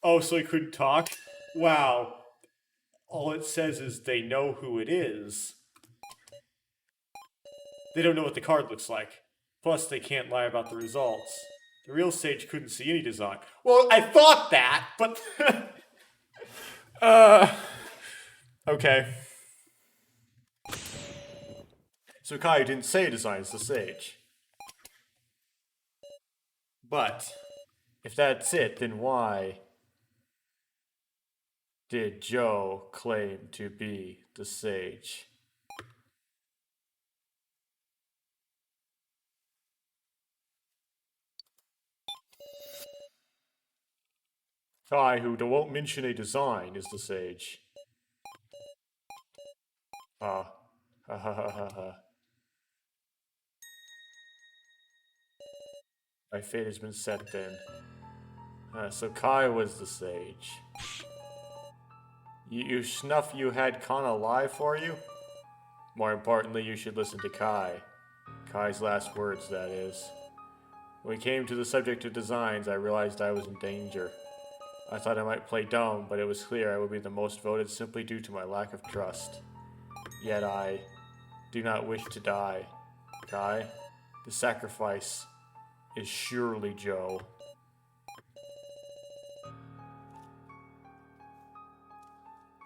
Oh, so he couldn't talk? Wow. All it says is they know who it is. They don't know what the card looks like. Plus, they can't lie about the results. The real sage couldn't see any design. Well, I thought that, but... Okay. So Kai didn't say designs the sage. But, if that's it, then why did Joe claim to be the sage? Kai, who won't mention a design, is the sage. Ha ha ha ha ha. My fate has been set then. So Kai was the sage. You snuff you had Kana lie for you? More importantly, you should listen to Kai. Kai's last words, that is. When we came to the subject of designs, I realized I was in danger. I thought I might play dumb, but it was clear I would be the most voted simply due to my lack of trust. Yet I do not wish to die. Kai, the sacrifice is surely Joe.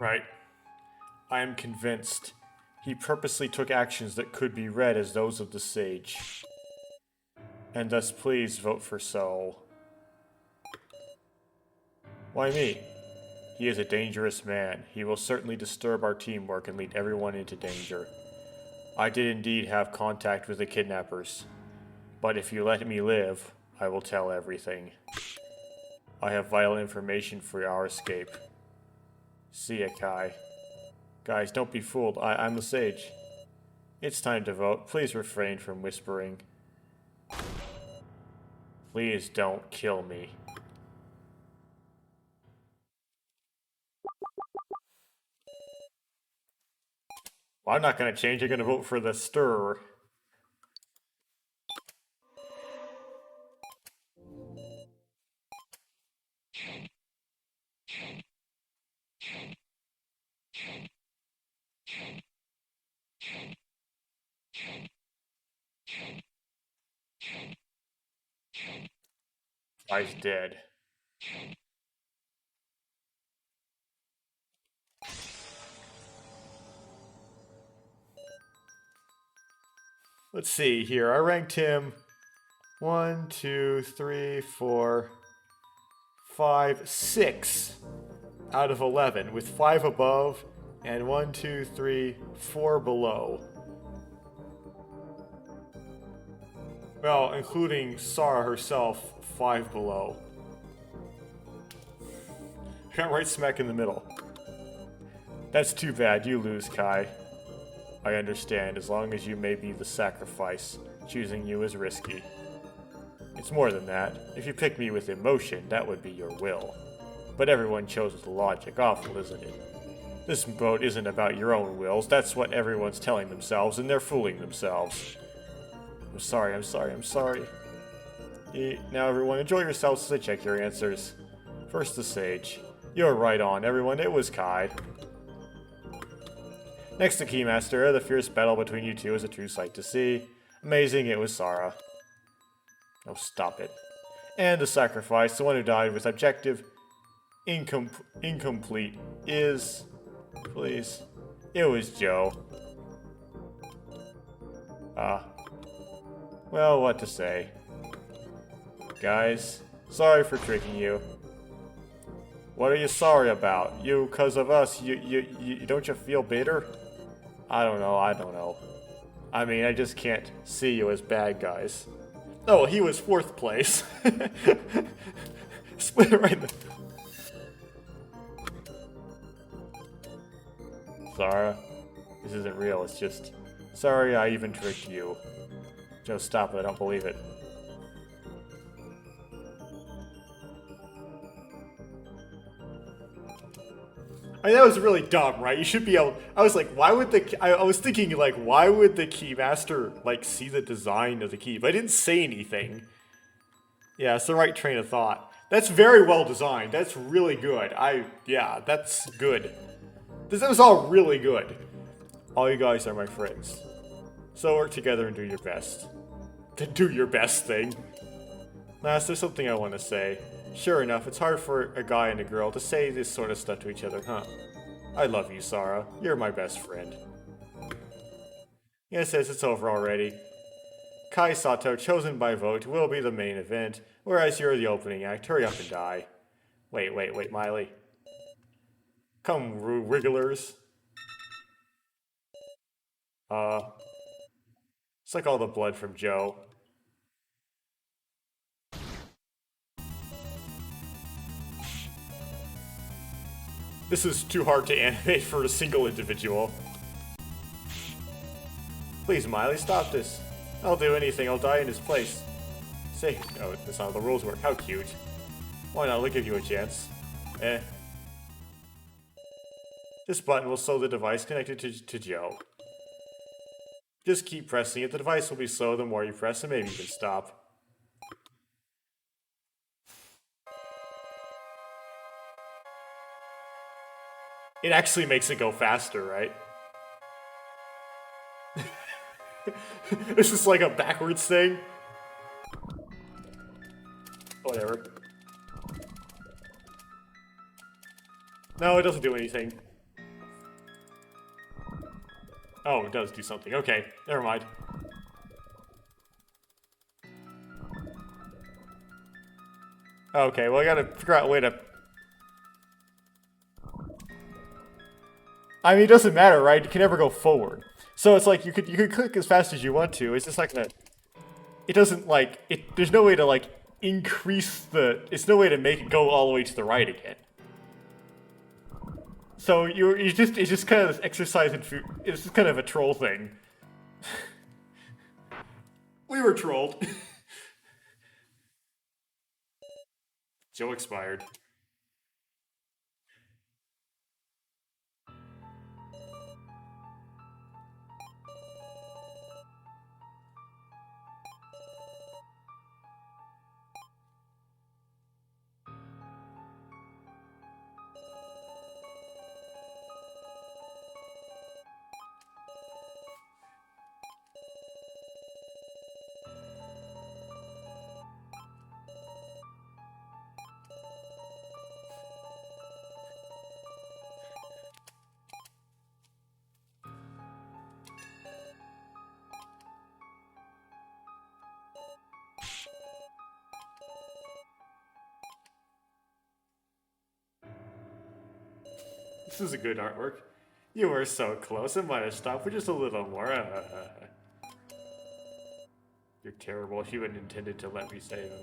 Right. I am convinced. He purposely took actions that could be read as those of the sage. And thus please vote for Soul. Why me? He is a dangerous man. He will certainly disturb our teamwork and lead everyone into danger. I did indeed have contact with the kidnappers. But if you let me live, I will tell everything. I have vital information for our escape. See ya, Kai. Guys, don't be fooled. I'm the sage. It's time to vote. Please refrain from whispering. Please don't kill me. Well, I'm not gonna change. I'm gonna vote for the stirrer. Guy's dead. Let's see here. I ranked him 1, 2, 3, 4, 5, 6 out of 11, with 5 above and 1, 2, 3, 4 below. Well, including Sarah herself, 5 below. I got right smack in the middle. That's too bad. You lose, Kai. I understand, as long as you may be the sacrifice, choosing you is risky. It's more than that. If you pick me with emotion, that would be your will. But everyone chose with logic. Awful, isn't it? This vote isn't about your own wills. That's what everyone's telling themselves, and they're fooling themselves. I'm sorry. Now everyone, enjoy yourselves as I check your answers. First the Sage. You're right on, everyone. It was Kai. Next to Keymaster, the fierce battle between you two is a true sight to see. Amazing, it was Sarah. Oh, stop it. And the sacrifice, the one who died with objective incomplete, is... Please. It was Joe. Well, what to say. Guys, sorry for tricking you. What are you sorry about? You, 'cause of us, don't you feel bitter? I don't know. I mean, I just can't see you as bad guys. Oh, he was 4th place. Split it right in the... Sarah, this isn't real, it's just... Sorry I even tricked you. Joe, stop it, I don't believe it. I mean, that was really dumb, right? You should be able... I was like, why would the... I was thinking, like, why would the Keymaster, like, see the design of the key? But I didn't say anything. Yeah, it's the right train of thought. That's very well designed. That's really good. Yeah, that's good. That was all really good. All you guys are my friends. So work together and do your best. To do your best thing. Last, there's something I want to say. Sure enough, it's hard for a guy and a girl to say this sort of stuff to each other, huh? I love you, Sarah. You're my best friend. Yes, it's over already. Kai Sato, chosen by vote, will be the main event, whereas you're the opening act. Hurry up and die. Wait, Miley. Come, wrigglers. It's like all the blood from Joe. This is too hard to animate for a single individual. Please, Miley, stop this. I'll do anything, I'll die in his place. Say, oh, that's not how the rules work. How cute. Why not? I'll give you a chance. This button will slow the device connected to Joe. Just keep pressing it. The device will be slow the more you press, and maybe you can stop. It actually makes it go faster, right? This is like a backwards thing. Whatever. No, it doesn't do anything. Oh, it does do something. Okay, never mind. Okay, well, I gotta figure out a way to... I mean, it doesn't matter, right? You can never go forward. So it's like, you could click as fast as you want to. It's just like that. It doesn't, like... There's no way to, like, increase the... It's no way to make it go all the way to the right again. So it's just kind of this exercise in food. It's just kind of a troll thing. We were trolled. Joe expired. This is a good artwork. You were so close, it might have stopped for just a little more. You're terrible. If you hadn't intended to let me save him.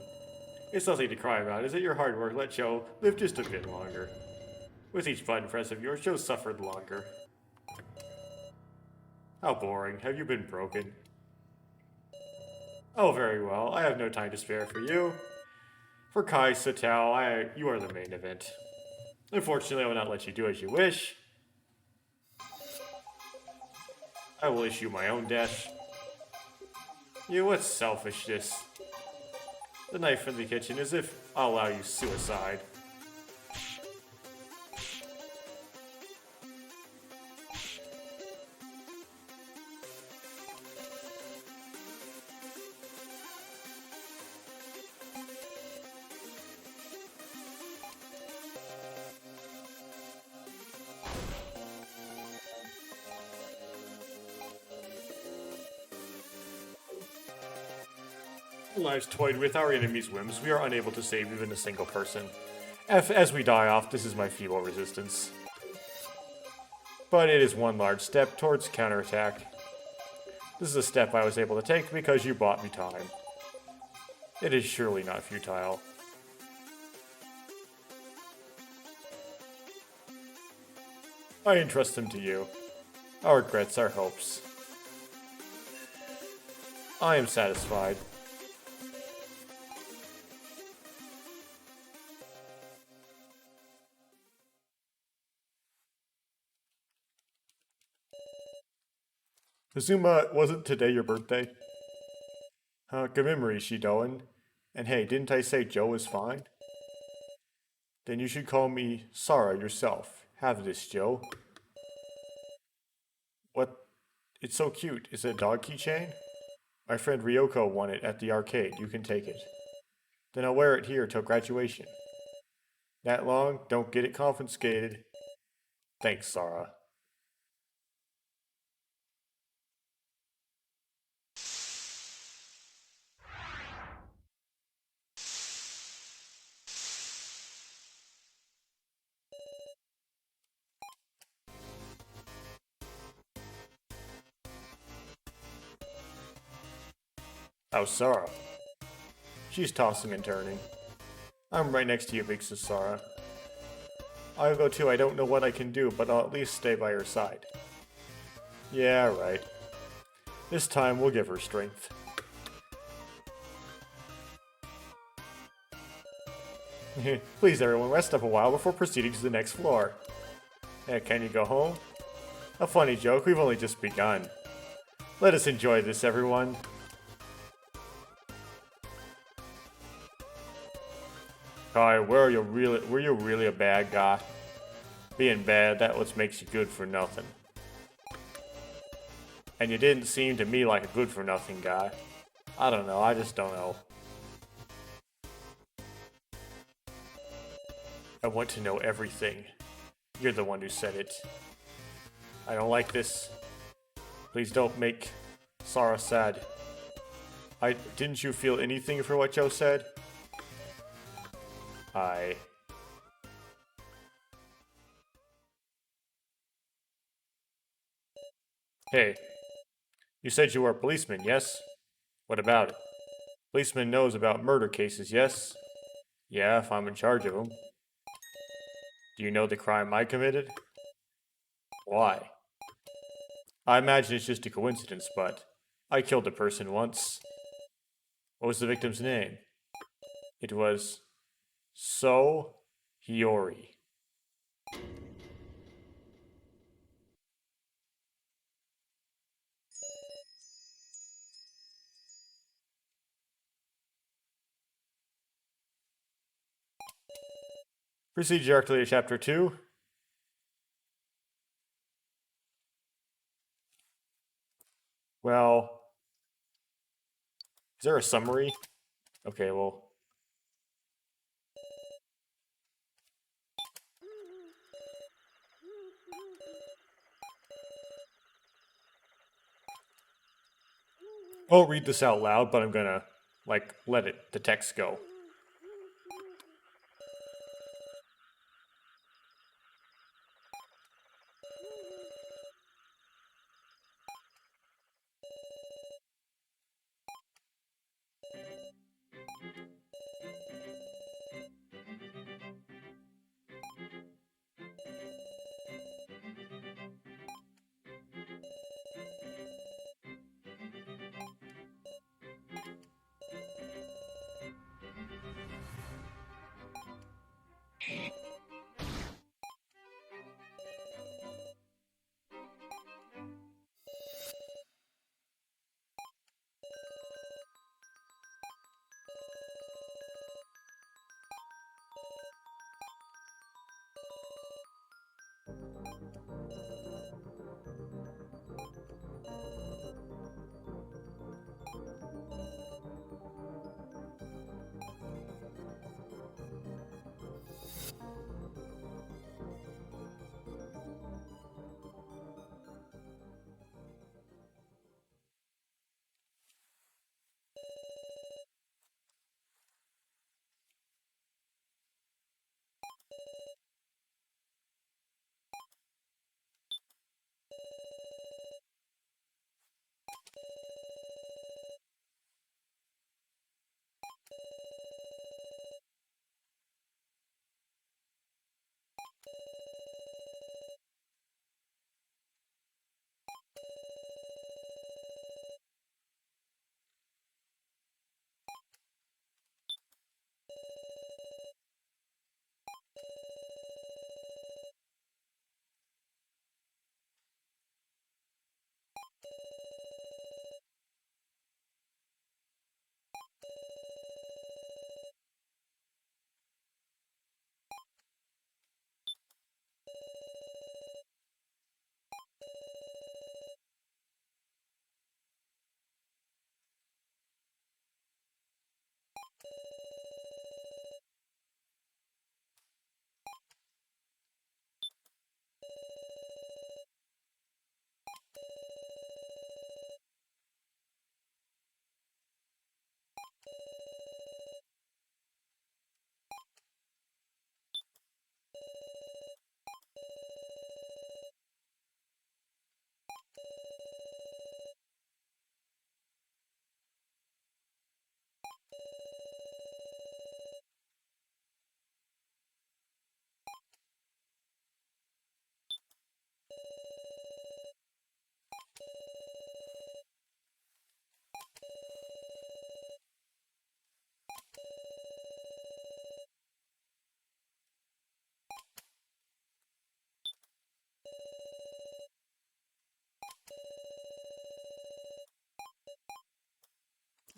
It's nothing to cry about, is it? Your hard work let Joe live just a bit longer. With each button press of yours, Joe suffered longer. How boring. Have you been broken? Oh, very well. I have no time to spare for you. For Kai Satao, you are the main event. Unfortunately, I will not let you do as you wish. I will issue my own death. You, what selfishness. The knife in the kitchen, as if I'll allow you suicide. Lives toyed with our enemies' whims, we are unable to save even a single person. As we die off, this is my feeble resistance. But it is one large step towards counterattack. This is a step I was able to take because you bought me time. It is surely not futile. I entrust them to you. Our regrets, our hopes. I am satisfied. Azuma, wasn't today your birthday? Good memory, Shidoan. And hey, didn't I say Joe was fine? Then you should call me Sara yourself. Have this, Joe. What? It's so cute. Is it a dog keychain? My friend Ryoko won it at the arcade. You can take it. Then I'll wear it here till graduation. That long? Don't get it confiscated. Thanks, Sara. How's Sara? She's tossing and turning. I'm right next to you, big sis Sara. I'll go too. I don't know what I can do, but I'll at least stay by her side. Yeah, right. This time we'll give her strength. Please, everyone, rest up a while before proceeding to the next floor. Hey, can you go home? A funny joke, we've only just begun. Let us enjoy this, everyone. Kai, were you really a bad guy? Being bad, that what makes you good for nothing. And you didn't seem to me like a good for nothing guy. I don't know, I just don't know. I want to know everything. You're the one who said it. I don't like this. Please don't make Sara sad. Didn't you feel anything for what Joe said? Hey, you said you were a policeman, yes? What about it? Policeman knows about murder cases, yes? Yeah, if I'm in charge of them. Do you know the crime I committed? Why? I imagine it's just a coincidence, but I killed a person once. What was the victim's name? It was So Hiyori. Proceed directly to Chapter 2. Well, is there a summary? Okay, well. I won't read this out loud, but I'm gonna, let the text go.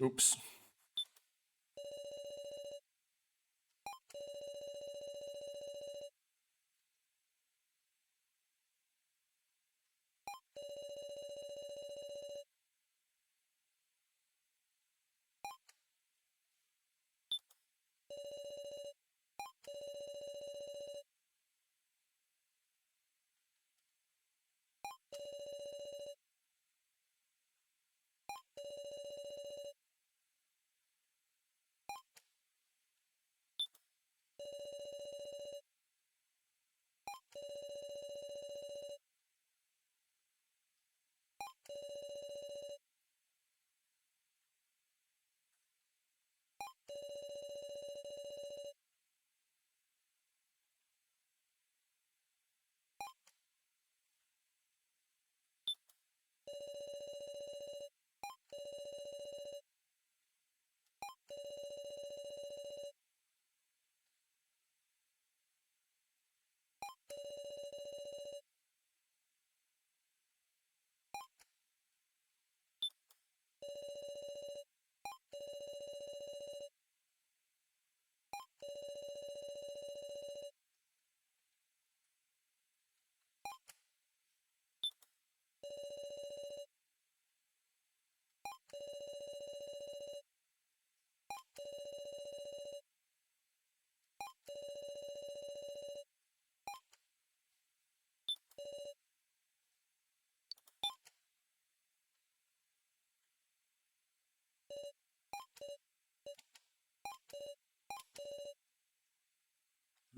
Oops.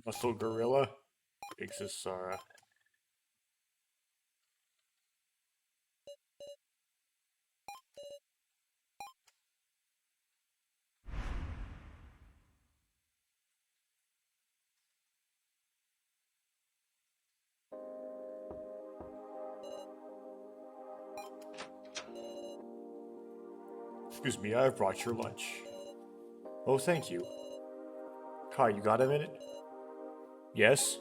Muscle gorilla. Exists Sara. Excuse me, I've brought your lunch. Oh, thank you. Kai, you got a minute? Yes?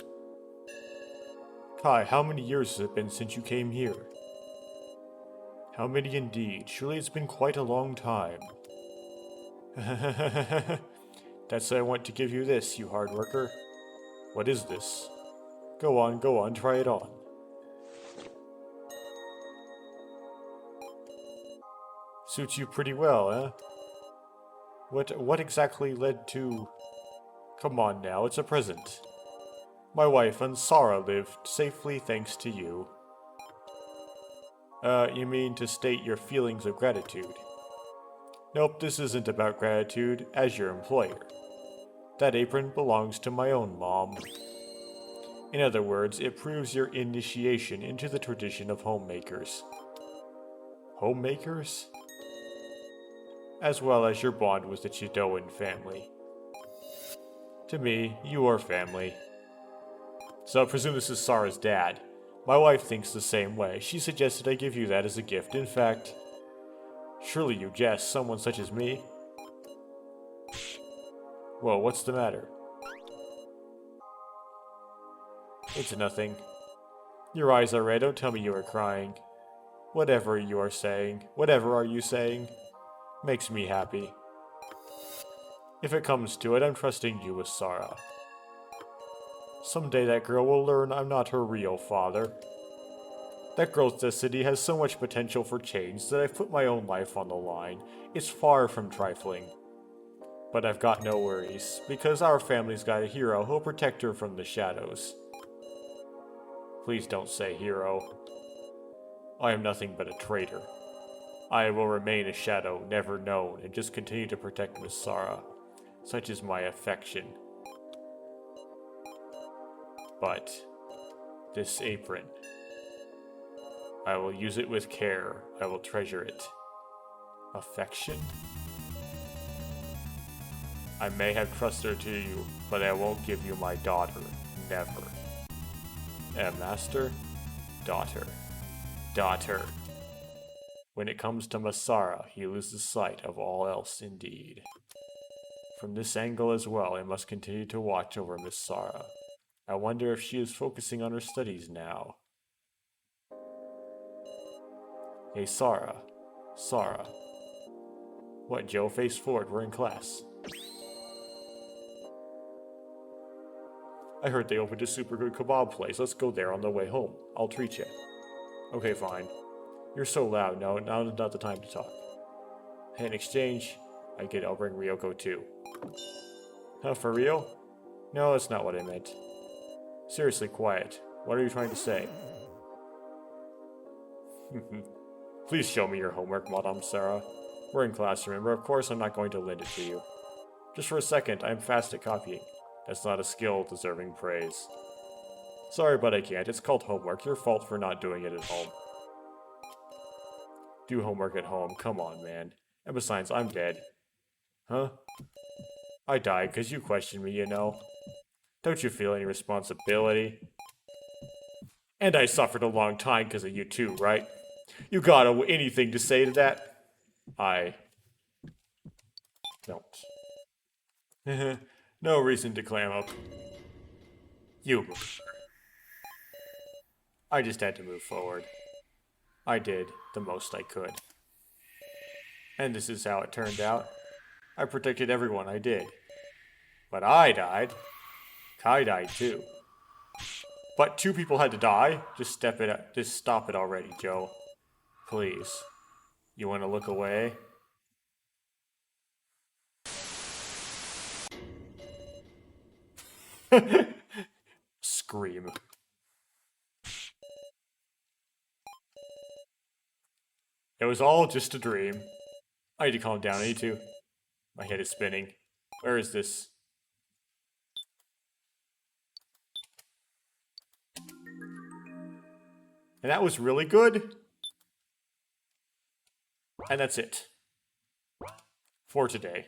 Kai, how many years has it been since you came here? How many indeed? Surely it's been quite a long time. That's why I want to give you this, you hard worker. What is this? Go on, try it on. Suits you pretty well, eh? What exactly led to... Come on now, it's a present. My wife and Sara lived safely thanks to you. You mean to state your feelings of gratitude? Nope, this isn't about gratitude as your employer. That apron belongs to my own mom. In other words, it proves your initiation into the tradition of homemakers. Homemakers? As well as your bond with the Chidoan family. To me, you are family. So I presume this is Sara's dad. My wife thinks the same way. She suggested I give you that as a gift. In fact, surely you jest, someone such as me? Whoa, what's the matter? It's nothing. Your eyes are red, don't tell me you are crying. Whatever you are saying, whatever are you saying, makes me happy. If it comes to it, I'm trusting you with Sara. Someday that girl will learn I'm not her real father. That girl's destiny has so much potential for change that I've put my own life on the line. It's far from trifling. But I've got no worries, because our family's got a hero who'll protect her from the shadows. Please don't say hero. I am nothing but a traitor. I will remain a shadow, never known, and just continue to protect Miss Sara. Such is my affection. But this apron, I will use it with care. I will treasure it. Affection? I may have trusted her to you, but I won't give you my daughter. Never. Master? Daughter. Daughter. When it comes to Masara, he loses sight of all else indeed. From this angle as well, I must continue to watch over Miss Sara. I wonder if she is focusing on her studies now. Hey Sara. Sara. What, Joe? Face forward, we're in class. I heard they opened a super good kebab place. Let's go there on the way home. I'll treat you. Okay, fine. You're so loud. No, now's not the time to talk. Hey, in exchange, I get I'll bring Ryoko too. Huh, for real? No, that's not what I meant. Seriously, quiet. What are you trying to say? Please show me your homework, Madame Sarah. We're in class, remember? Of course I'm not going to lend it to you. Just for a second, I'm fast at copying. That's not a skill deserving praise. Sorry, but I can't. It's called homework. Your fault for not doing it at home. Do homework at home. Come on, man. And besides, I'm dead. Huh? I died because you questioned me, you know. Don't you feel any responsibility? And I suffered a long time because of you too, right? You got anything to say to that? I don't. No reason to clam up. You move. I just had to move forward. I did the most I could. And this is how it turned out. I protected everyone I did. But I died. Kai died too. But 2 people had to die? Just stop it already, Joe. Please. You want to look away? Scream. It was all just a dream. I need to calm down, I need to. My head is spinning. Where is this? And that was really good. And that's it. For today.